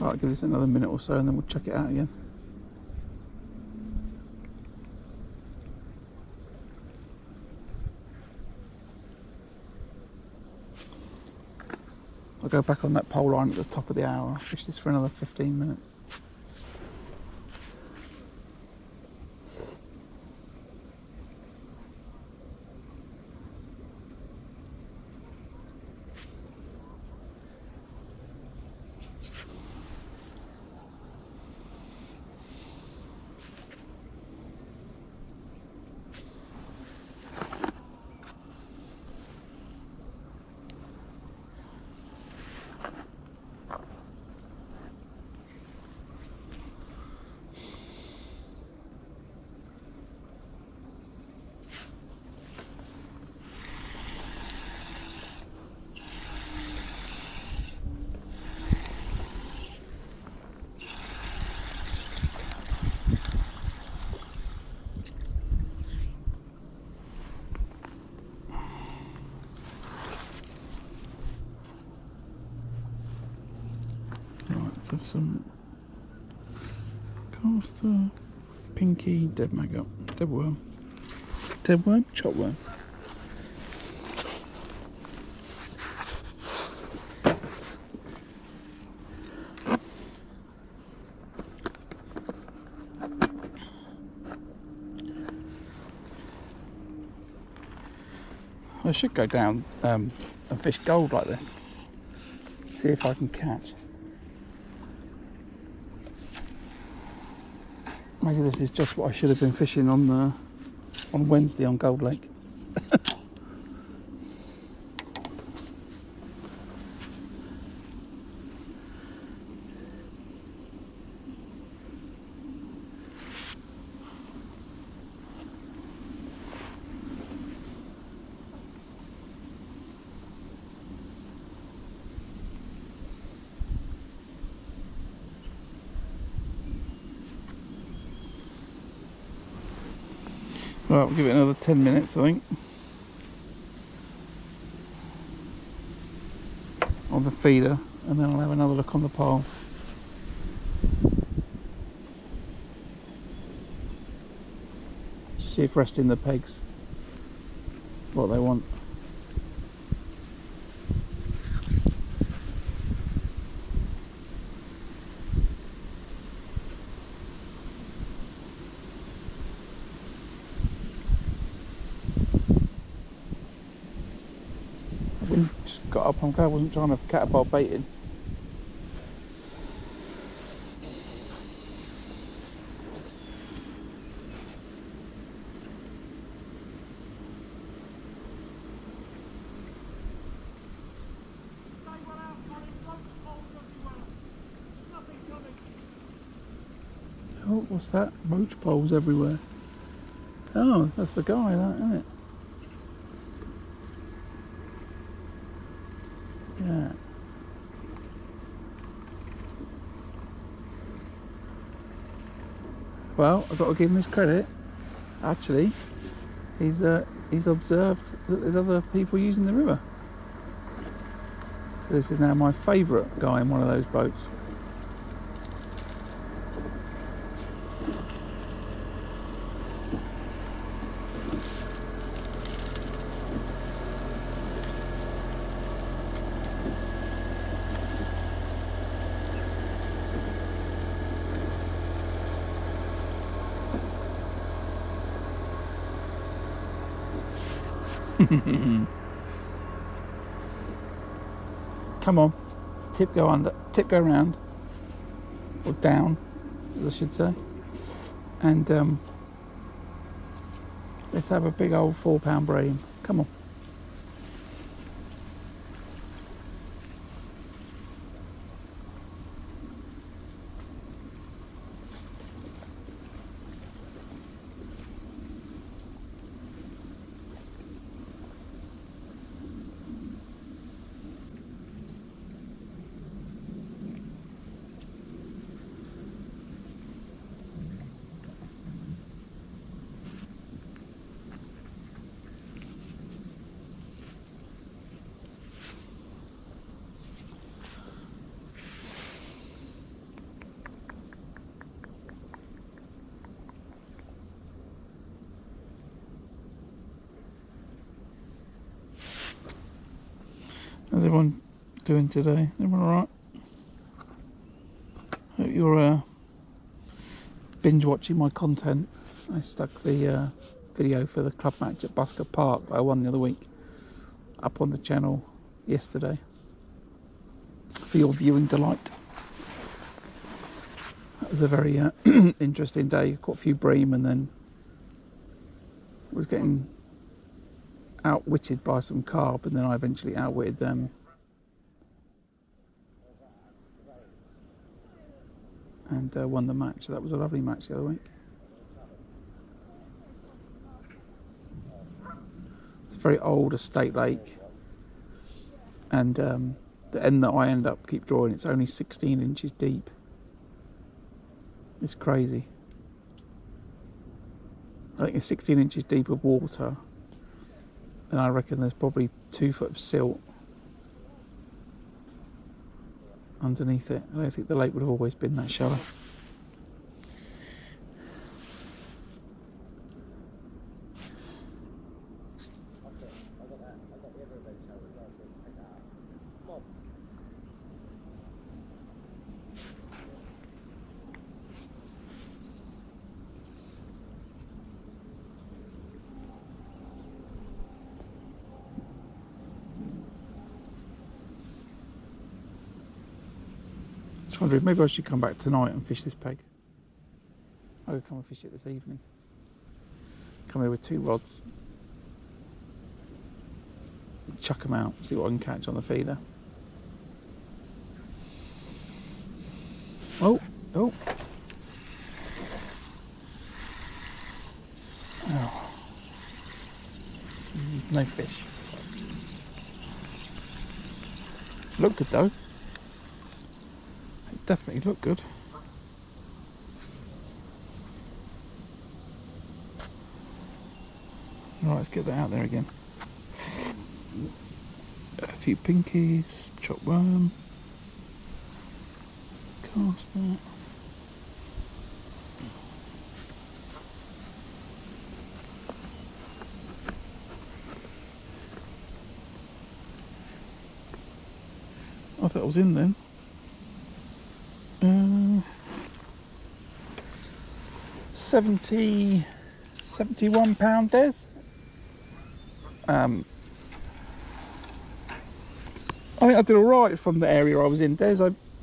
Right, give this another minute or so and then we'll check it out again. I'll go back on that pole line at the top of the hour. I'll fish this for another 15 minutes. Of some caster, pinky, dead maggot, dead worm, chop worm. I should go down and fish gold like this. See if I can catch. Maybe this is just what I should have been fishing on Wednesday on Gold Lake. Right, we'll give it another 10 minutes, I think, on the feeder, and then I'll have another look on the pole. See if resting the pegs what they want. Just got up, I'm glad I wasn't trying to catapult baiting. Oh, what's that? Roach poles everywhere. Oh, that's the guy, that, isn't it? Yeah. Well, I've got to give him his credit. Actually, he's observed that there's other people using the river. So this is now my favourite guy in one of those boats. Come on, tip go under, tip go round, or down, as I should say, and let's have a big old 4-pound brain. Come on. How's everyone doing today? Everyone alright? Hope you're binge watching my content. I stuck the video for the club match at Busker Park that I won the other week up on the channel yesterday for your viewing delight. That was a very interesting day. Caught a few bream and then was getting outwitted by some carp, and then I eventually outwitted them. And won the match. So that was a lovely match the other week. It's a very old estate lake, and the end that I end up keep drawing, it's only 16 inches deep. It's crazy. I think it's 16 inches deep of water, and I reckon there's probably 2 foot of silt underneath it. I don't think the lake would have always been that shallow. Just wondering, maybe I should come back tonight and fish this peg. I'll come and fish it this evening. Come here with 2 rods. Chuck them out, see what I can catch on the feeder. Oh, oh. Oh. No fish. Look good though. It definitely looked good. Right, let's get that out there again. A few pinkies, chopped worm, cast that. I thought I was in then. 71 pound Des. I think I did alright from the area I was in. Des,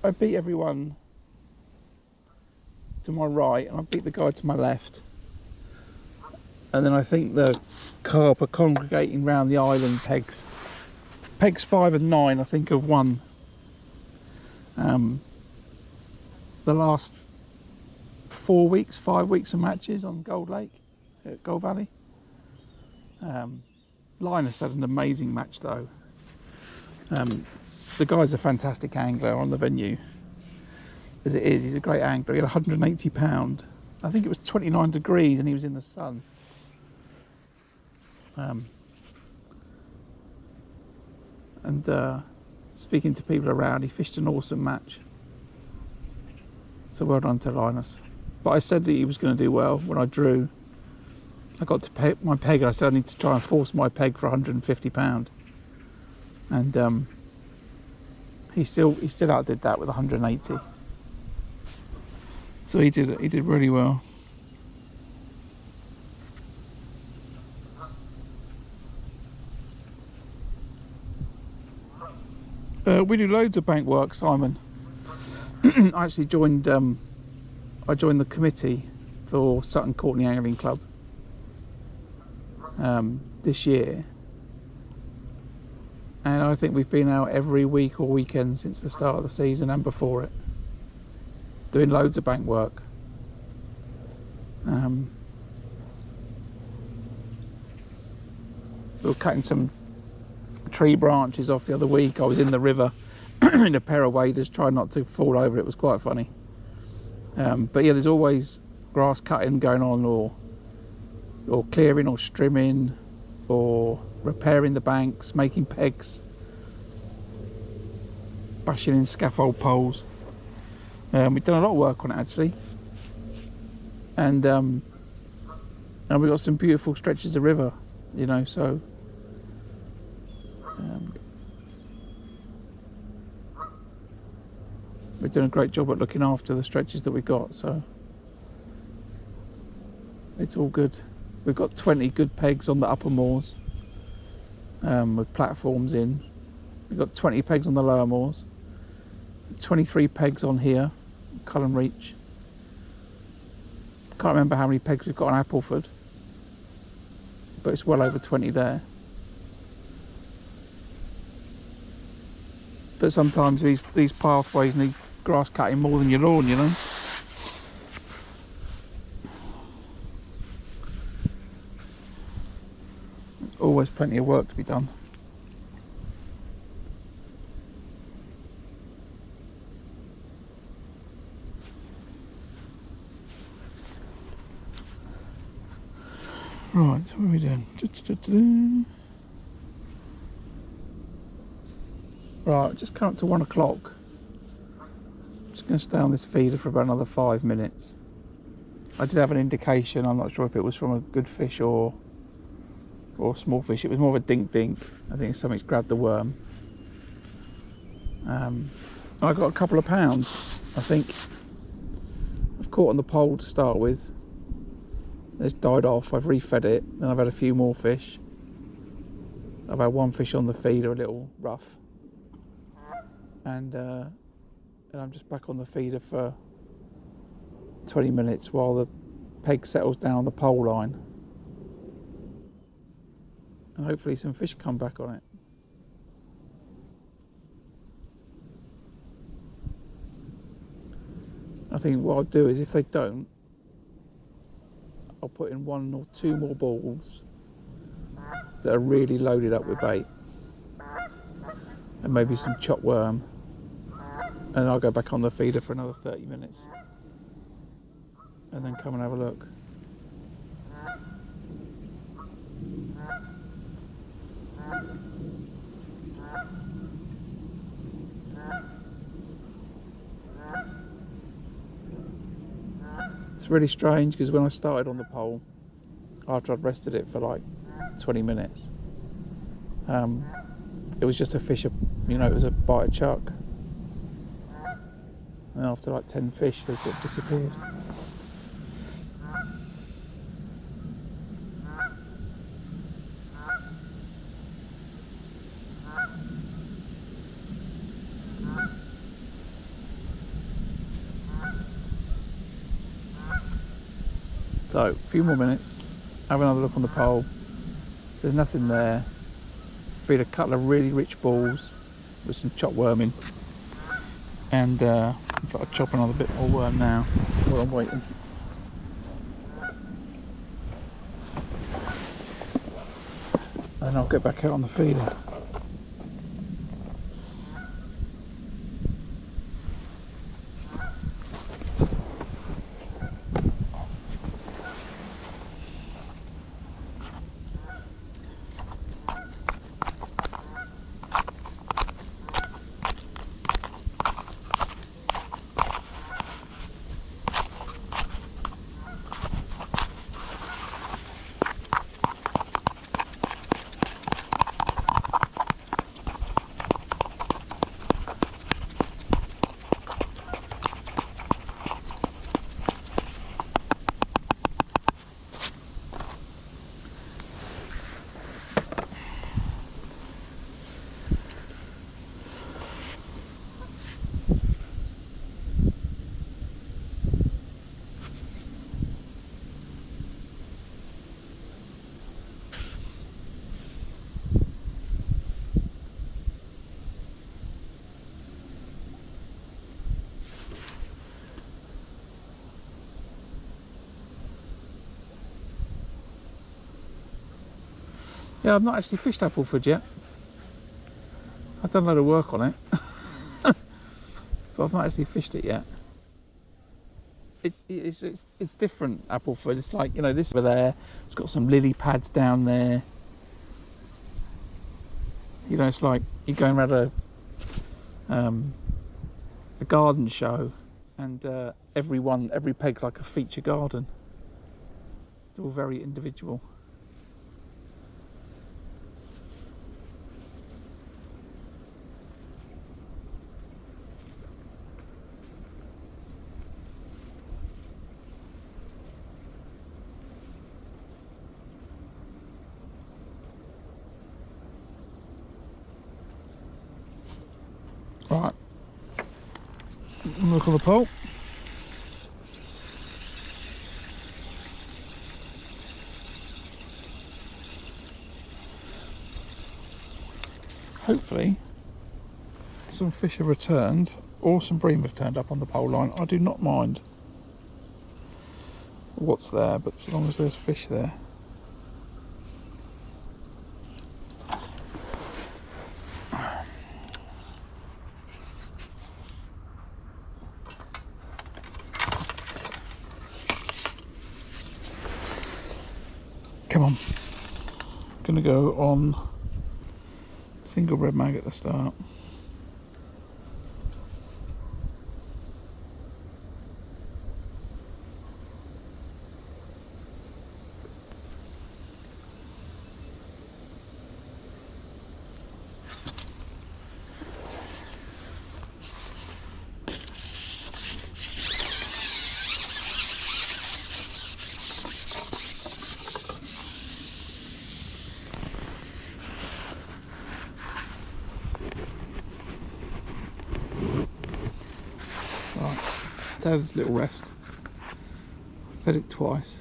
I beat everyone to my right and I beat the guy to my left. And then I think the carp are congregating round the island pegs. Pegs 5 and 9 I think have won the last 4 weeks, 5 weeks of matches on Gold Lake at Gold Valley. Linus had an amazing match though. The guy's a fantastic angler on the venue. As it is, he's a great angler. He had 180 pound. I think it was 29 degrees and he was in the sun. Speaking to people around, he fished an awesome match. So well done to Linus. But I said that he was going to do well when I drew. I got to peg my peg and I said I need to try and force my peg for 150 pound. And he still outdid that with 180. So he did really well. We do loads of bank work, Simon. I actually joined the committee for Sutton Courtenay Angling Club this year, and I think we've been out every week or weekend since the start of the season and before it, doing loads of bank work. We were cutting some tree branches off the other week. I was in the river in a pair of waders trying not to fall over. It was quite funny. But yeah, there's always grass cutting going on, or clearing or strimming or repairing the banks, making pegs, bashing in scaffold poles. We've done a lot of work on it actually, and we've got some beautiful stretches of river, you know, so we're doing a great job at looking after the stretches that we've got, so it's all good. We've got 20 good pegs on the upper moors with platforms in. We've got 20 pegs on the lower moors, 23 pegs on here, Cullen Reach. Can't remember how many pegs we've got on Appleford, but it's well over 20 there. But sometimes these pathways need grass cutting more than your lawn, you know. There's always plenty of work to be done. Right, what are we doing? Right, just come up to 1 o'clock. Just going to stay on this feeder for about another 5 minutes. I did have an indication. I'm not sure if it was from a good fish or a small fish. It was more of a dink. I think something's grabbed the worm. I got a couple of pounds, I think. I've caught on the pole to start with. It's died off. I've refed it. Then I've had a few more fish. I've had one fish on the feeder, a little rough. And I'm just back on the feeder for 20 minutes while the peg settles down on the pole line, and hopefully some fish come back on it. I think what I'll do is, if they don't, I'll put in 1 or 2 more balls that are really loaded up with bait, and maybe some chopped worm, and then I'll go back on the feeder for another 30 minutes and then come and have a look. It's really strange because when I started on the pole, after I'd rested it for like 20 minutes, it was just a fish, you know, it was a bite chuck. And after like 10 fish, they sort of disappeared. So, a few more minutes, have another look on the pole. There's nothing there. Feed a couple of really rich balls with some chopped worm in. And I've got to chop another bit more worm now while I'm waiting. And I'll get back out on the feeder. Yeah, I've not actually fished Appleford yet. I've done a lot of work on it, but I've not actually fished it yet. It's different, Appleford. It's like, you know, this over there, it's got some lily pads down there. You know, it's like you're going around a garden show, and every peg's like a feature garden. They're all very individual. Right, look on the pole. Hopefully some fish have returned, or some bream have turned up on the pole line. I do not mind what's there, but as long as there's fish there. Come on. Gonna go on single red mag at the start. Let's have this little rest. Fed it twice.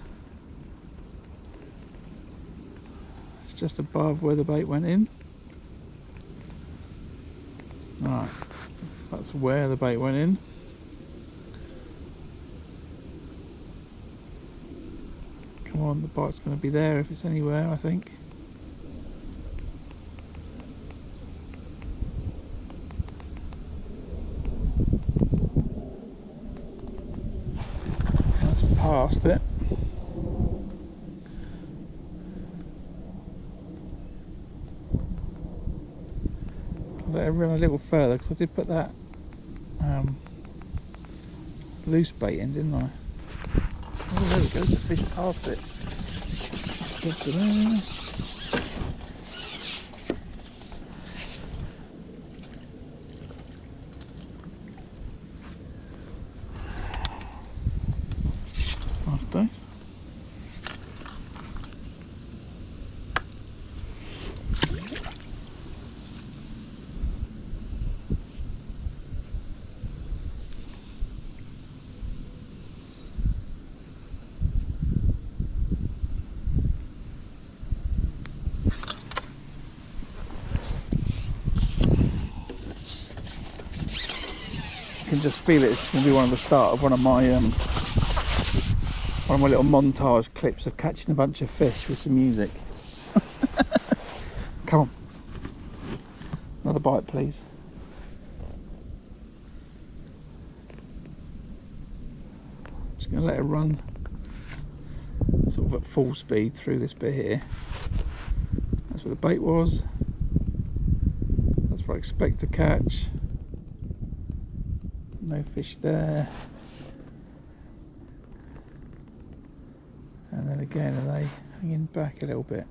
It's just above where the bait went in. Right, that's where the bait went in. Come on, the bite's going to be there if it's anywhere, I think. Past it. I'll let it run a little further because I did put that loose bait in, didn't I? Oh, there we go, the fish past it. Nice days. can just feel it. It's going to be one of the start of one of my little montage clips of catching a bunch of fish with some music. Come on, another bite, please. Just going to let it run sort of at full speed through this bit here. That's where the bait was. That's what I expect to catch. No fish there. And then again, are they hanging back a little bit?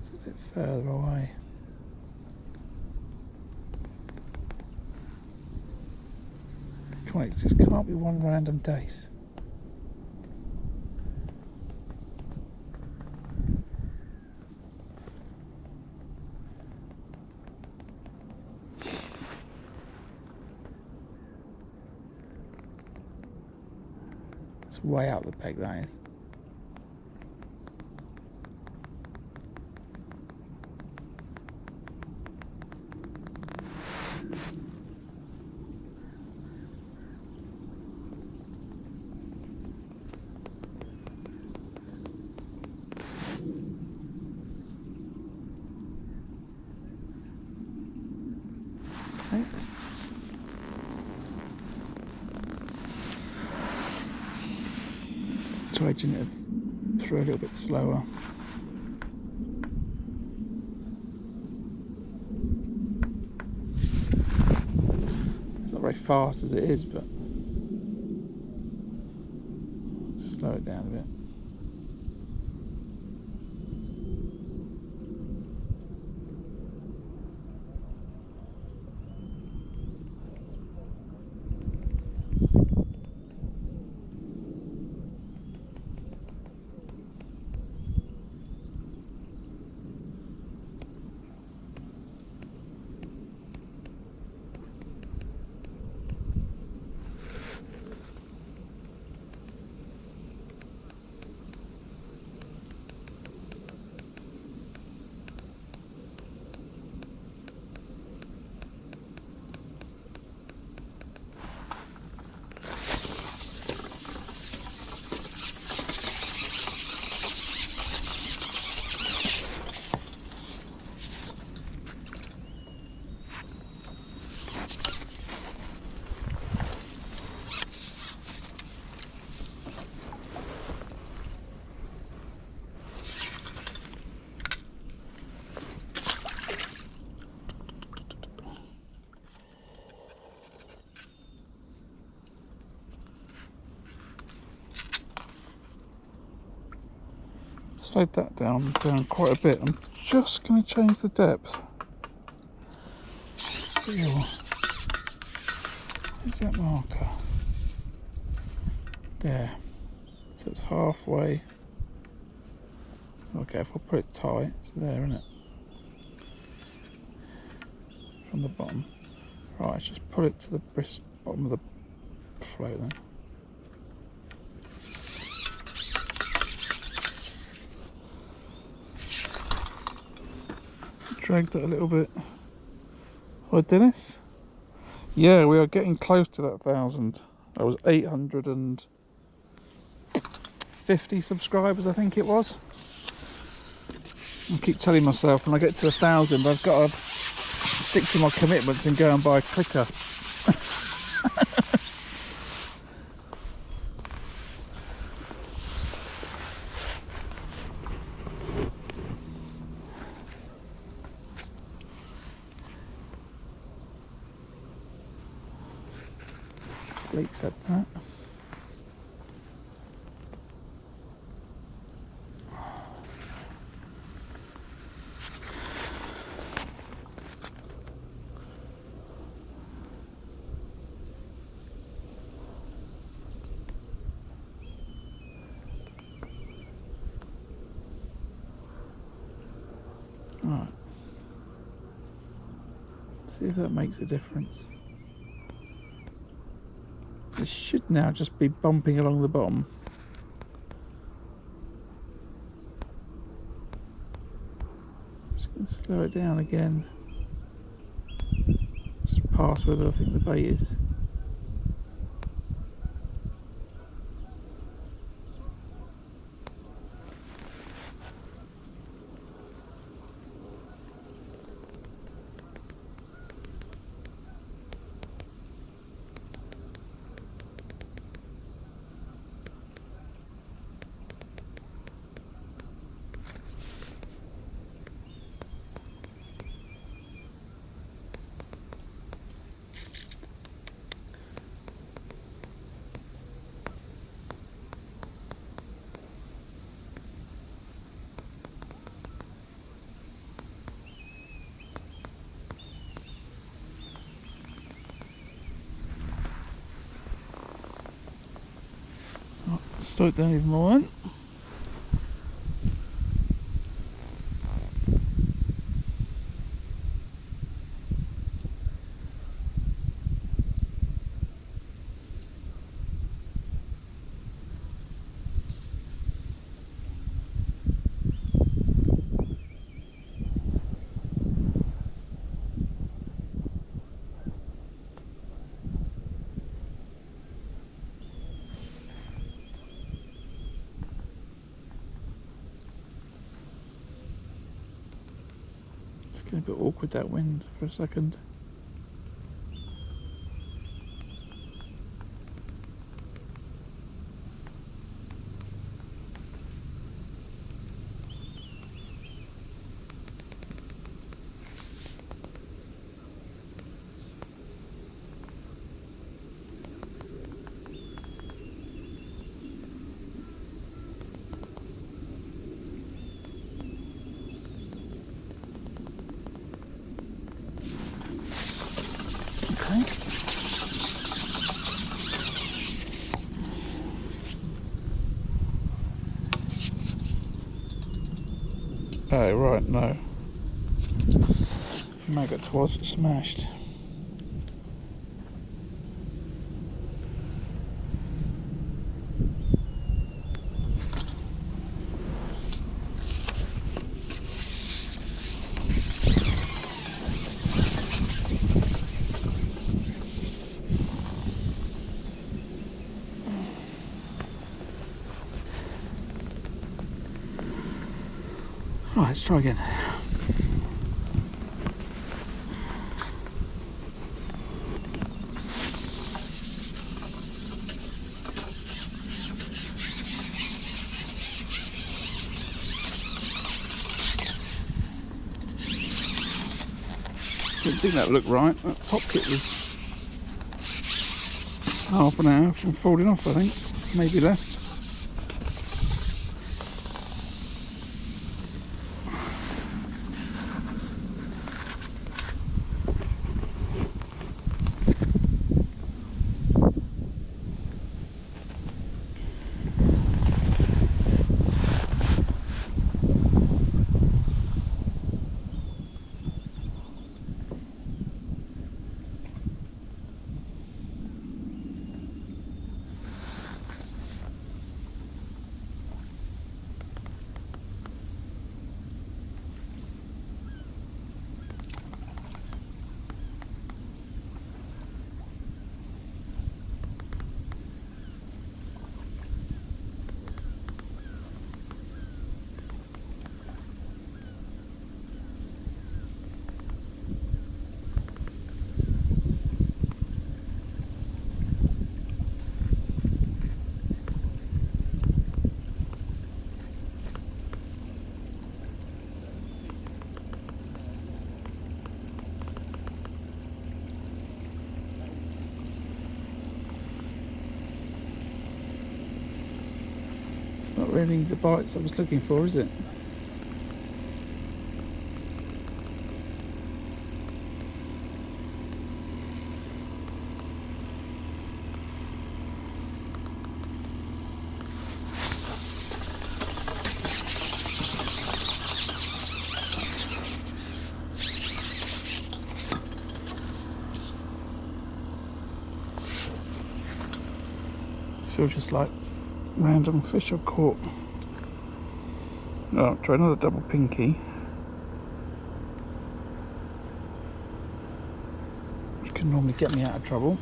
It's a bit further away. Come on, it just can't be one random dace. It's way out the peg, that is. Okay. Try edging it through a little bit slower. It's not very fast as it is, but slow it down a bit. Slowed that down quite a bit. I'm just going to change the depth. Where's that marker? There. So it's halfway. Okay, if I put it tight, it's there, isn't it? From the bottom. Right, let's just put it to the bottom of the float then. Dragged it a little bit. Oh, Dennis? Yeah, we are getting close to that 1,000. I was 850 subscribers, I think it was. I keep telling myself when I get to 1,000, I've got to stick to my commitments and go and buy a clicker. Blake said that. Right. See if that makes a difference. It should now just be bumping along the bottom. slow it down again. Just past where I think the bait is. Slow it down even more. It's getting a bit awkward, that wind, for a second. Okay. Oh, right, no. Maggot was smashed. Right, let's try again. Didn't think that would look right. That top kit was half an hour from falling off, I think. Maybe less. It's not really the bites I was looking for, is it? It feels just like random fish I've caught. Oh, try another double pinky. can normally get me out of trouble.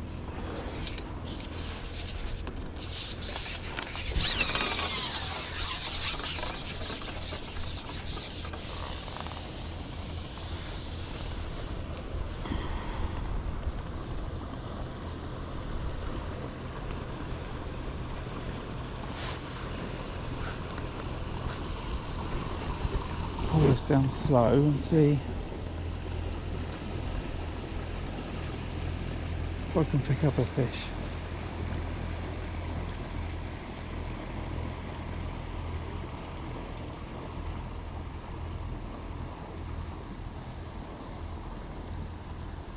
Pull this down slow and see if I can pick up a fish.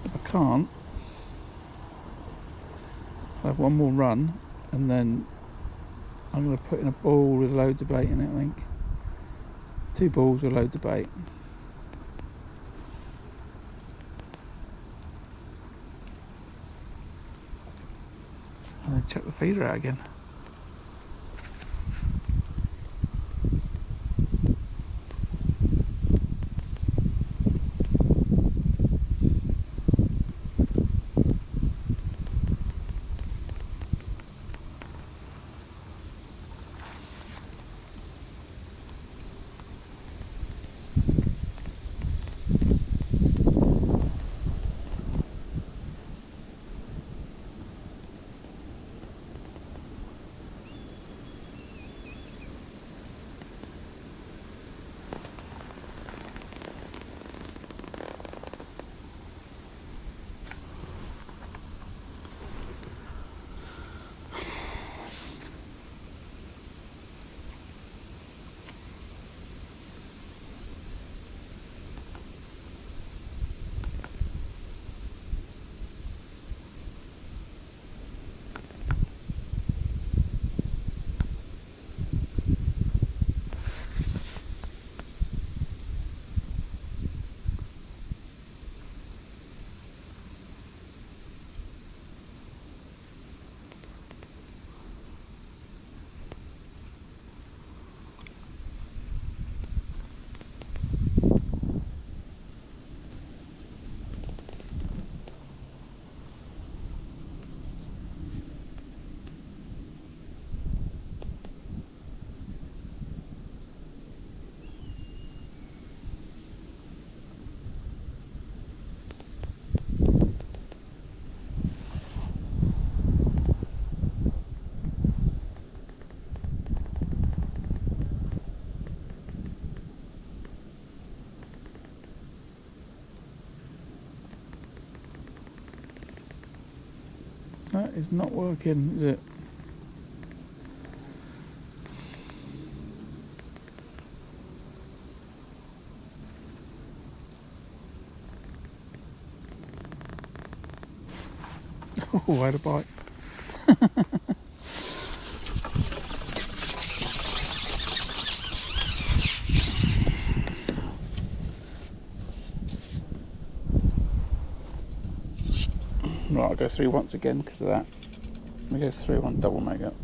If I can't, I'll have one more run and then I'm going to put in a ball with loads of bait in it, I think. 2 balls with loads of bait. And then chuck the feeder out again. That is not working, is it? Oh, I had a bite. Right, I'll go through once again because of that. We go through on double makeup.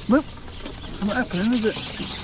Nope, not happening, is it?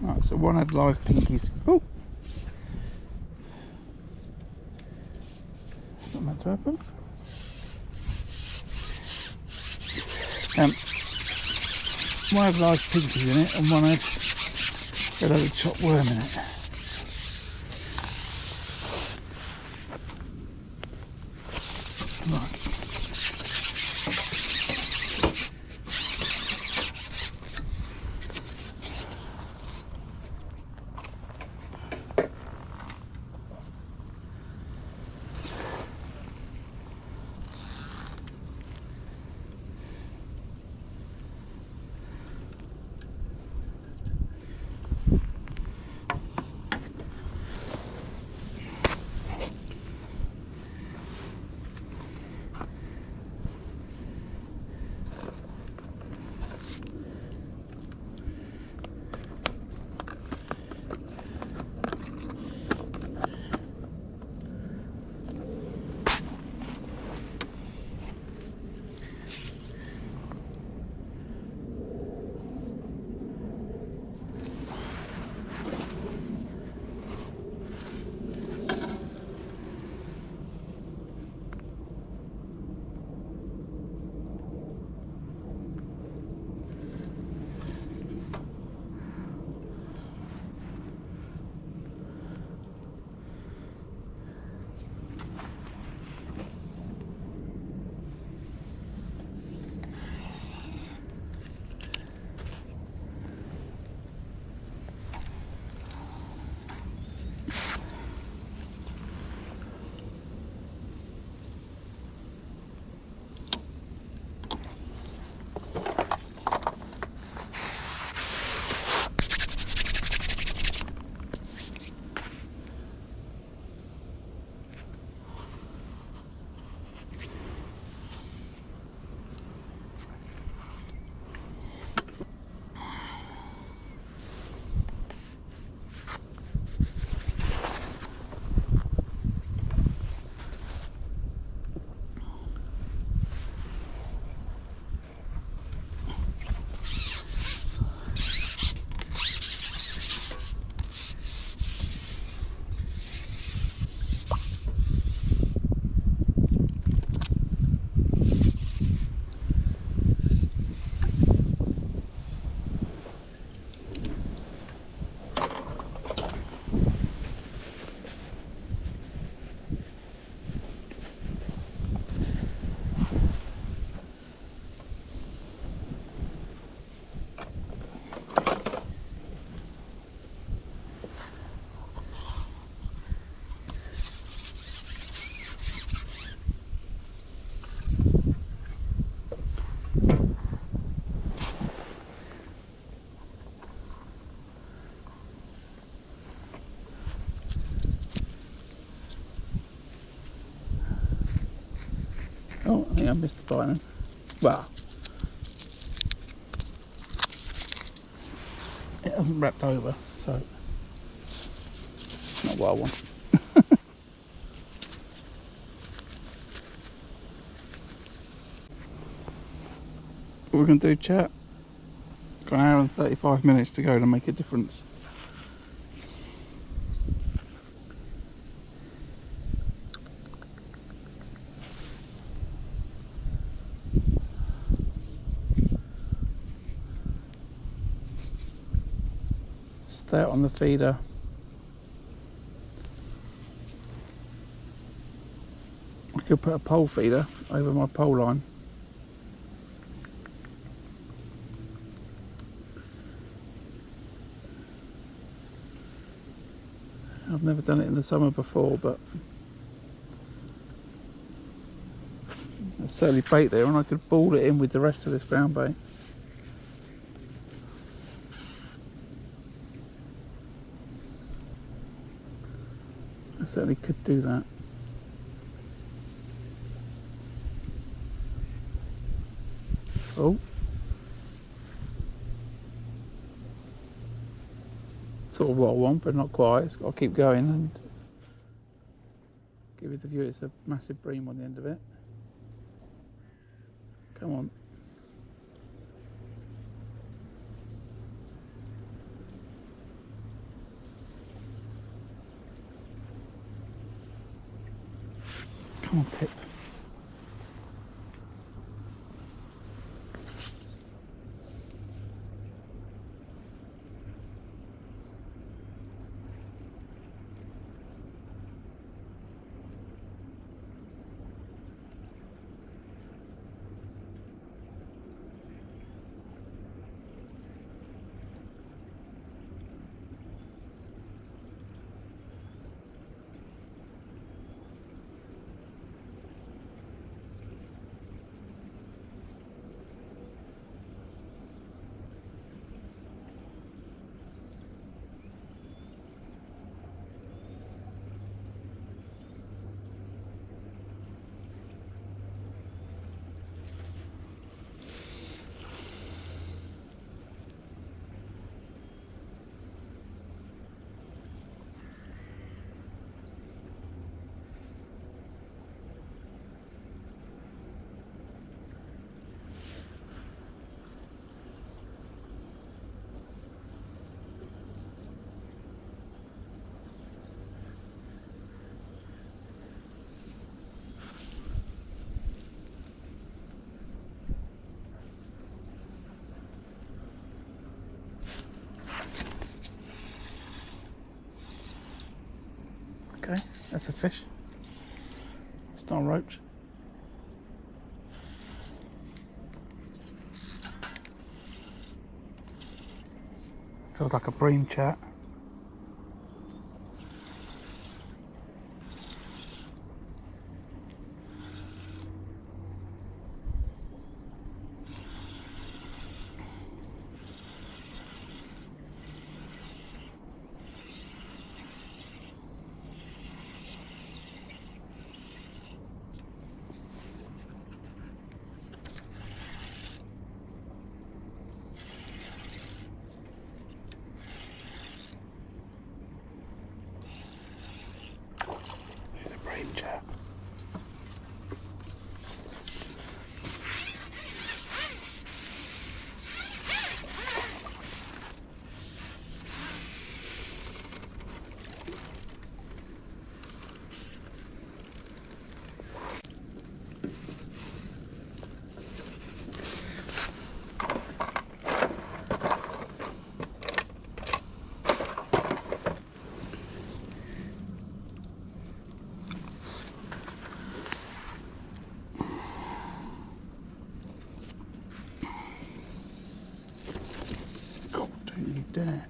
Right, so one had live pinkies. Oh! Not meant to happen. One had live pinkies in it and one had a load of chopped worm in it. Right. Oh, I think I missed the bite then. Well, It hasn't wrapped over, so it's not what I want. What we're going to do, chat? Got an hour and 35 minutes to go to make a difference. Stay out on the feeder. I could put a pole feeder over my pole line. I've never done it in the summer before, but there's certainly bait there, and I could ball it in with the rest of this ground bait. I certainly could do that. Oh. Sort of what I want, but not quite. It's got to keep going and give you the view. It's a massive bream on the end of it. Come on. Come on, tip. Okay, that's a fish. It's not a roach. Feels like a bream, chat. There's a bream, chat. Dare.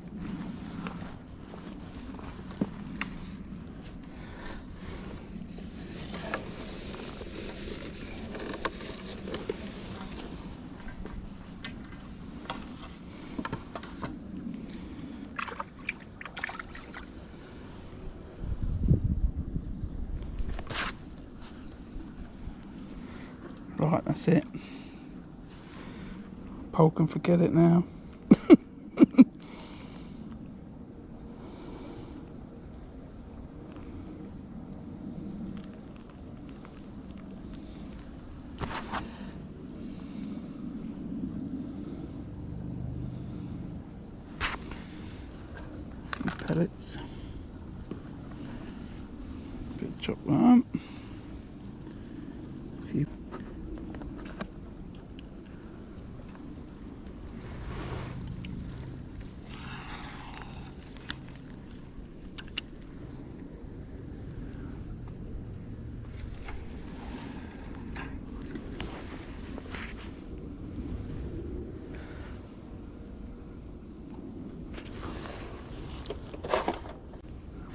Right, that's it. Pole can forget it now. pellets. Bit of chocolate on. A few.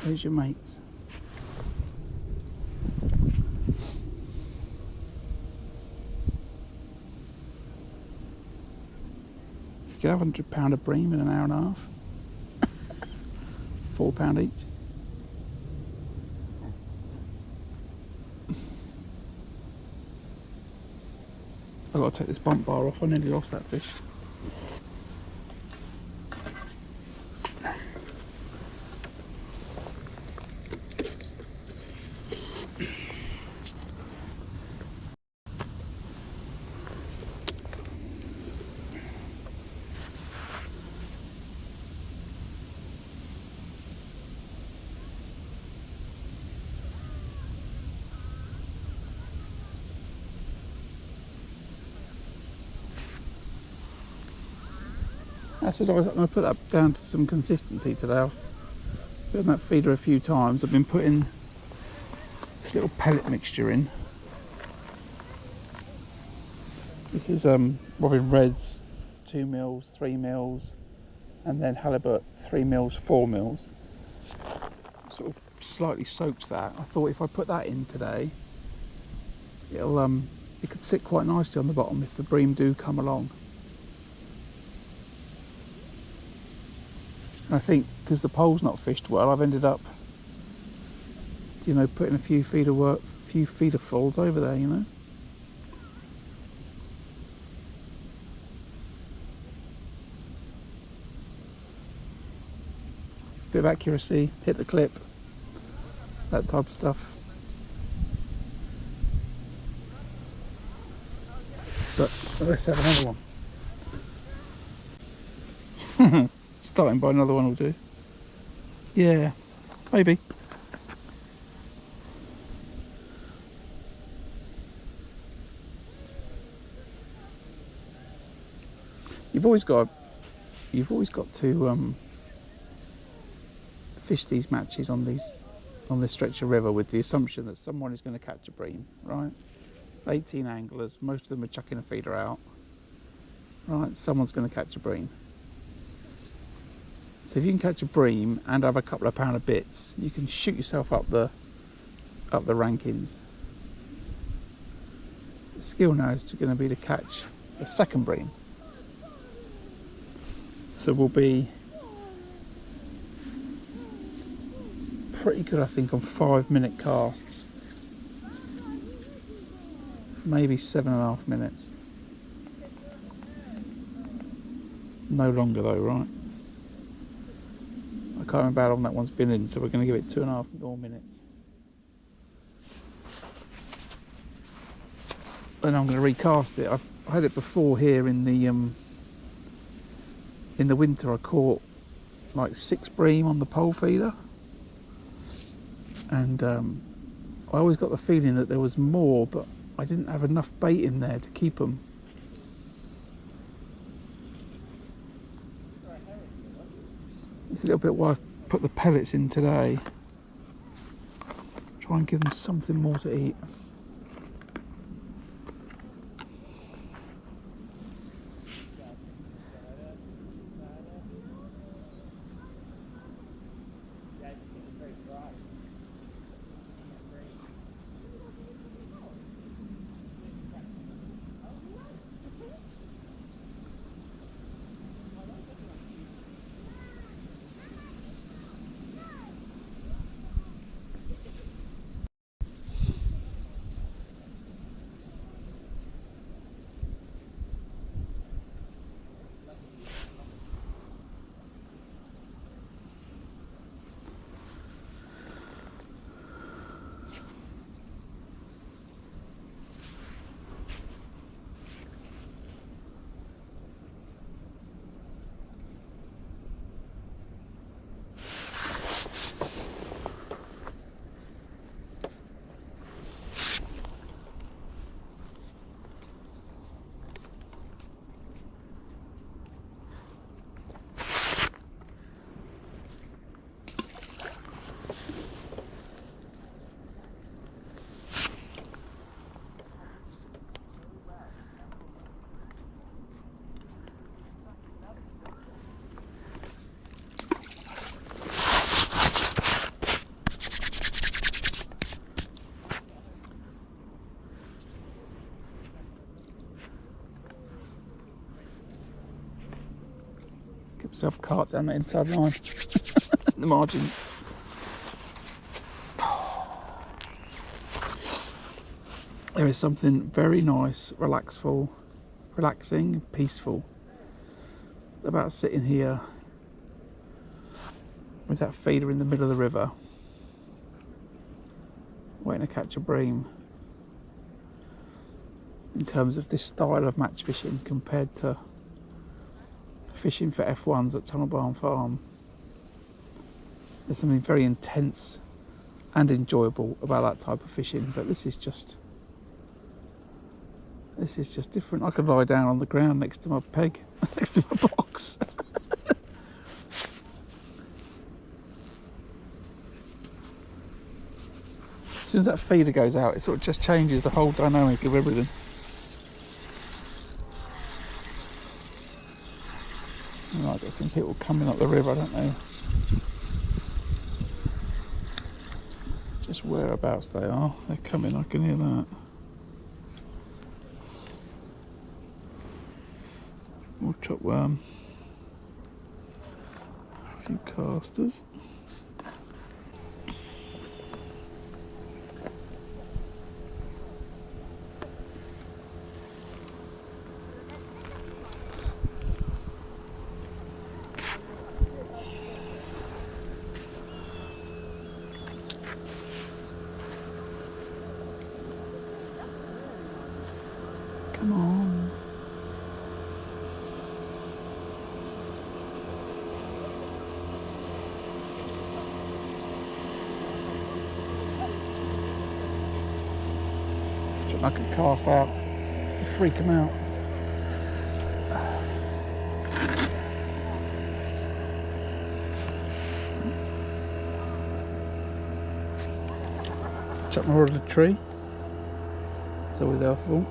Where's your mates? You can have £100 of bream in an hour and a half. £4 each. I've got to take this bump bar off. I nearly lost that fish. I said I was going to put that down to some consistency today. I've put in that feeder a few times. I've been putting this little pellet mixture in. This is robin reds, 2 mils, 3 mils, and then halibut 3 mils, 4 mils. Sort of slightly soaked that. I thought if I put that in today, it'll it could sit quite nicely on the bottom if the bream do come along. And I think because the pole's not fished well, I've ended up, you know, putting a few feederfuls over there, you know. Bit of accuracy, hit the clip, that type of stuff. But let's have another one. Starting by another one will do. Yeah, maybe. You've always got to fish these matches on this stretch of river with the assumption that someone is going to catch a bream, right? 18 anglers, most of them are chucking a feeder out, right? Someone's going to catch a bream. So if you can catch a bream and have a couple of pound of bits, you can shoot yourself up the rankings. The skill now is going to be to catch a second bream. So we'll be pretty good, I think, on 5-minute casts. Maybe 7.5 minutes. No longer though, right? I can't remember how long that one's been in, so we're going to give it 2.5 more minutes. Then I'm going to recast it. I've had it before here in the winter. I caught like 6 bream on the pole feeder, and I always got the feeling that there was more, but I didn't have enough bait in there to keep them. It's a little bit why I've put the pellets in today. Try and give them something more to eat. Get myself a cart down the inside line, the margins. There is something very nice, relaxing, peaceful about sitting here with that feeder in the middle of the river, waiting to catch a bream. In terms of this style of match fishing compared to fishing for F1s at Tunnel Barn Farm, there's something very intense and enjoyable about that type of fishing, but this is just different. I could lie down on the ground next to my peg, next to my box. As soon as that feeder goes out, it sort of just changes the whole dynamic of everything. Oh, I've got some people coming up the river, I don't know just whereabouts they are. They're coming, I can hear that. More chopworm. A few casters. Come on. I could cast out, freak them out. Chuck my rod at a tree. It's always helpful.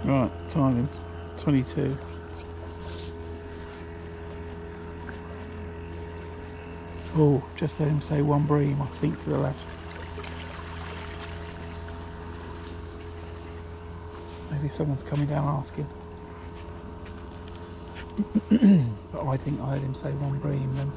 Right, timing 22. Oh, just heard him say one bream, I think, to the left. Maybe someone's coming down asking. But I think I heard him say one bream then.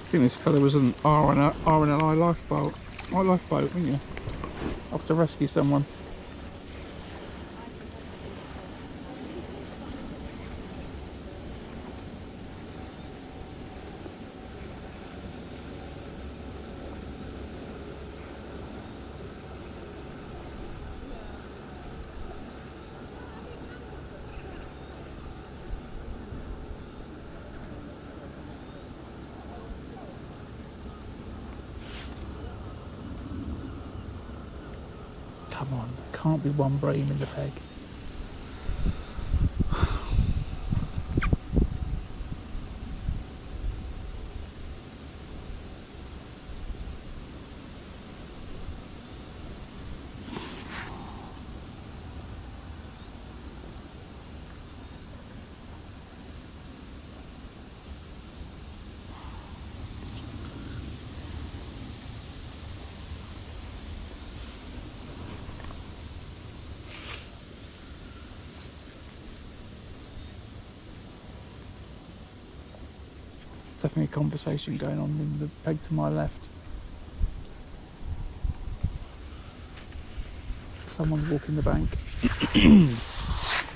I think this fella was an RNLI lifeboat, wasn't you? Off to rescue someone. Come on, there can't be one bream in the peg. definitely a conversation going on in the peg to my left. Someone's walking the bank.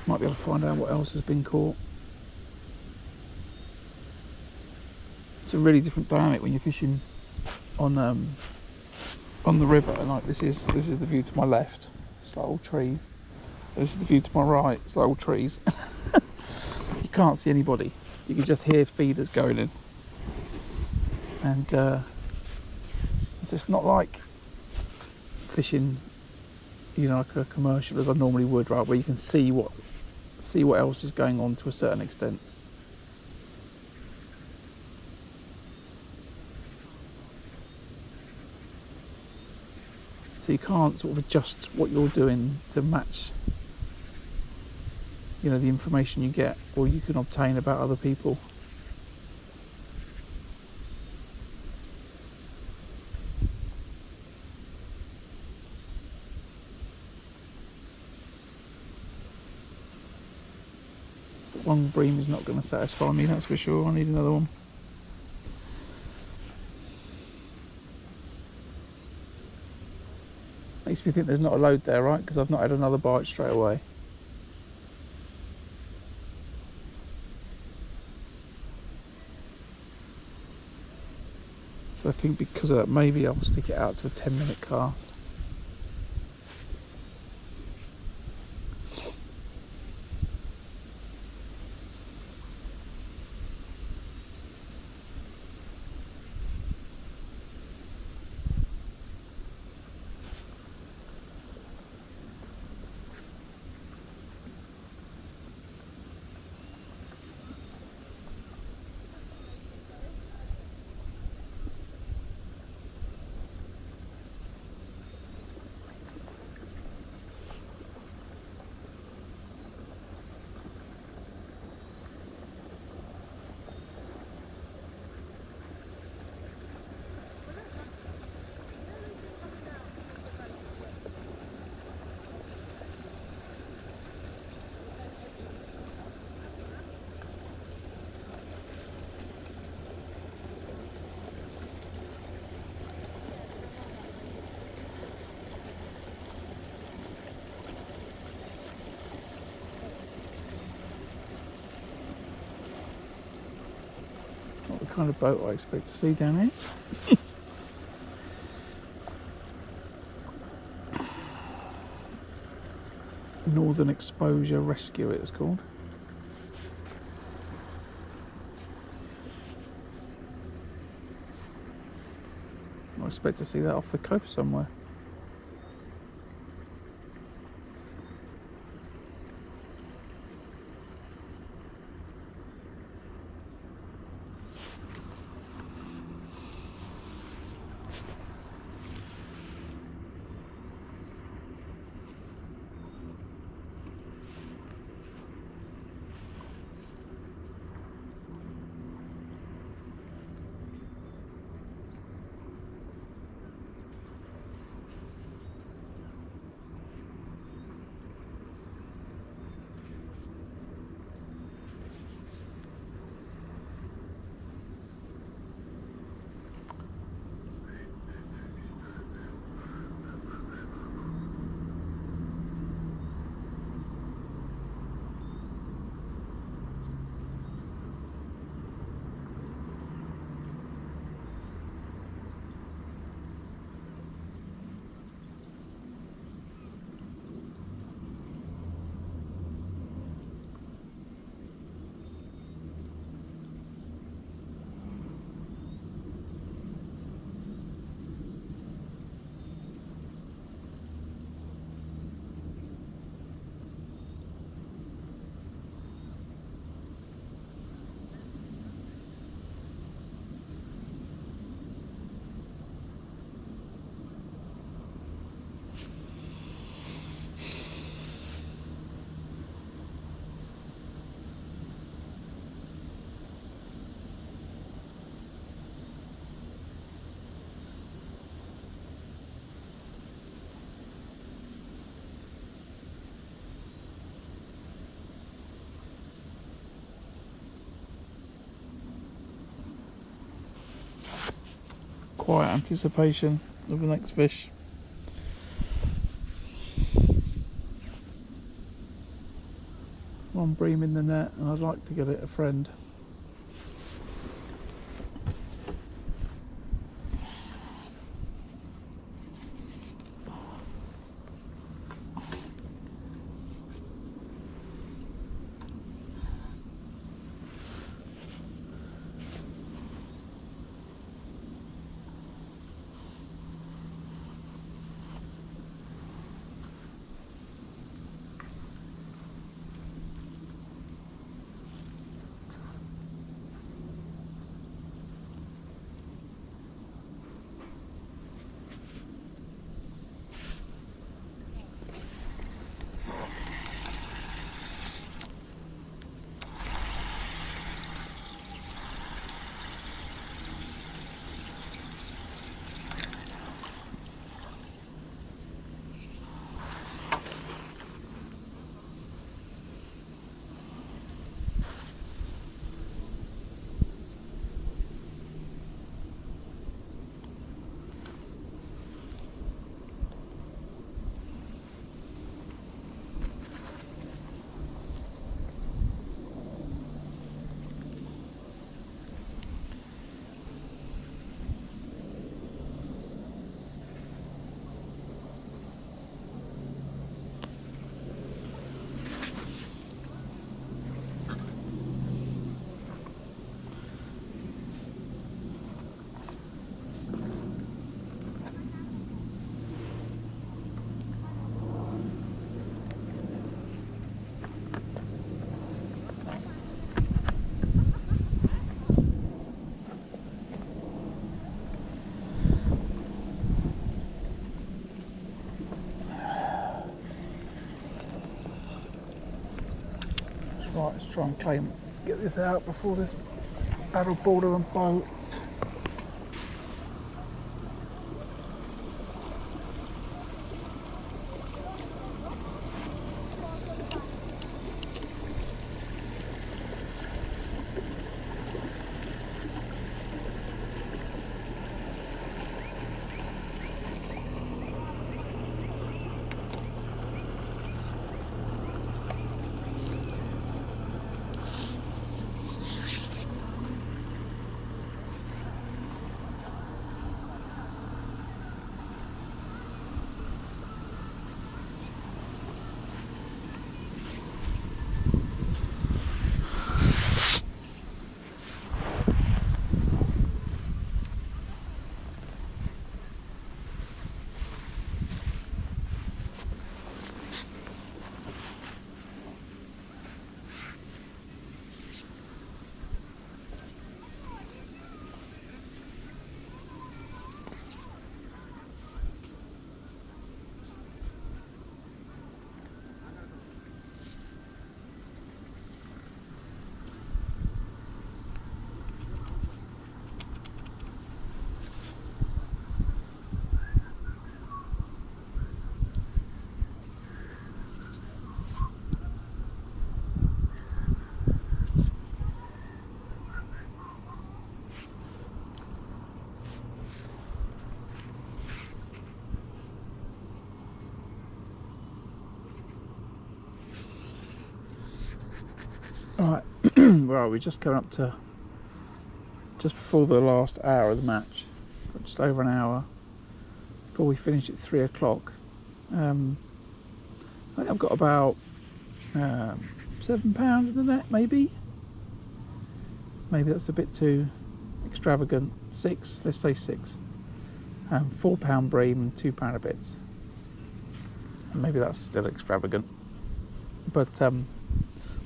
Might be able to find out what else has been caught. It's a really different dynamic when you're fishing on the river. Like this is the view to my left. It's like all trees. This is the view to my right. It's like all trees. You can't see anybody. You can just hear feeders going in, and it's just not like fishing, you know, like a commercial as I normally would, right? Where you can see what else is going on to a certain extent. So you can't sort of adjust what you're doing to match, you know, the information you get or you can obtain about other people. But one bream is not going to satisfy me, that's for sure. I need another one. Makes me think there's not a load there, right? Because I've not had another bite straight away. So I think because of that, maybe I'll stick it out to a 10-minute cast. Not the kind of boat I expect to see down here. Northern Exposure Rescue it was called. I expect to see that off the coast somewhere. quiet anticipation of the next fish. One bream in the net, and I'd like to get it a friend. Right, let's try and get this out before this paddle boarder and boat. Right, right, we're just coming up to just before the last hour of the match, just over an hour before we finish at 3 o'clock. I think I've got about £7 in the net, maybe that's a bit too extravagant. 6, let's say 6. £4 bream and £2 a bits, and maybe that's still extravagant, but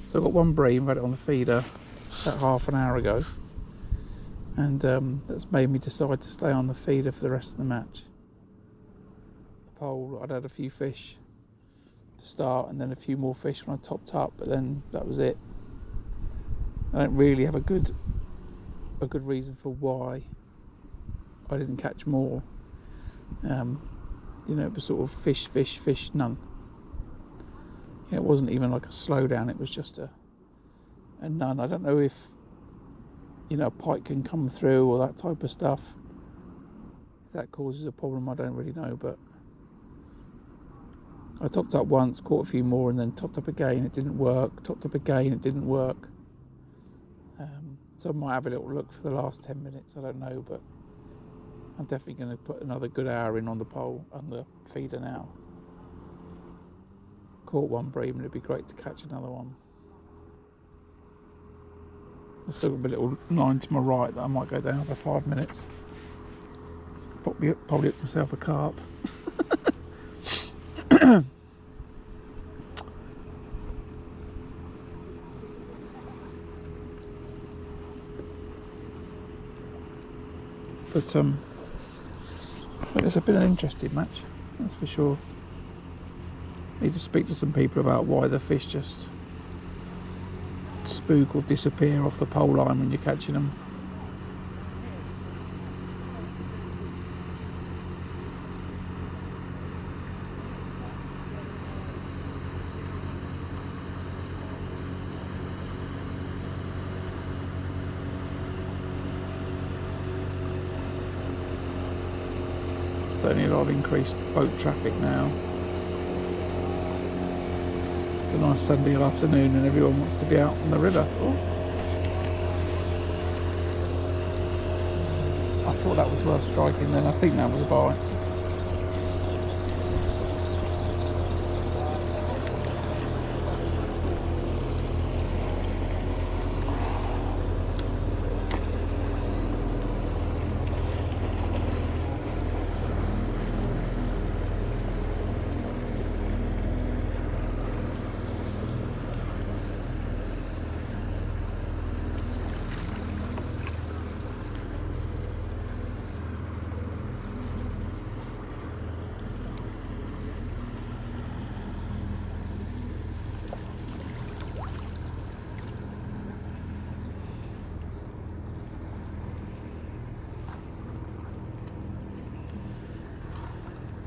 so I've got one bream, I've had it on the feeder about half an hour ago, and that's made me decide to stay on the feeder for the rest of the match. The pole, I'd had a few fish to start and then a few more fish when I topped up, but then that was it. I don't really have a good reason for why I didn't catch more. You know, it was sort of fish, none. It wasn't even like a slowdown, it was just a none. I don't know if, you know, a pike can come through or that type of stuff. If that causes a problem, I don't really know, but I topped up once, caught a few more, and then topped up again, it didn't work, topped up again, it didn't work. So I might have a little look for the last 10 minutes, I don't know, but I'm definitely going to put another good hour in on the pole, on the feeder now. Caught one bream, and it'd be great to catch another one. I've still got a little line to my right that I might go down for 5 minutes. Probably hook myself a carp. But it's been an interesting match, that's for sure. Need to speak to some people about why the fish just spook or disappear off the pole line when you're catching them. Certainly a lot of increased boat traffic now. It's a nice Sunday afternoon and everyone wants to be out on the river. Oh. I thought that was worth striking then. I think that was a bite.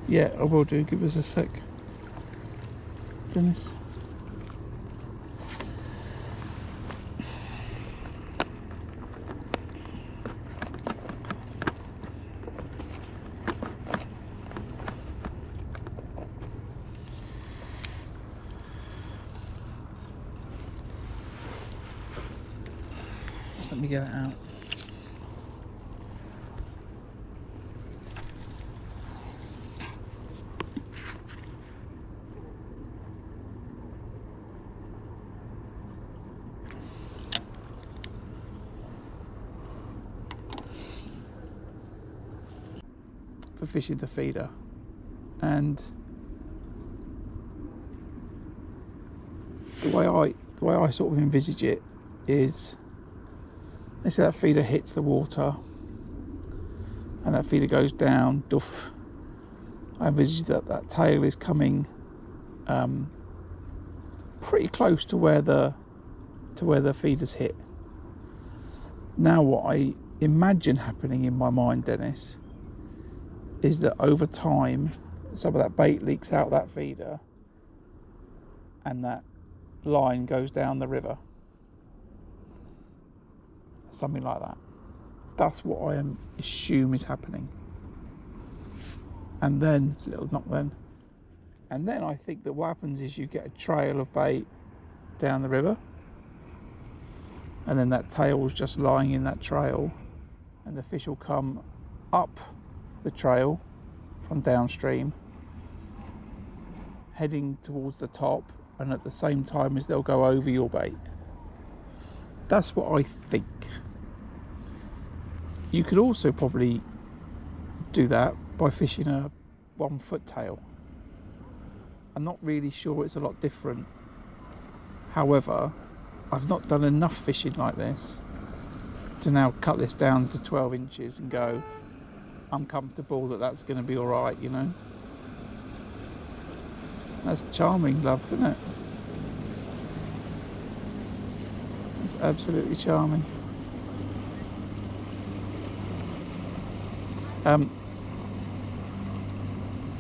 Yeah, I will do. Give us a sec, Dennis. Let me get it out. For fishing the feeder, and the way I sort of envisage it is, let's say that feeder hits the water and that feeder goes down, doof. I envisage that tail is coming pretty close to where the feeder's hit. Now what I imagine happening in my mind, Dennis, is that over time some of that bait leaks out that feeder and that line goes down the river, something like that. That's what I assume is happening. And then it's a little knock then, and then I think that what happens is you get a trail of bait down the river, and then that tail's just lying in that trail, and the fish will come up the trail from downstream, heading towards the top, and at the same time as they'll go over your bait. That's what I think. You could also probably do that by fishing a 1 foot tail. I'm not really sure it's a lot different. However, I've not done enough fishing like this to now cut this down to 12 inches and go, I'm comfortable that that's going to be alright, you know. That's charming, love, isn't it? It's absolutely charming.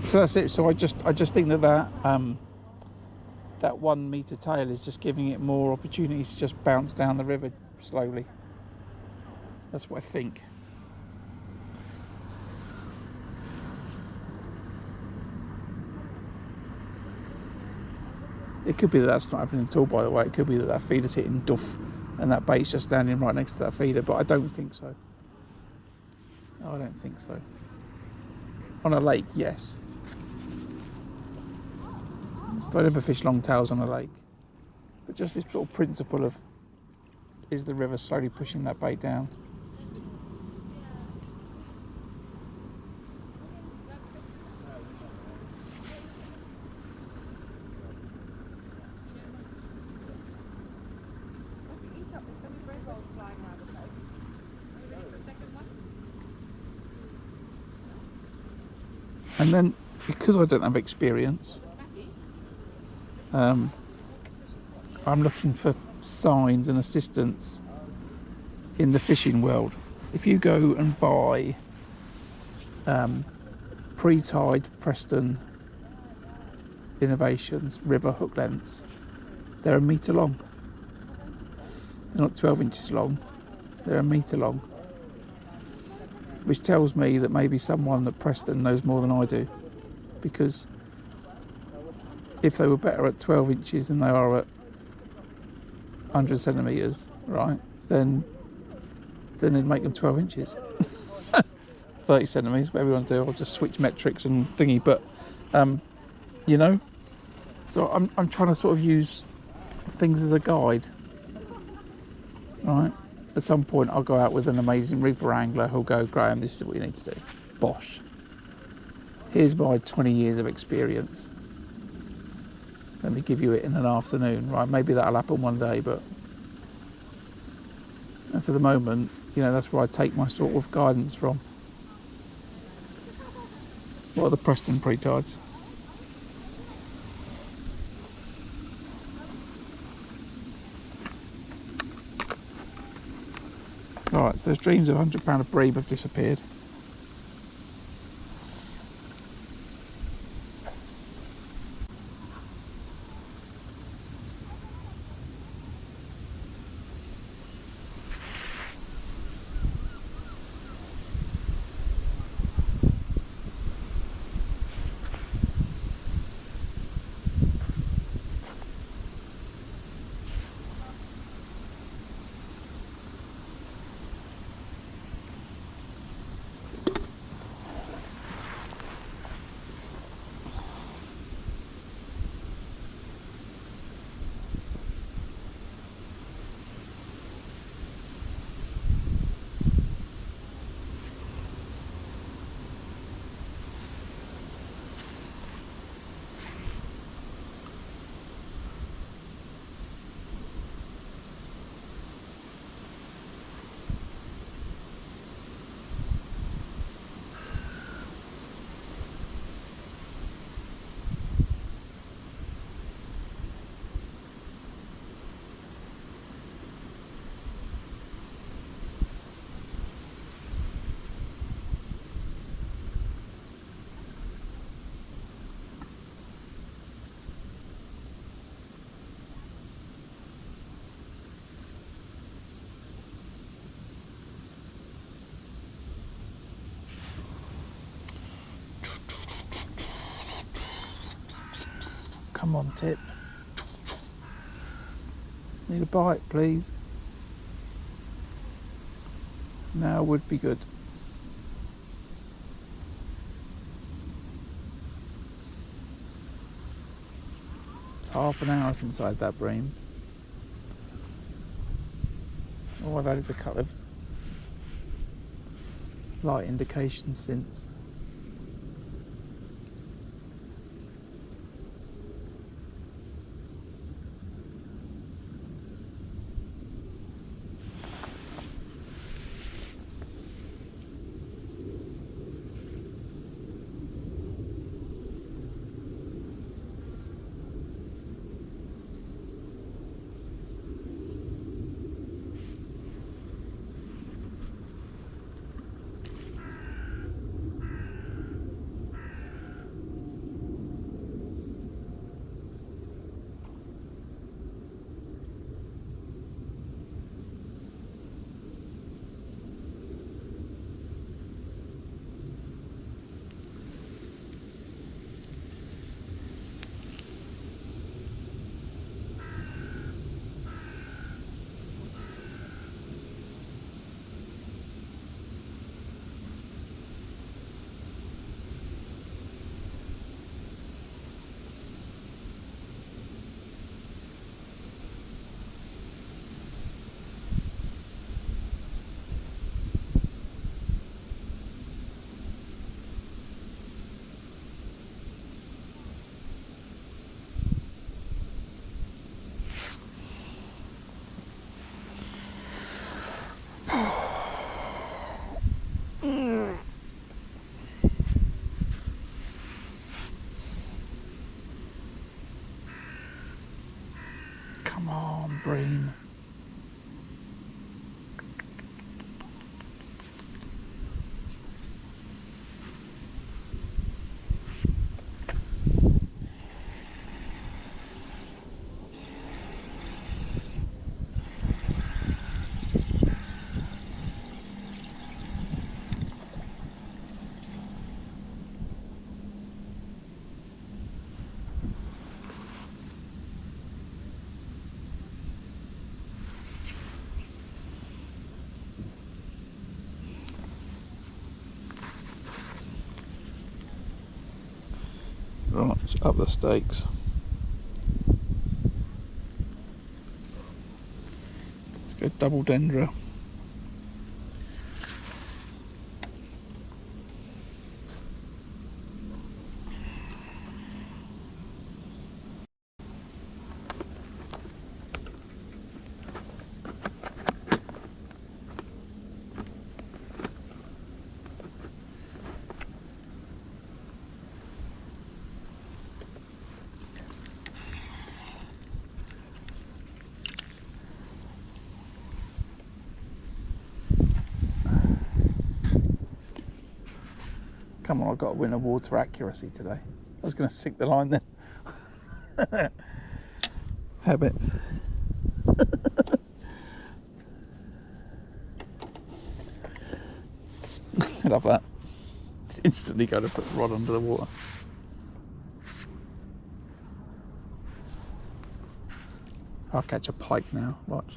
So that's it. So I just think that 1 metre tail is just giving it more opportunities to just bounce down the river slowly. That's what I think. It could be that that's not happening at all, by the way. It could be that that feeder's hitting duff and that bait's just standing right next to that feeder, but I don't think so. I don't think so. On a lake, yes. Don't ever fish longtails on a lake. But just this sort of principle of, is the river slowly pushing that bait down? And then, because I don't have experience, I'm looking for signs and assistance in the fishing world. If you go and buy pre-tied Preston Innovations river hook lengths, they're a metre long. They're not 12 inches long, they're a metre long. Which tells me that maybe someone at Preston knows more than I do. Because if they were better at 12 inches than they are at 100 centimetres, right, then they'd make them 12 inches. 30 centimetres, whatever you want to do, I'll just switch metrics and thingy, but, you know, so I'm trying to sort of use things as a guide, right? At some point I'll go out with an amazing reaper angler who'll go, Graham, this is what you need to do. Bosh. Here's my 20 years of experience. Let me give you it in an afternoon, right? Maybe that'll happen one day, but and for the moment, you know, that's where I take my sort of guidance from. What are the Preston pre-tides? Alright, so those dreams of £100 of brebe have disappeared. Come on, tip. Need a bite, please. Now would be good. It's half an hour since I had that bream. All I've had is a couple of light indications since. Come on, bream. Right, let's up the stakes. Let's go double dendra. Come on, I've got to win awards for accuracy today. I was going to sink the line then. Habits. I love that. Just instantly go to put the rod under the water. I'll catch a pike now, watch.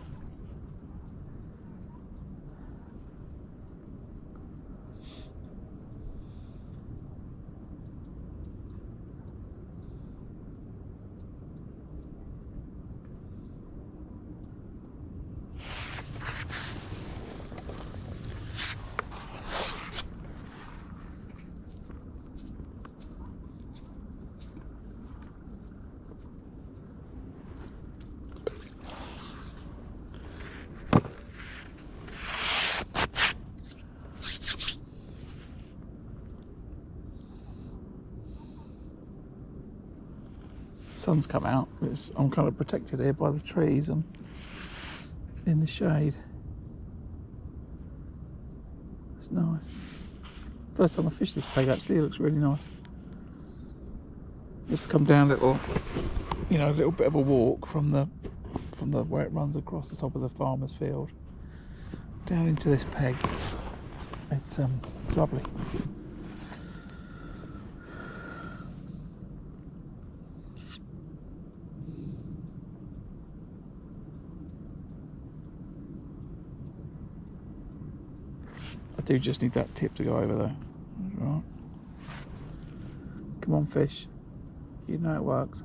Sun's come out. I'm kind of protected here by the trees. I'm in the shade. It's nice. First time I fished this peg actually, it looks really nice. You have to come down a little, you know, a little bit of a walk from the where it runs across the top of the farmer's field down into this peg. It's lovely. I do just need that tip to go over though. Right. Come on, fish. You know it works.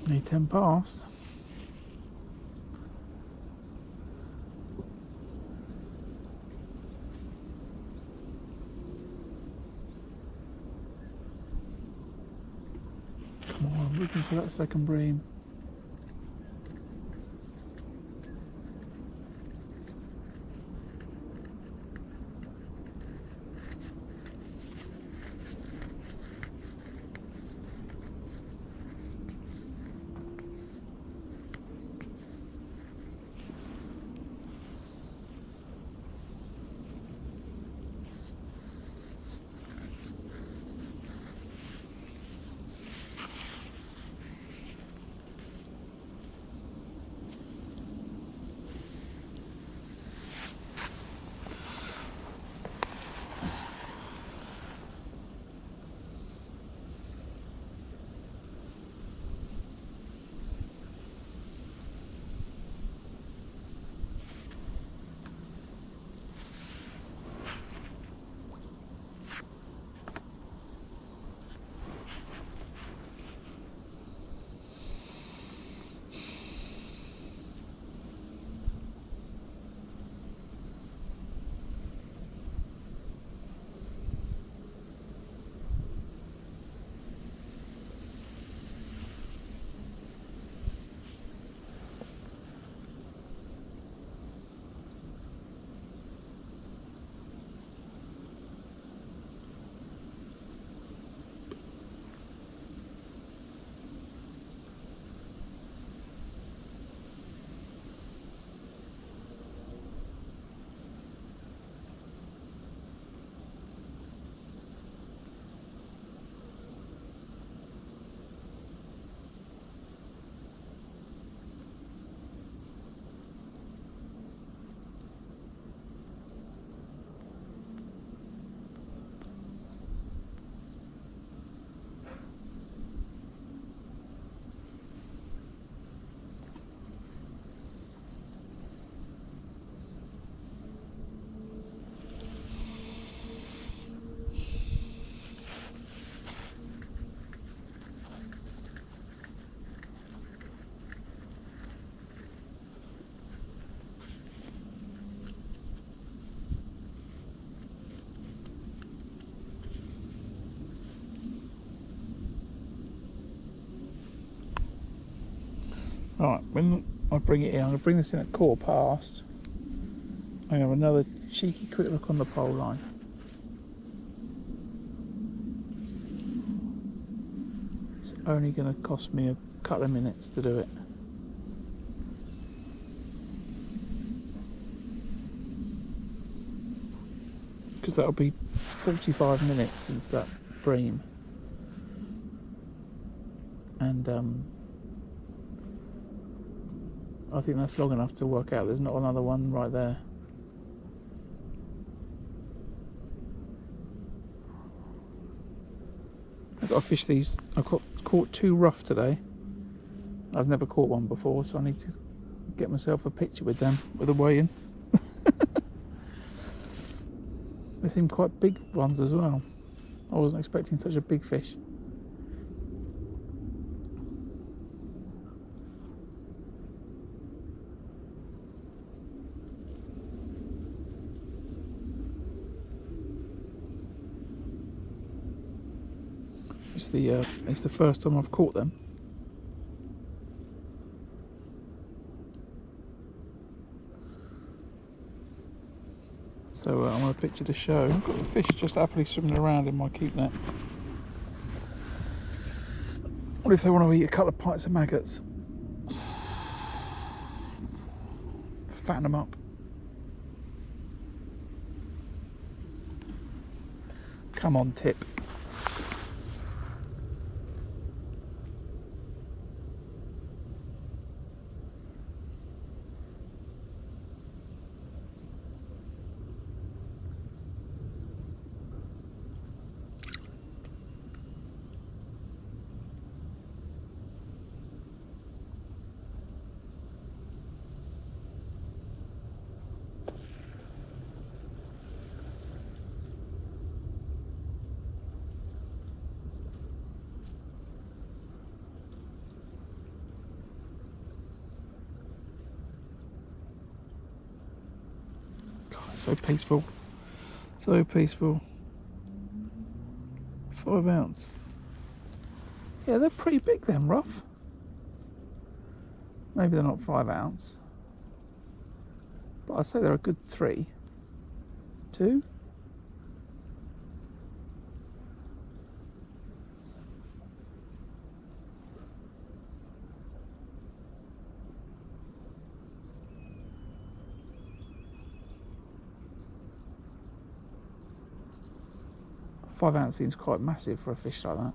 Need 10 past. Come on, I'm looking for that second bream. Right, when I bring it in, I'm going to bring this in at 1/4 past. I have another cheeky quick look on the pole line. It's only going to cost me a couple of minutes to do it. Because that'll be 45 minutes since that bream. And I think that's long enough to work out there's not another one right there. I've got to fish these. I caught 2 rough today. I've never caught one before, so I need to get myself a picture with them with a weigh-in. They seem quite big ones as well. I wasn't expecting such a big fish. It's the first time I've caught them. So I want a picture to show. I've got the fish just happily swimming around in my keep net. What if they want to eat a couple of pints of maggots? Fatten them up. Come on, tip. So peaceful, so peaceful. 5 ounce. Yeah, they're pretty big then, rough. Maybe they're not 5 ounce, but I'd say they're a good 3, 2. Five ounce seems quite massive for a fish like that.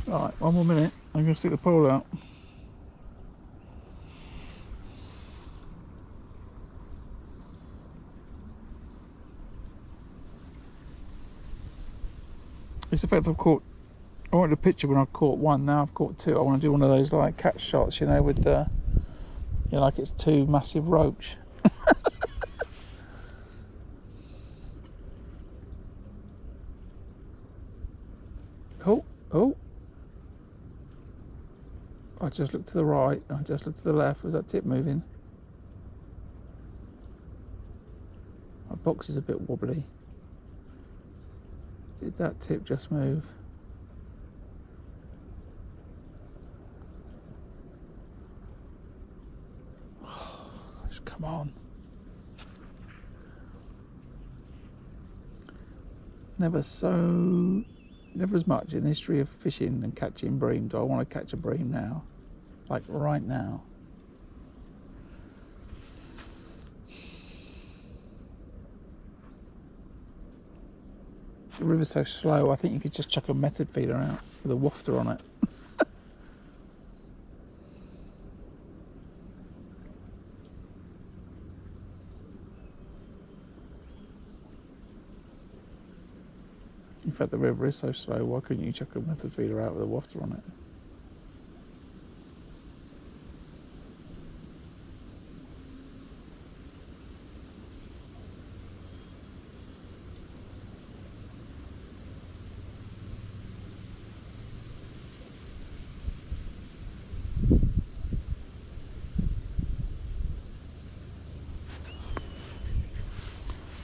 Right, 1 more minute. I'm going to stick the pole out. It's the fact I've caught. I wanted a picture when I caught 1. Now I've caught 2. I want to do one of those like catch shots, you know, with the, you know, like it's 2 massive roach. Oh, oh. I just looked to the right, I just looked to the left. Was that tip moving? My box is a bit wobbly. Did that tip just move? Oh, gosh, come on. Never as much in the history of fishing and catching bream do I want to catch a bream now. Like right now. The river's so slow, I think you could just chuck a method feeder out with a wafter on it. In fact, the river is so slow, why couldn't you chuck a method feeder out with a wafter on it?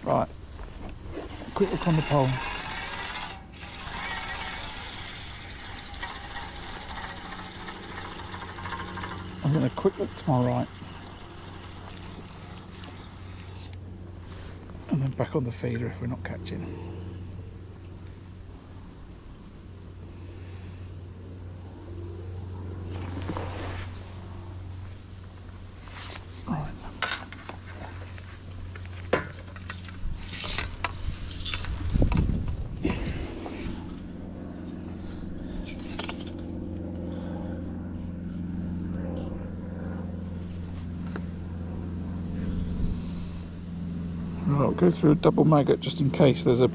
Right, quick hook on the pole. And then a quick look to my right. And then back on the feeder if we're not catching. Right. Right, I'll go through a double maggot just in case there's a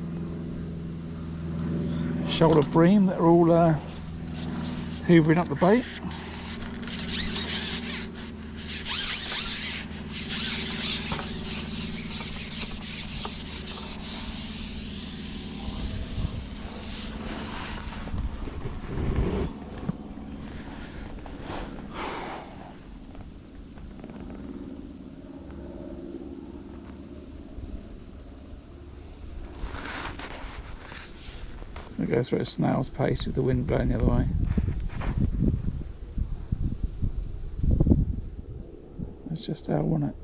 shoulder bream that are all hoovering up the bait. So go through a snail's pace with the wind blowing the other way. That's just how I want it.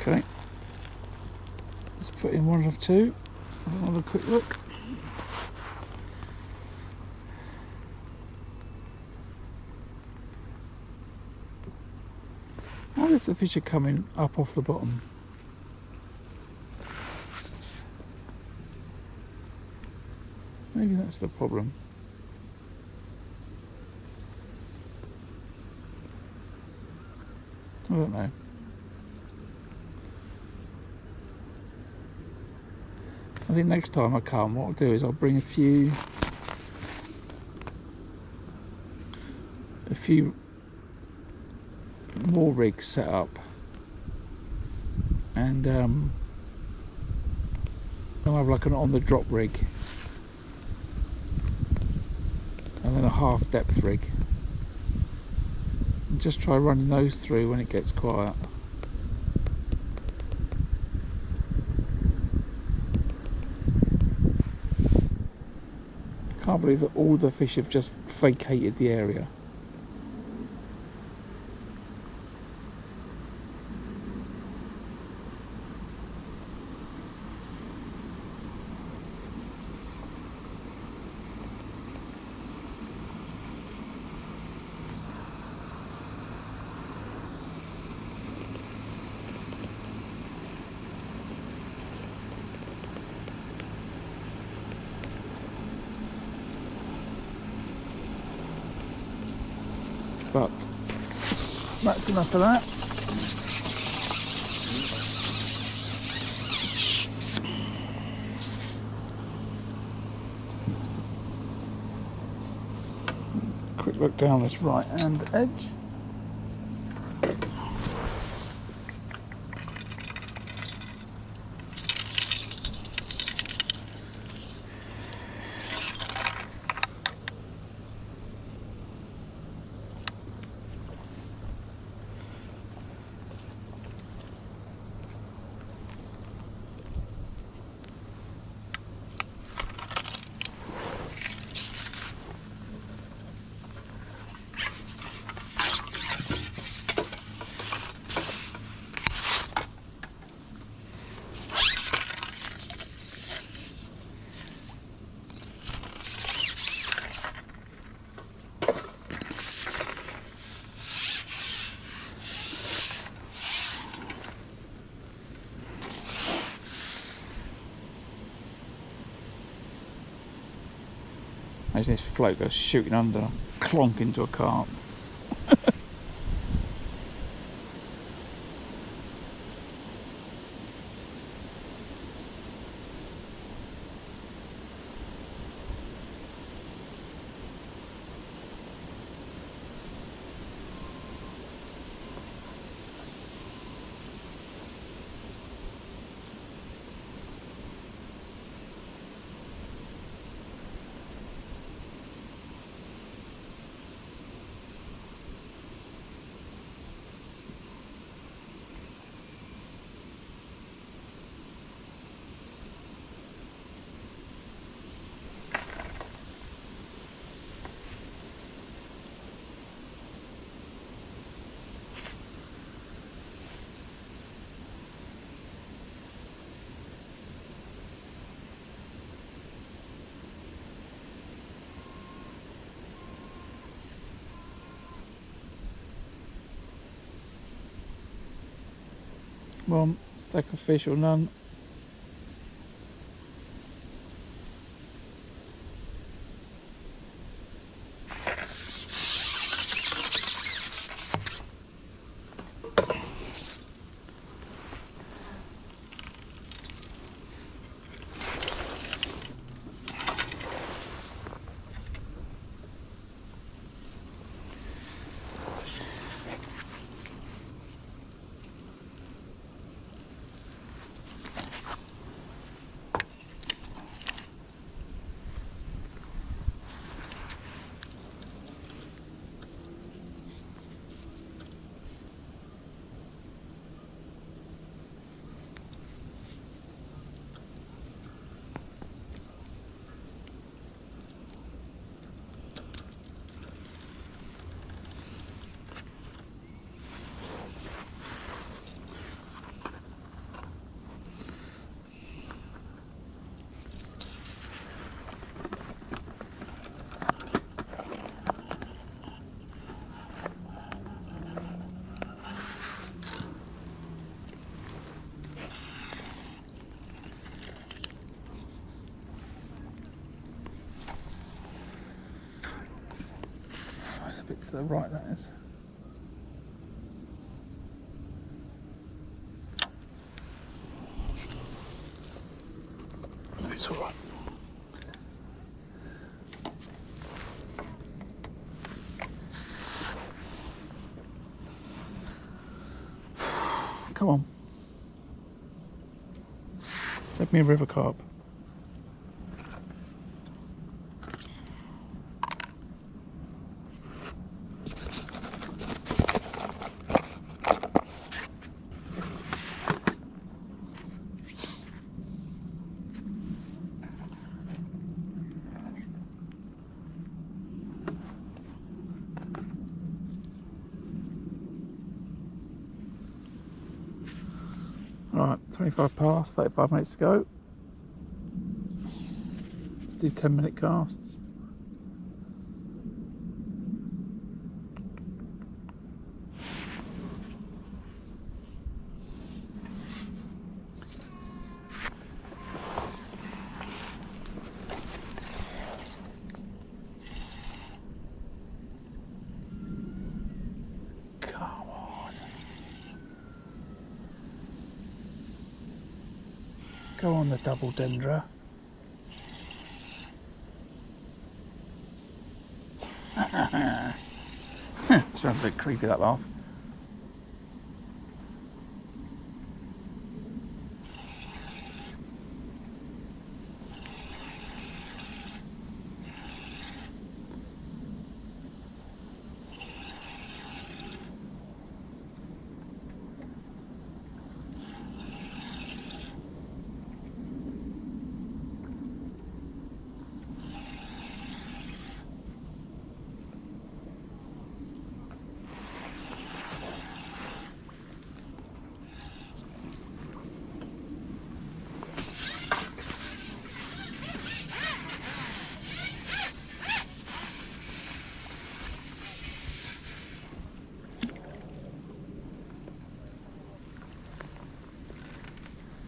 Okay, let's put in one of two. Have a quick look. I wonder if the fish are coming up off the bottom. Maybe that's the problem. I don't know. I think next time I come, what I'll do is I'll bring a few more rigs set up, and I'll have like an on the drop rig and then a half depth rig, and just try running those through when it gets quiet. I can't believe that all the fish have just vacated the area. But that's enough of that. Quick look down this right hand edge. Imagine this float goes shooting under, clonk into a carp. One stack of fish or none. It's a bit to the right, that is. No, it's all right. Come on. Take me a river carp. Right, 25 past, 35 minutes to go. Let's do 10-minute casts. Come on. Go on, the double dendra. Sounds a bit creepy, that laugh.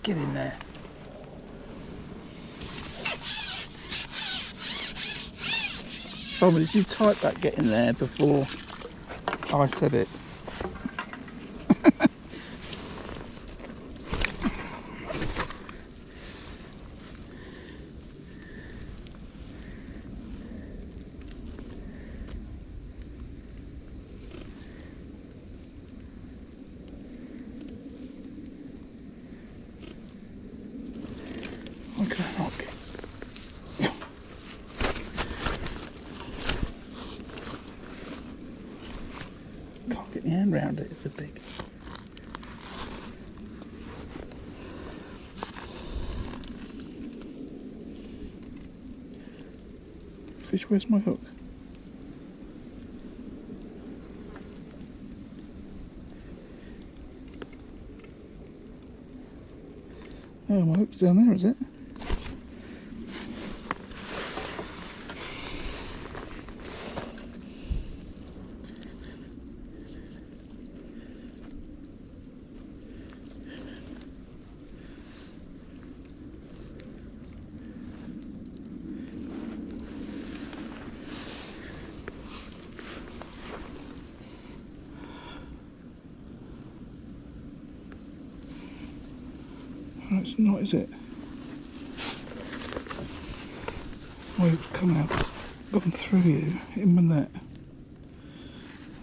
Get in there. Simon, did you type that get in there before I said it? Okay, okay. Can't get my hand round it, it's so big. Fish, where's my hook? Oh, my hook's down there, is it? No, it's not, is it? Oh, it's come out, gone through you, in my net.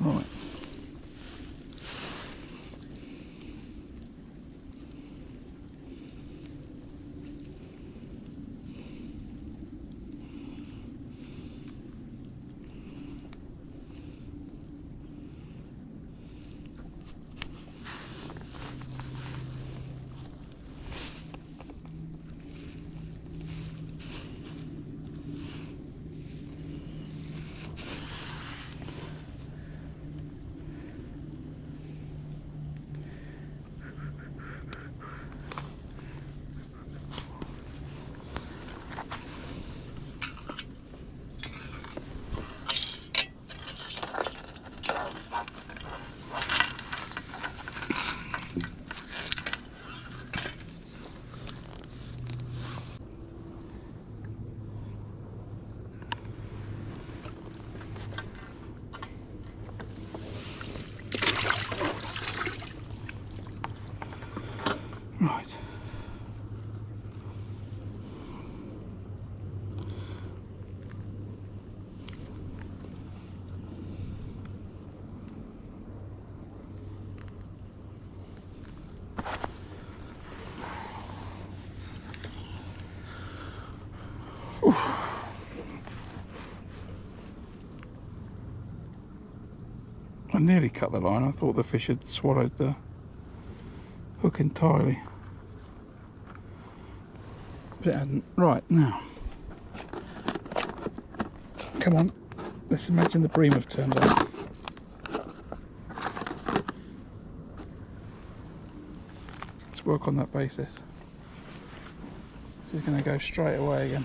Right. Right. I nearly cut the line. I thought the fish had swallowed the hook entirely. But it hadn't. Right, now. Come on. Let's imagine the bream have turned up. Let's work on that basis. This is going to go straight away again.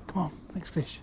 Come on, next fish.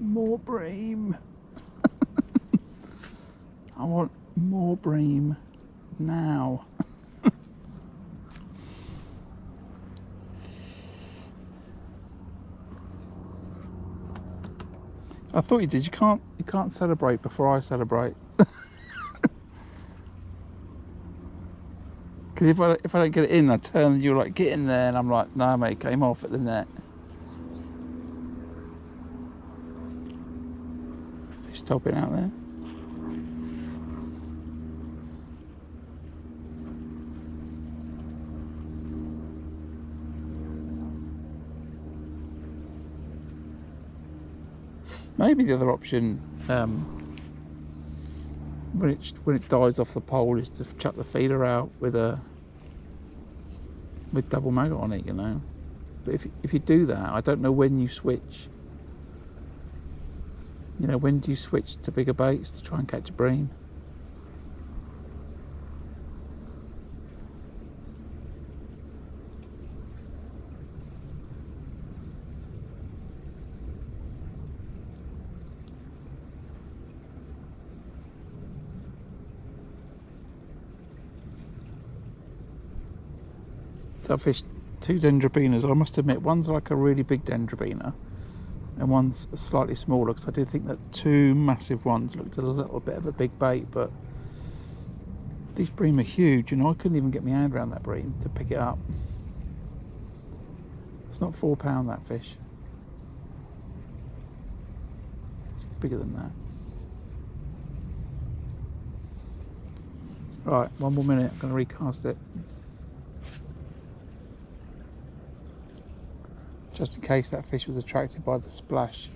more bream. I want more bream now. I thought you did. You can't celebrate before I celebrate. Because if I don't get it in, I turn and you're like, get in there, and I'm like, no mate, it came off at the net. Fish topping out there. Maybe the other option, when it dies off the pole, is to chuck the feeder out with double maggot on it, you know. But if you do that, I don't know when you switch. You know, when do you switch to bigger baits to try and catch a bream? So I fished 2 dendrobinas. I must admit, one's like a really big dendrobina and one's slightly smaller, because I did think that 2 massive ones looked a little bit of a big bait, but these bream are huge, you know. I couldn't even get my hand around that bream to pick it up. It's not £4, that fish. It's bigger than that. Right, 1 more minute, I'm going to recast it. Just in case that fish was attracted by the splash.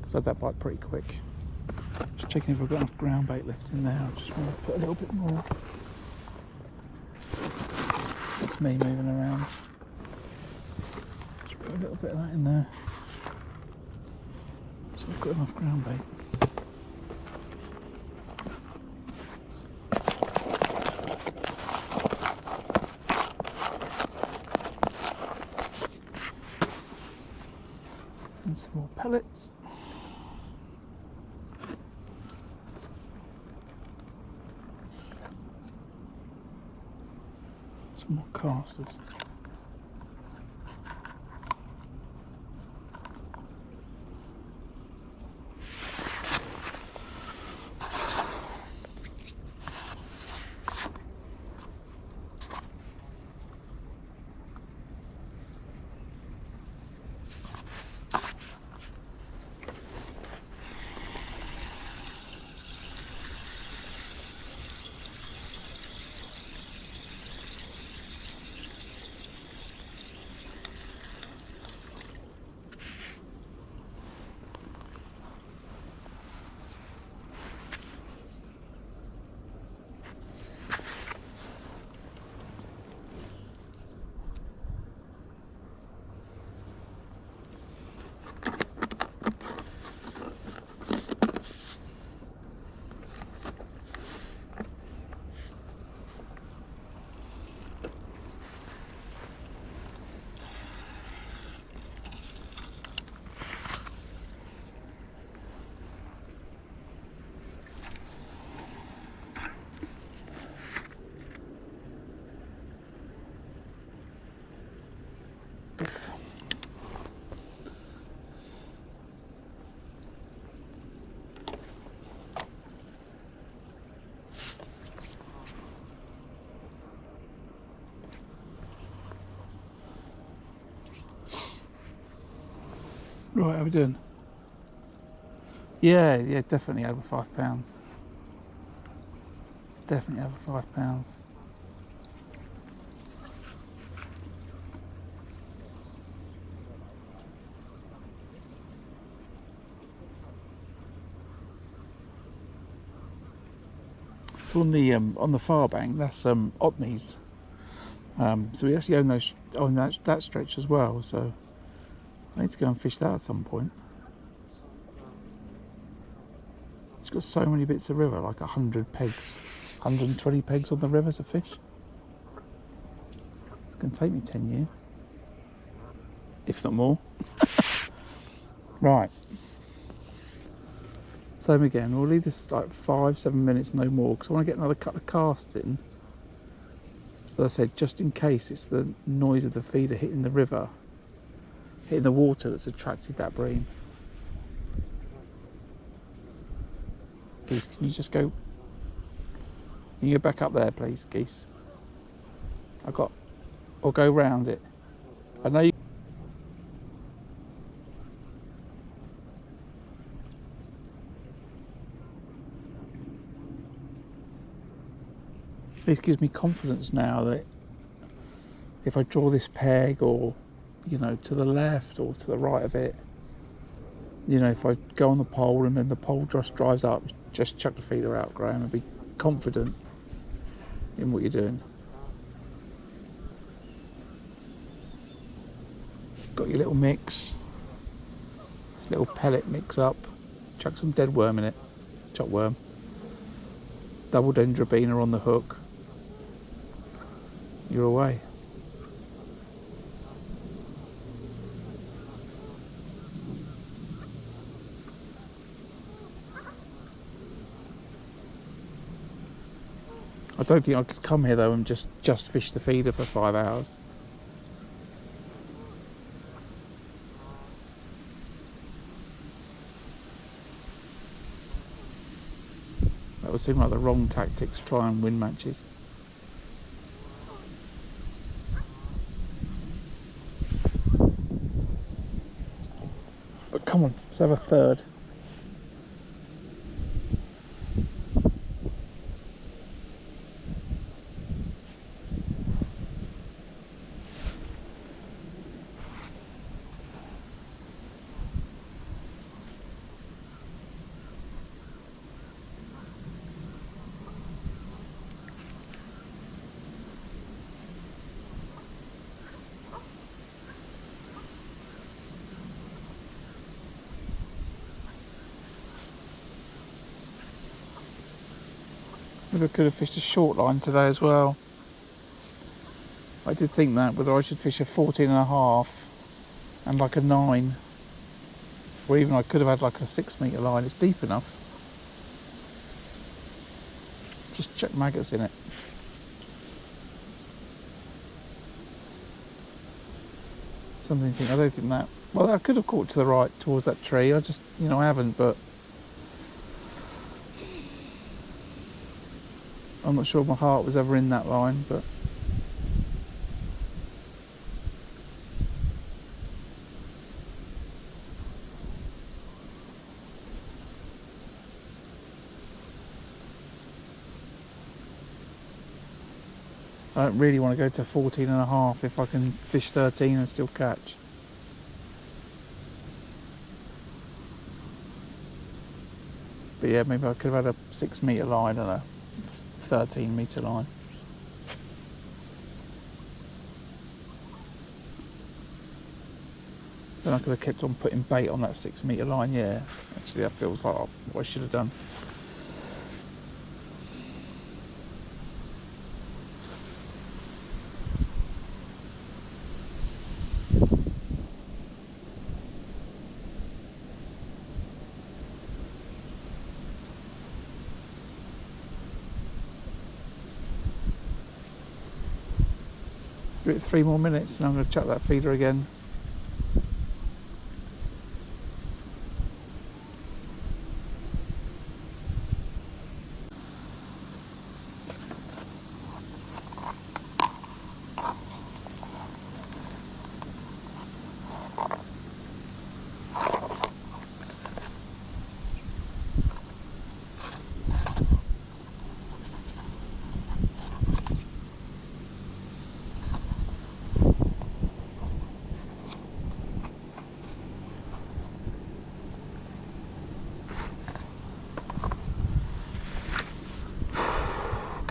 So that bite pretty quick. Just checking if I've got enough ground bait left in there. I just want to put a little bit more. That's me moving around. Just put a little bit of that in there. So I've got enough ground bait. And some more pellets. Some more casters. Right, how are we doing? Yeah, definitely over £5. Definitely over £5. So on the far bank, that's Otney's. So we actually own that stretch as well. So I need to go and fish that at some point. It's got so many bits of river, like 100 pegs, 120 pegs on the river to fish. It's going to take me 10 years. if not more. Right. Same again, we'll leave this like 5-7 minutes, no more, because I want to get another couple of casts in. As I said, just in case it's the noise of the feeder hitting the river, hitting the water, that's attracted that bream. Geese, can you just go? Can you go back up there, please, geese? Or go round it. I know you. This gives me confidence now that if I draw this peg, or you know, to the left or to the right of it, you know, if I go on the pole and then the pole just drives up, just chuck the feeder out, Graham, and be confident in what you're doing. Got your little mix, this little pellet mix up, chuck some dead worm in it, chop worm, double dendrobina on the hook, you're away. I don't think I could come here though and just fish the feeder for 5 hours. That would seem like the wrong tactic to try and win matches. But come on, let's have a third. Maybe I could have fished a short line today as well. I did think that, whether I should fish a 14.5 and like a 9, or even I could have had like a 6 metre line. It's deep enough. Just chuck maggots in it. Something to think, I don't think that, well, I could have caught to the right towards that tree. I just, you know, I haven't, but I'm not sure my heart was ever in that line, but I don't really want to go to 14.5 if I can fish 13 and still catch. But yeah, maybe I could have had a 6 metre line and a 13 metre line. Then I could have kept on putting bait on that 6 metre line, yeah. Actually, that feels like what I should have done. Give it 3 more minutes and I'm going to chuck that feeder again.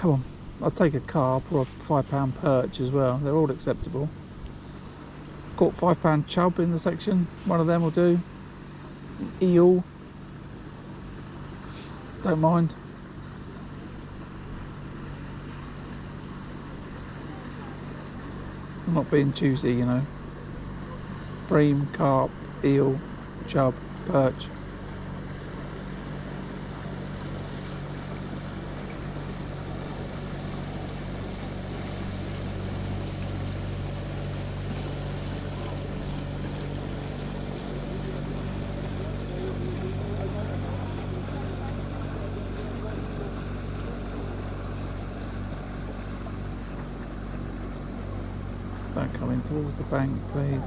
Come on, I'll take a carp or a £5 perch as well. They're all acceptable. Caught £5 chub in the section. One of them will do. Eel. Don't mind. I'm not being choosy, you know. bream, carp, eel, chub, perch. Don't come in towards the bank, please.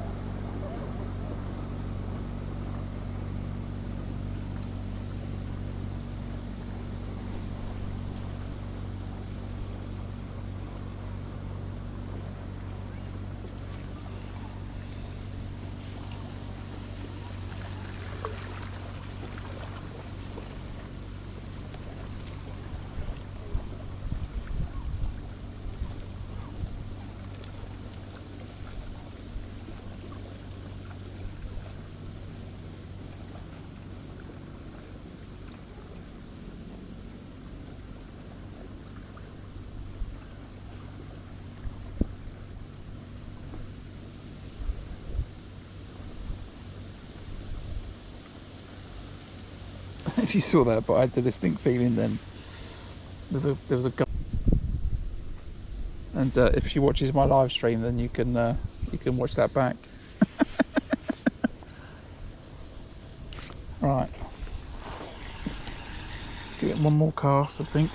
If you saw that, but I had a distinct feeling then. There was a gun. And if she watches my live stream, then you can watch that back. Right. Give it one more cast, I think.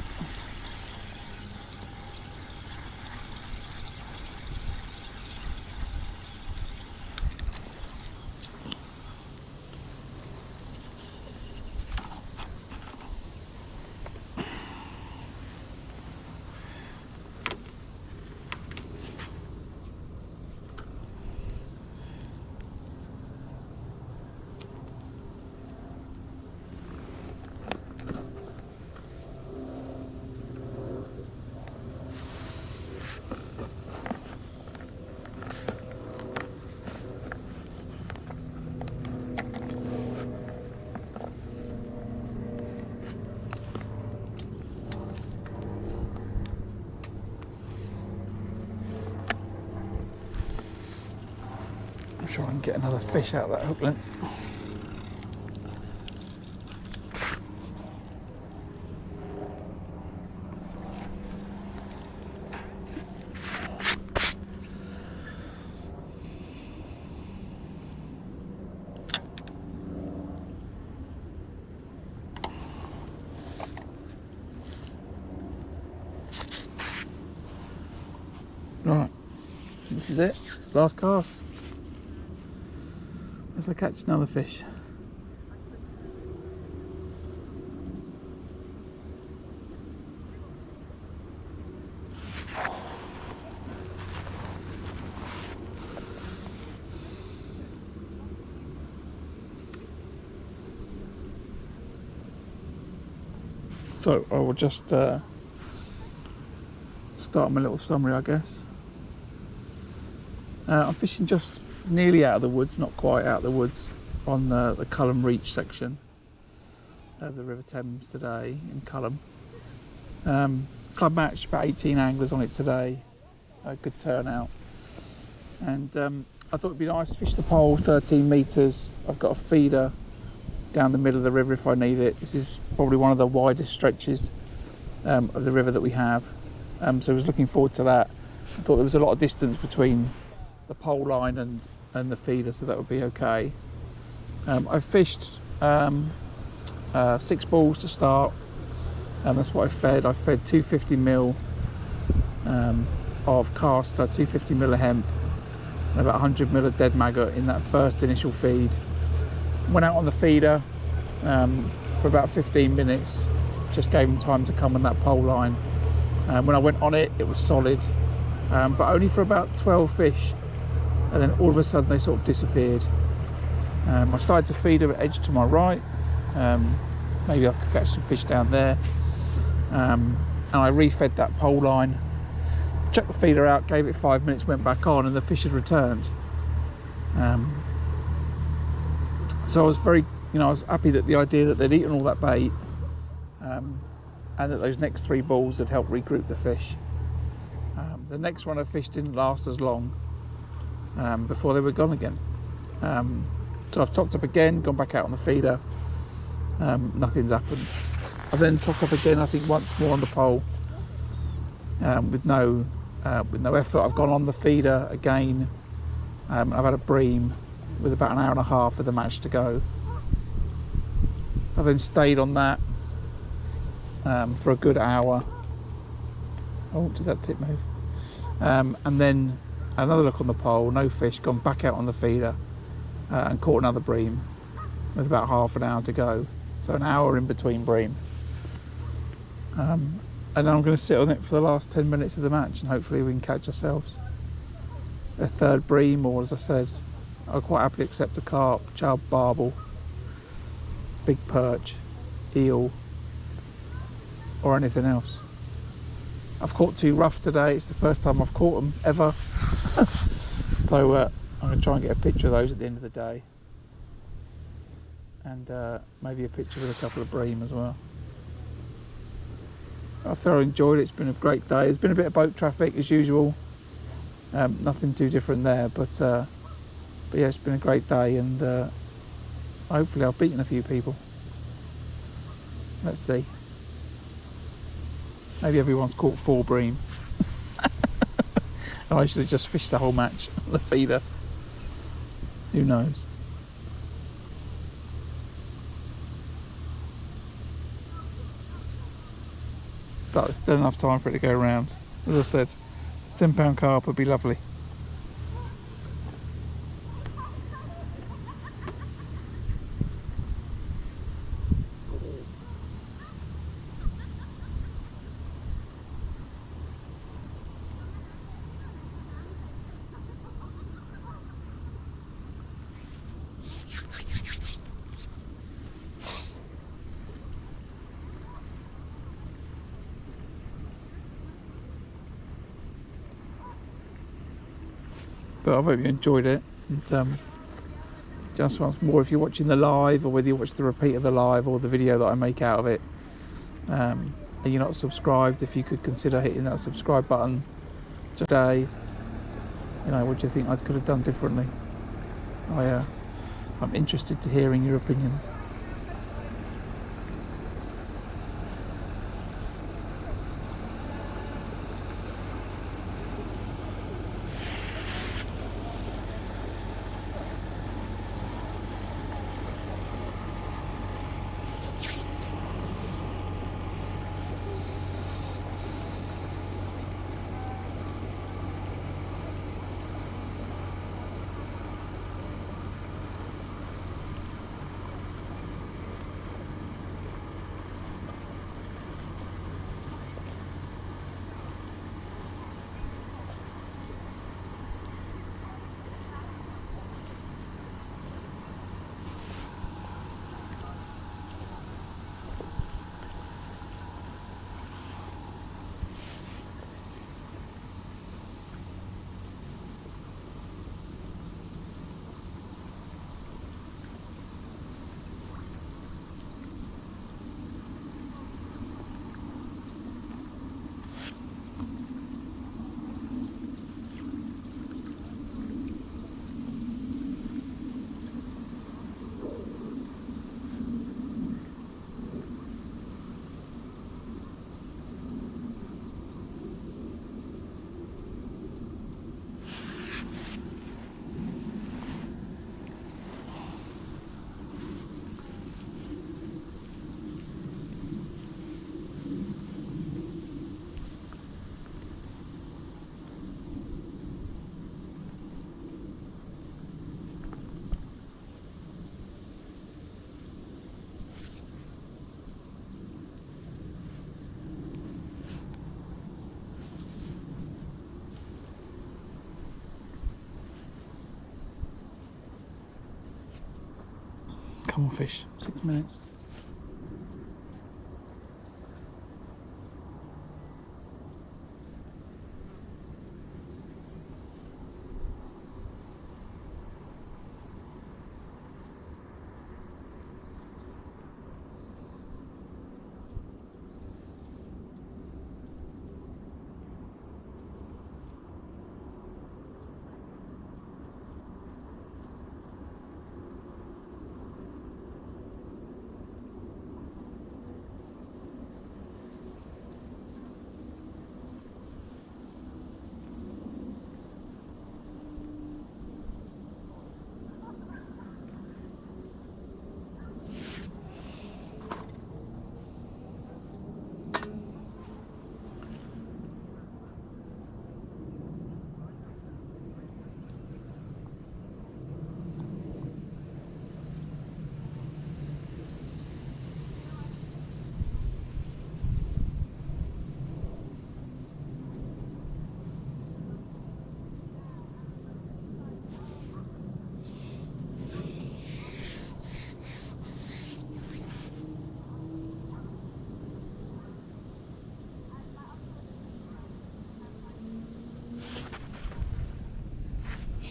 I'm sure I can get another fish out of that hook length. Right, this is it, last cast. As I catch another fish. So I will just start my little summary, I guess. I'm fishing just nearly out of the woods, not quite out of the woods, on the Culham Reach section of the River Thames today in Culham. Club match, about 18 anglers on it today, a good turnout. And I thought it'd be nice to fish the pole 13 metres. I've got a feeder down the middle of the river if I need it. This is probably one of the widest stretches of the river that we have. So I was looking forward to that. I thought there was a lot of distance between the pole line and the feeder, so that would be okay. I've fished 6 balls to start, and that's what I fed. I fed 250ml of caster, 250ml of hemp, and about 100ml of dead maggot in that first initial feed. Went out on the feeder for about 15 minutes, just gave them time to come on that pole line. When I went on it, it was solid, but only for about 12 fish. And then all of a sudden they sort of disappeared. I started to feed them at edge to my right. Maybe I could catch some fish down there. And I refed that pole line, checked the feeder out, gave it 5 minutes, went back on, and the fish had returned. So I was very, I was happy that the idea that they'd eaten all that bait, and that those next 3 balls had helped regroup the fish. The next run of fish didn't last as long before they were gone again. So I've topped up again, gone back out on the feeder. Nothing's happened. I've then topped up again, I think once more on the pole, with no effort. I've gone on the feeder again. I've had a bream with about an hour and a half of the match to go. I then stayed on that for a good hour. Oh, did that tip move? And then another look on the pole, no fish, gone back out on the feeder and caught another bream with about half an hour to go. So an hour in between bream. And then I'm going to sit on it for the last 10 minutes of the match, and hopefully we can catch ourselves a third bream, or as I said, I'll quite happily accept a carp, chub, barbel, big perch, eel, or anything else. I've caught 2 rough today. It's the first time I've caught them ever. So I'm going to try and get a picture of those at the end of the day, and maybe a picture with a couple of bream as well. I've thoroughly enjoyed it. It's been a great day. There's been a bit of boat traffic as usual. Nothing too different there, but yeah, it's been a great day, and hopefully I've beaten a few people. Let's see. Maybe everyone's caught 4 bream. And I should have just fished the whole match on the feeder. Who knows? But there's still enough time for it to go around. As I said, £10 carp would be lovely. But I hope you enjoyed it. And just once more, if you're watching the live, or whether you watch the repeat of the live or the video that I make out of it, and you're not subscribed, if you could consider hitting that subscribe button today. You know, what do you think I could have done differently? I'm interested to hearing your opinions. Come on, fish. 6 minutes.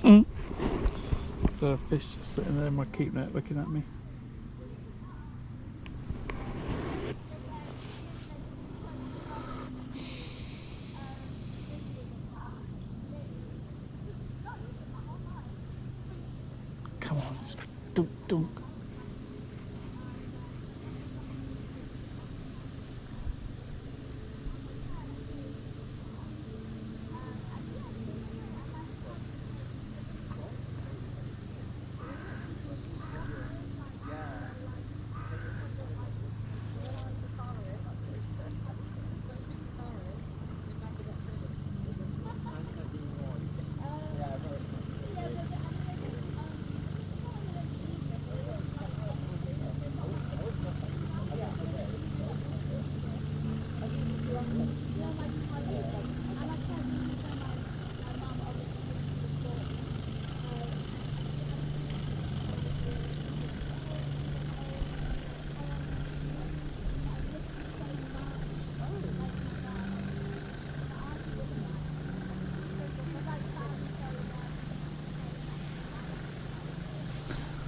The fish just sitting there in my keep net looking at me. Come on, just dunk, dunk.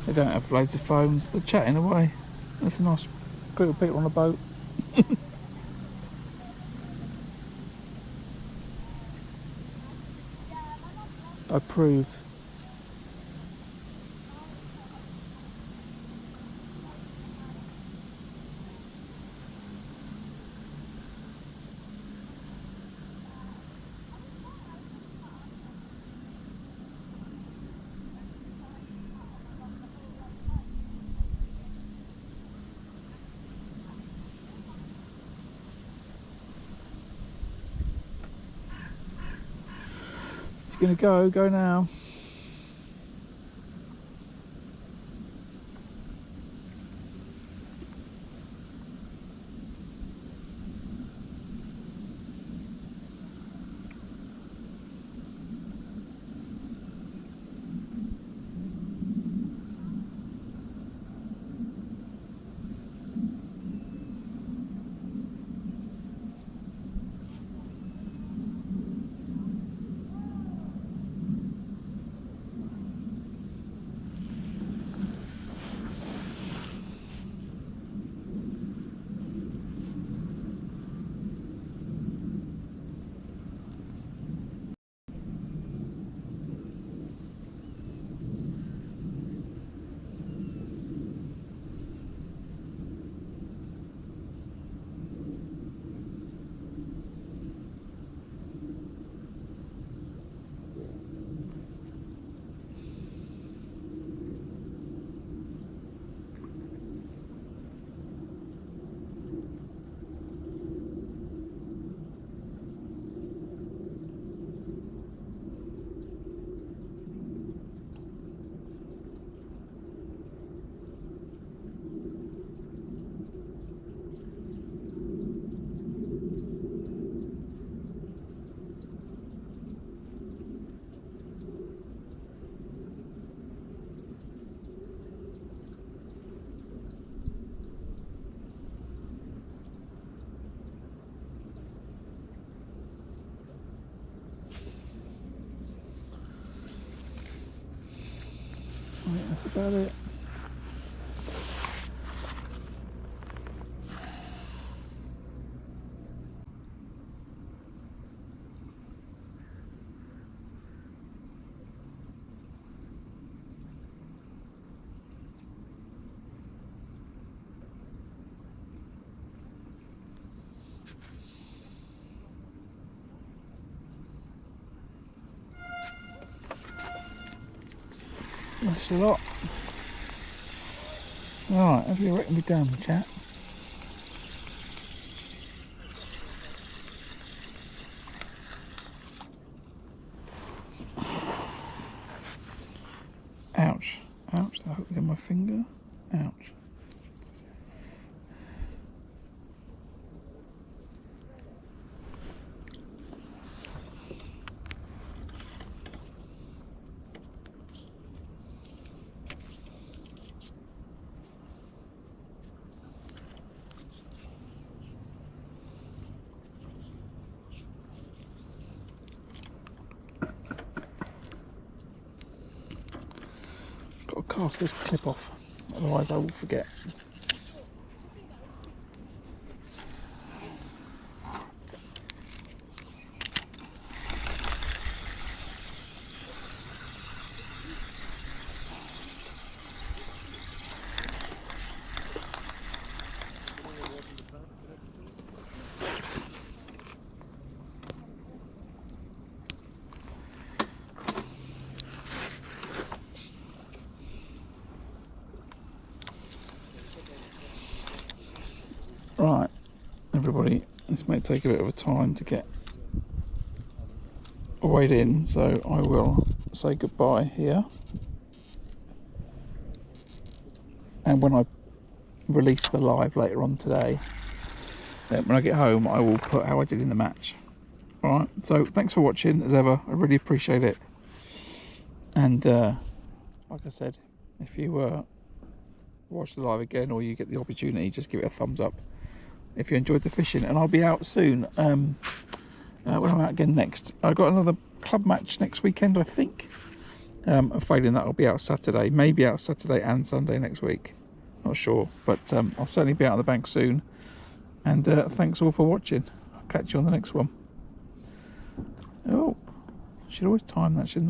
They don't have loads of phones, they're chatting away. That's a nice group of people on a boat. I approve. If you're gonna go now. Right, that's about it. That's a lot. Right, have you reckon we're done, chat? Ouch. Ouch, that hooked in my finger. Ouch. Got to cast this clip off, otherwise I will forget. Right, everybody, this may take a bit of a time to get weighed in, so I will say goodbye here. And when I release the live later on today, when I get home, I will put how I did in the match. Alright, so thanks for watching as ever, I really appreciate it. And like I said, if you watch the live again or you get the opportunity, just give it a thumbs up if you enjoyed the fishing. And I'll be out soon. When I'm out again next, I've got another club match next weekend, I think. Failing that, I'll be out Saturday, maybe out Saturday and Sunday next week, not sure, but I'll certainly be out on the bank soon. And thanks all for watching. I'll catch you on the next one. Oh, should always time that, shouldn't I?